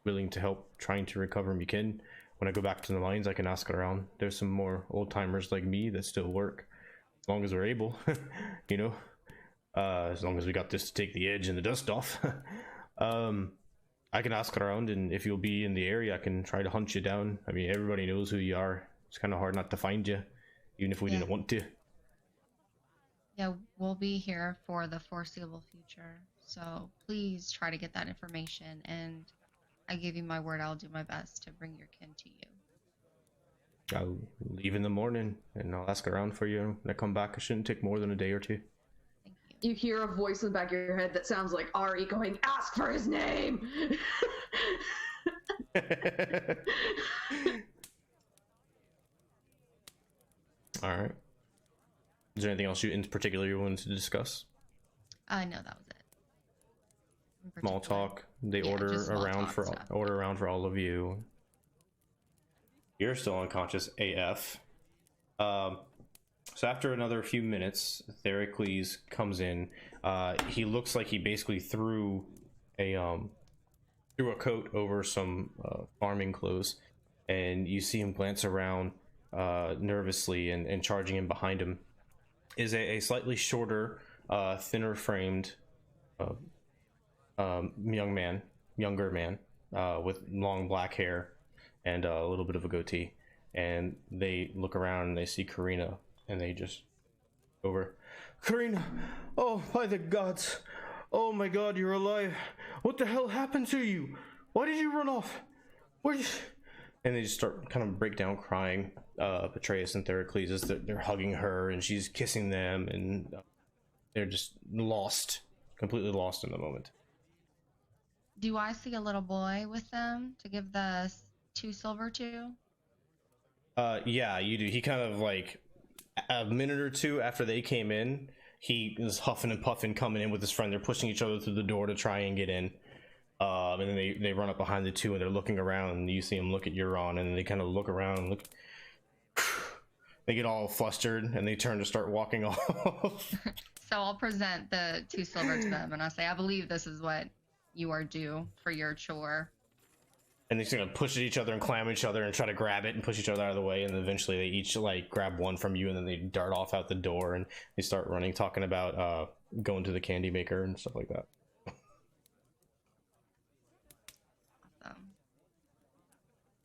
willing to help trying to recover me. Can when I go back to the mines, I can ask around. There's some more old timers like me that still work, as long as we're able, you know. As long as we got this to take the edge and the dust off. I can ask around, and if you'll be in the area, I can try to hunt you down. I mean, everybody knows who you are. It's kind of hard not to find you, even if we didn't want to. Yeah, we'll be here for the foreseeable future. So please try to get that information, and I give you my word I'll do my best to bring your kin to you. I'll leave in the morning, and I'll ask around for you when I come back. It shouldn't take more than a day or two. You hear a voice in the back of your head that sounds like Ari going, "Ask for his name!" All right. Is there anything else in particular you wanted to discuss? No, that was it. In Small particular. talk. They Yeah, order just small around talk for stuff. order around for all of you. You're still unconscious AF. So after another few minutes, Theracles comes in. He looks like he basically threw a coat over some farming clothes, and you see him glance around nervously, and charging in behind him is a slightly shorter, thinner framed younger man with long black hair and a little bit of a goatee. And they look around and they see Karina, and they just over. Karina, oh, by the gods, oh my god, you're alive. What the hell happened to you? Why did you run off? And they just start kind of break down crying. Petraeus and Theracles, as they're hugging her and she's kissing them, and they're just lost, completely lost in the moment. Do I see a little boy with them to give the 2 silver to? Yeah, you do. He kind of like a minute or two after they came in, he is huffing and puffing coming in with his friend. They're pushing each other through the door to try and get in. And then they run up behind the two, and they're looking around, and you see them look at Euron, and they kind of look around and look. They get all flustered, and they turn to start walking off. So I'll present the 2 silver to them, and I say, I believe this is what you are due for your chore. And they're just gonna push at each other and clam each other and try to grab it and push each other out of the way, and then eventually they each like grab one from you, and then they dart off out the door, and they start running, talking about going to the candy maker and stuff like that.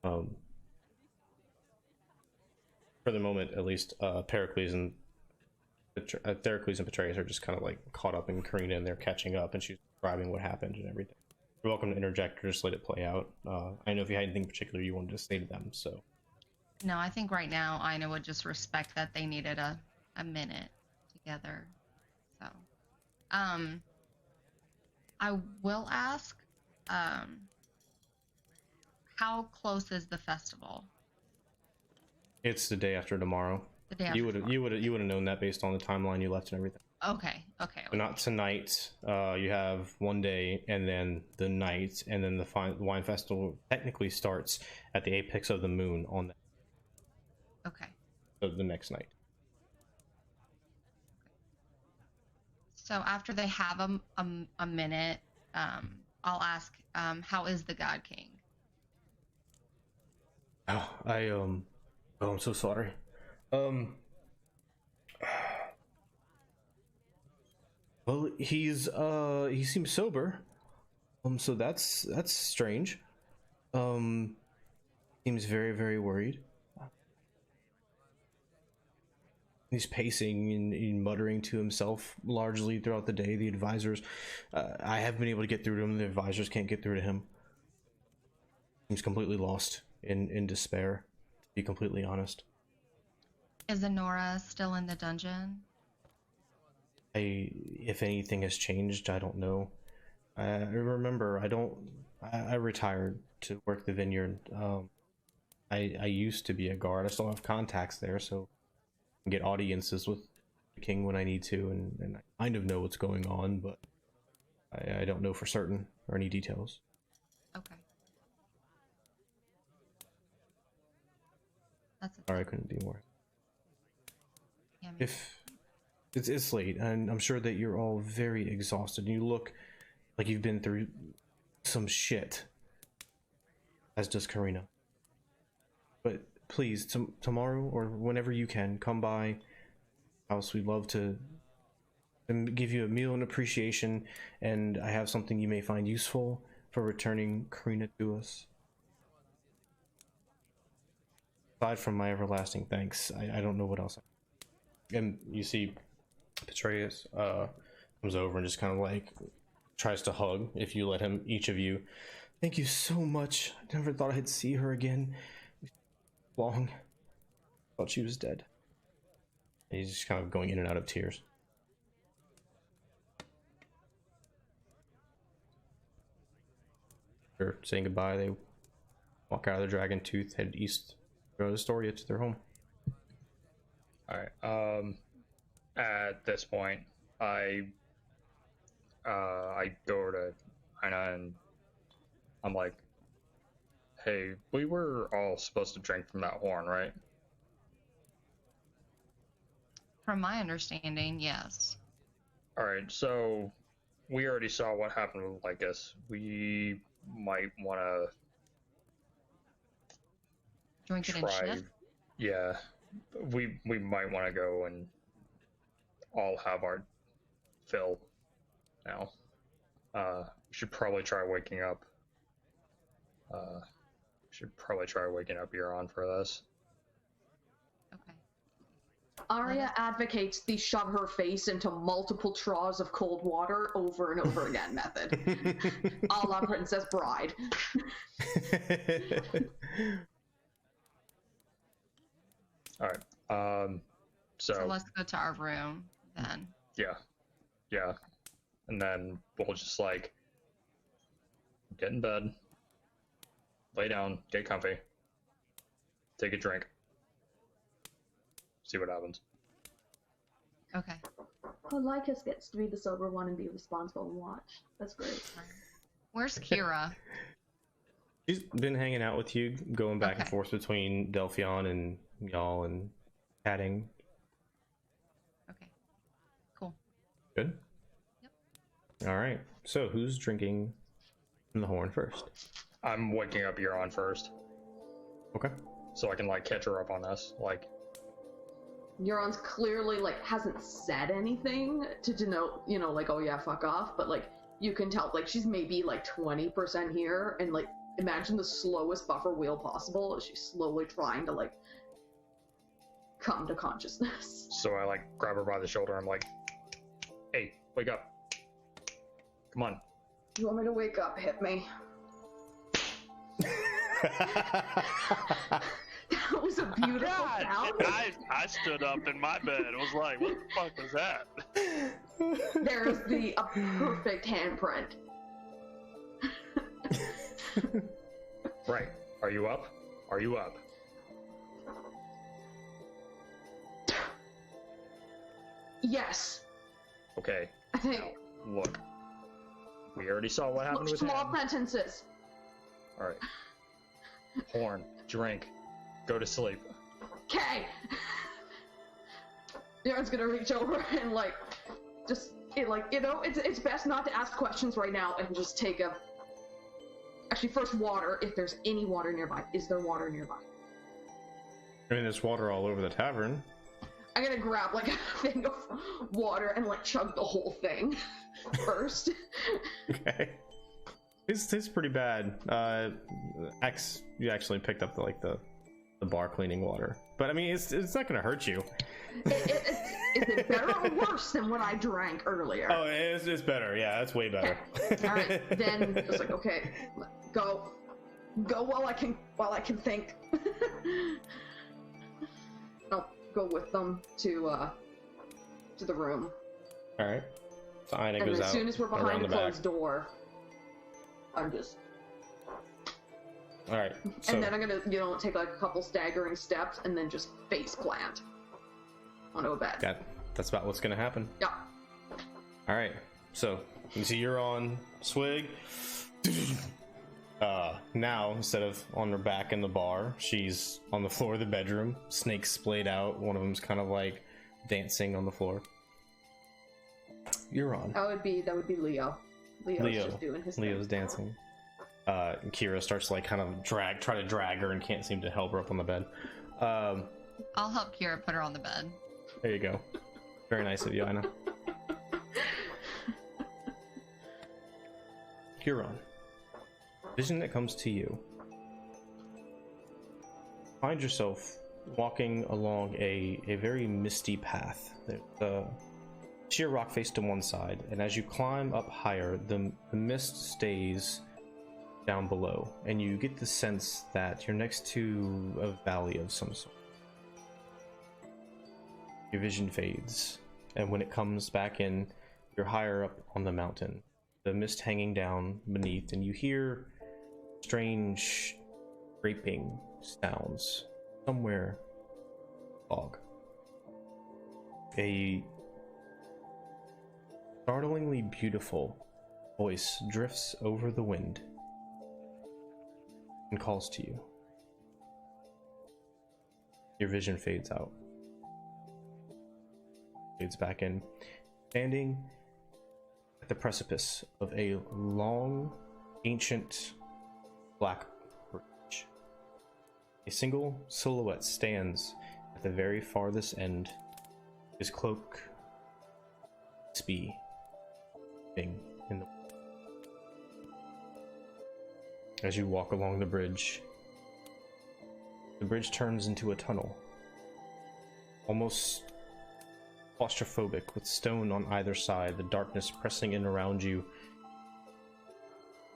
Awesome. For the moment, at least, Theracles and Petraeus are just kind of like caught up in Karina, and they're catching up, and she's describing what happened and everything. You're welcome to interject or just let it play out. I know if you had anything particular you wanted to say to them, so. No, I think right now Ina would just respect that they needed a minute together. So, I will ask, how close is the festival? It's the day after tomorrow. The day after you would have known that based on the timeline you left and everything. Okay. But not tonight. You have one day, and then the night, and then the wine festival technically starts at the apex of the moon on the, Okay. the next night. So after they have a minute, I'll ask, how is the God King? Oh, I'm so sorry. Well, he seems sober. So that's strange. Seems very, very worried. He's pacing and muttering to himself largely throughout the day. The advisors, I have been able to get through to him. The advisors can't get through to him. He's completely lost in despair, to be completely honest. Is Honora still in the dungeon? If anything has changed, I don't know. I remember I retired to work the vineyard. I used to be a guard. I still have contacts there, so I can get audiences with the king when I need to, and I kind of know what's going on, but I don't know for certain or any details. Okay. That's okay. Sorry, I couldn't be more. Yeah, If it's late, and I'm sure that you're all very exhausted, and you look like you've been through some shit, as does Karina. But please, tomorrow or whenever you can, come by house. We'd love to give you a meal and appreciation, and I have something you may find useful for returning Karina to us. Aside from my everlasting thanks, I don't know what else. And you see Petraeus comes over and just kind of like tries to hug, if you let him, each of you. Thank you so much. I never thought I'd see her again. Long. Thought she was dead. And he's just kind of going in and out of tears. After saying goodbye, they walk out of the Dragon Tooth, head east, go to Astoria to their home. All right. At this point, I go over to Aina and I'm like, "Hey, we were all supposed to drink from that horn, right?" From my understanding, yes. All right. So we already saw what happened with Lycus. We might want to Drink it and shit. Yeah, we might want to go and all have our fill now. We should probably try waking up. Euron for this. Okay. Arya advocates the shove her face into multiple troughs of cold water over and over again method. A la Princess Bride. Alright. So let's go to our room then. Yeah. And then we'll just like get in bed, lay down, get comfy, take a drink, see what happens. Okay. Well, Lycus gets to be the sober one and be responsible and watch. That's great. Where's Kira? She's been hanging out with you, going back and Okay. forth between Delphion and y'all and chatting. Okay. Cool. Good? Yep. Alright, so who's drinking from the horn first? I'm waking up Euron first, Okay. so I can like catch her up on this. Like, Euron's clearly like hasn't said anything to denote, you know, like, oh yeah, fuck off, but like you can tell like she's maybe like 20% here, and like imagine the slowest buffer wheel possible as she's slowly trying to like come to consciousness. so I like grab her by the shoulder. I'm like, "Hey, wake up! Come on!" You want me to wake up? Hit me. That was a beautiful God, sound. I stood up in my bed. I was like, what the fuck was that? There's a perfect handprint. Right? Are you up? Are you up? Yes. Okay. I think. Look, we already saw what happened with Small him. sentences. All right. Horn, drink, go to sleep. Okay. Euron's gonna reach over and like, just it's best not to ask questions right now and just take a. Actually, first water. If there's any water nearby, is there water nearby? I mean, there's water all over the tavern. I'm gonna grab like a thing of water and like chug the whole thing first. Okay. It's pretty bad. You actually picked up the bar cleaning water, but I mean it's not gonna hurt you. Is it better or worse than what I drank earlier? Oh, it's better. Yeah, that's way better. Okay. All right, then it's like okay, go while I can think. I'll go with them to the room. All right. So Aina And goes as out soon as we're around behind the the closed back. door, I'm just. All right. So And then I'm gonna, take like a couple staggering steps and then just face plant onto a bed. that's about what's gonna happen. Yeah. All right. So you see you're on Swig. Now instead of on her back in the bar, she's on the floor of the bedroom. Snakes splayed out. One of them's kind of like dancing on the floor. You're on. That would be Leo. Leo's just doing his Leo's thing. dancing. Kira starts to like kind of try to drag her and can't seem to help her up on the bed. I'll help Kira put her on the bed. There you go. Very nice of you, Aina. Huron. Vision that comes to you. Find yourself walking along a very misty path. There's a sheer rock face to one side, and as you climb up higher, the mist stays down below, and you get the sense that you're next to a valley of some sort. Your vision fades, and when it comes back in, you're higher up on the mountain, the mist hanging down beneath, and you hear strange scraping sounds somewhere. Fog. a startlingly beautiful voice drifts over the wind and calls to you. Your vision fades out. Fades back in. Standing at the precipice of a long, ancient black bridge, a single silhouette stands at the very farthest end, his cloak in the. As you walk along the bridge turns into a tunnel, almost claustrophobic, with stone on either side, the darkness pressing in around you.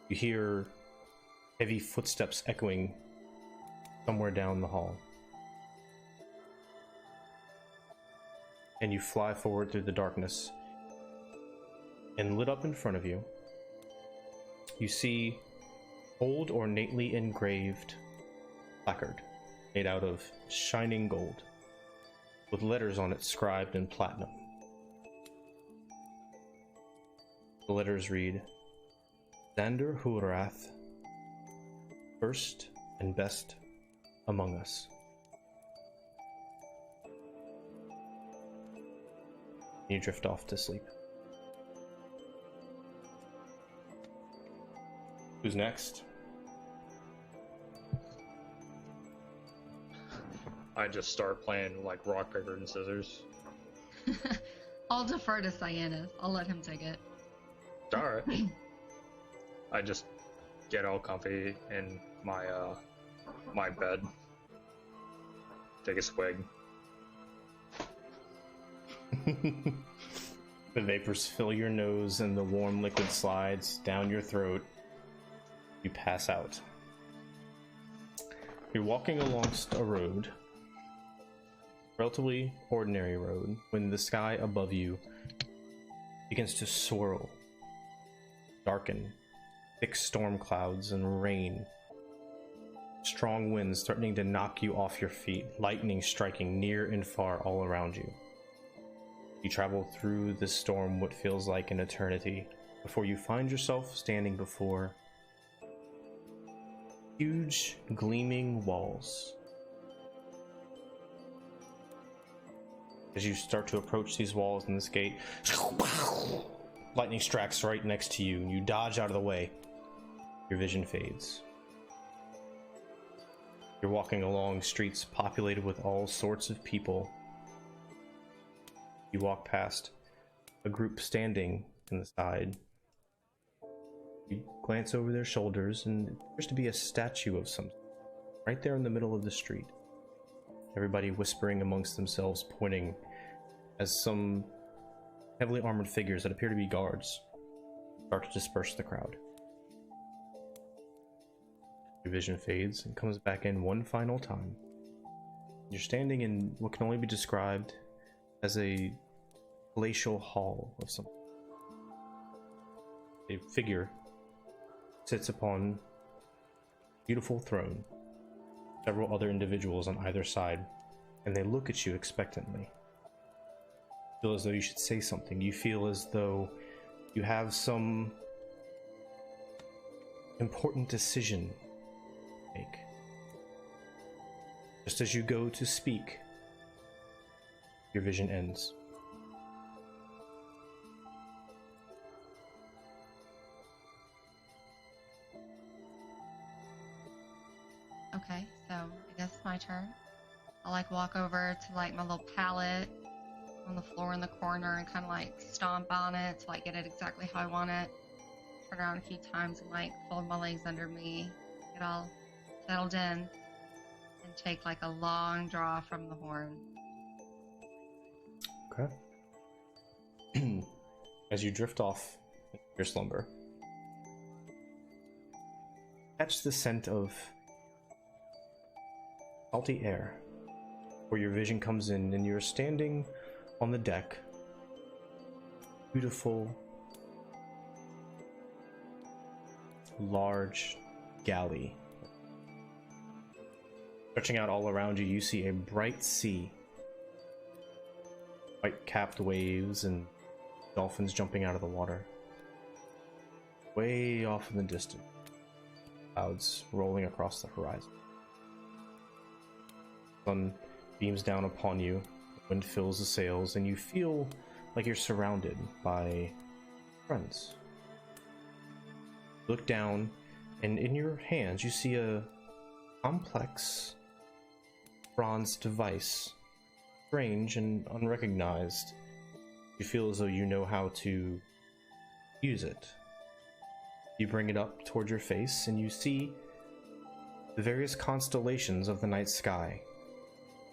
You hear heavy footsteps echoing somewhere down the hall. And you fly forward through the darkness. And lit up in front of you, you see old ornately engraved placard made out of shining gold, with letters on it scribed in platinum. The letters read, Xander Hurath, first and best among us. You drift off to sleep. Who's next? I just start playing like rock, paper, and scissors. I'll defer to Cyanus. I'll let him take it. Alright. I just get all comfy in my my bed. Take a swig. The vapors fill your nose and the warm liquid slides down your throat. You pass out. You're walking along a road, relatively ordinary road, when the sky above you begins to swirl, darken, thick storm clouds and rain, strong winds threatening to knock you off your feet, lightning striking near and far all around you. You travel through this storm what feels like an eternity before you find yourself standing before huge gleaming walls. As you start to approach these walls and this gate, lightning strikes right next to you and you dodge out of the way. Your vision fades. You're walking along streets populated with all sorts of people. You walk past a group standing in the side. You glance over their shoulders and it appears to be a statue of some right there in the middle of the street. Everybody whispering amongst themselves, pointing as some heavily armored figures that appear to be guards start to disperse the crowd. Your vision fades and comes back in one final time. You're standing in what can only be described as a palatial hall of some. A figure sits upon a beautiful throne, several other individuals on either side, and they look at you expectantly. You feel as though you should say something. You feel as though you have some important decision to make. Just as you go to speak, your vision ends. Okay, so I guess it's my turn. I'll like walk over to like my little pallet on the floor in the corner and kind of like stomp on it to like get it exactly how I want it. Turn around a few times and like fold my legs under me, get all settled in, and take like a long draw from the horn. Okay. As you drift off into your slumber, catch the scent of salty air, where your vision comes in and you're standing on the deck. Beautiful, large galley. Stretching out all around you, you see a bright sea white-capped waves and dolphins jumping out of the water. Way off in the distance, clouds rolling across the horizon. Sun beams down upon you, the wind fills the sails, and you feel like you're surrounded by friends. Look down, and in your hands you see a complex bronze device, strange and unrecognized. You feel as though you know how to use it. You bring it up toward your face, and you see the various constellations of the night sky,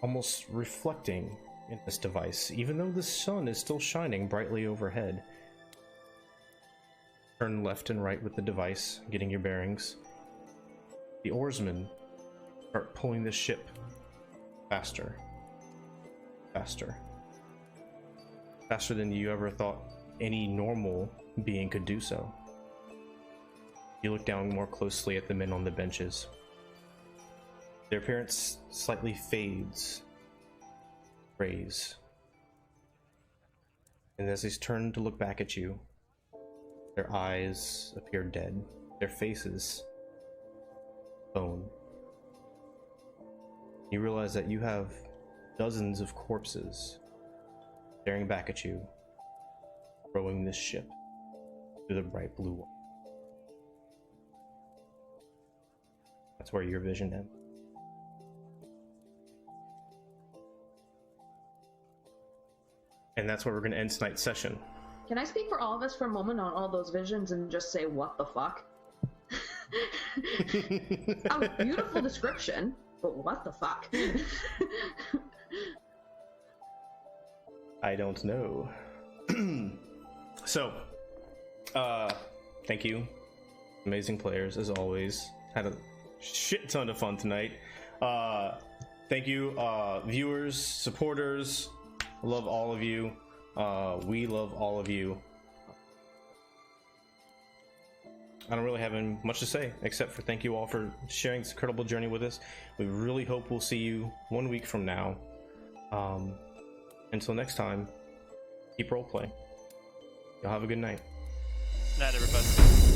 almost reflecting in this device, even though the sun is still shining brightly overhead. Turn left and right with the device, getting your bearings. The oarsmen start pulling the ship faster, faster, faster than you ever thought any normal being could do so. You look down more closely at the men on the benches. Their appearance slightly fades, grays, and as they turn to look back at you, their eyes appear dead, their faces bone. You realize that you have dozens of corpses staring back at you, rowing this ship through the bright blue water. That's where your vision ends. And that's where we're going to end tonight's session. Can I speak for all of us for a moment on all those visions and just say, what the fuck? That was a beautiful description, but what the fuck? I don't know. So, thank you. Amazing players, as always. Had a shit ton of fun tonight. Thank you, viewers, supporters. I love all of you. We love all of you. I don't really have much to say, except for thank you all for sharing this incredible journey with us. We really hope we'll see you 1 week from now. Until next time, keep role playing. Y'all have a good night. Night, everybody.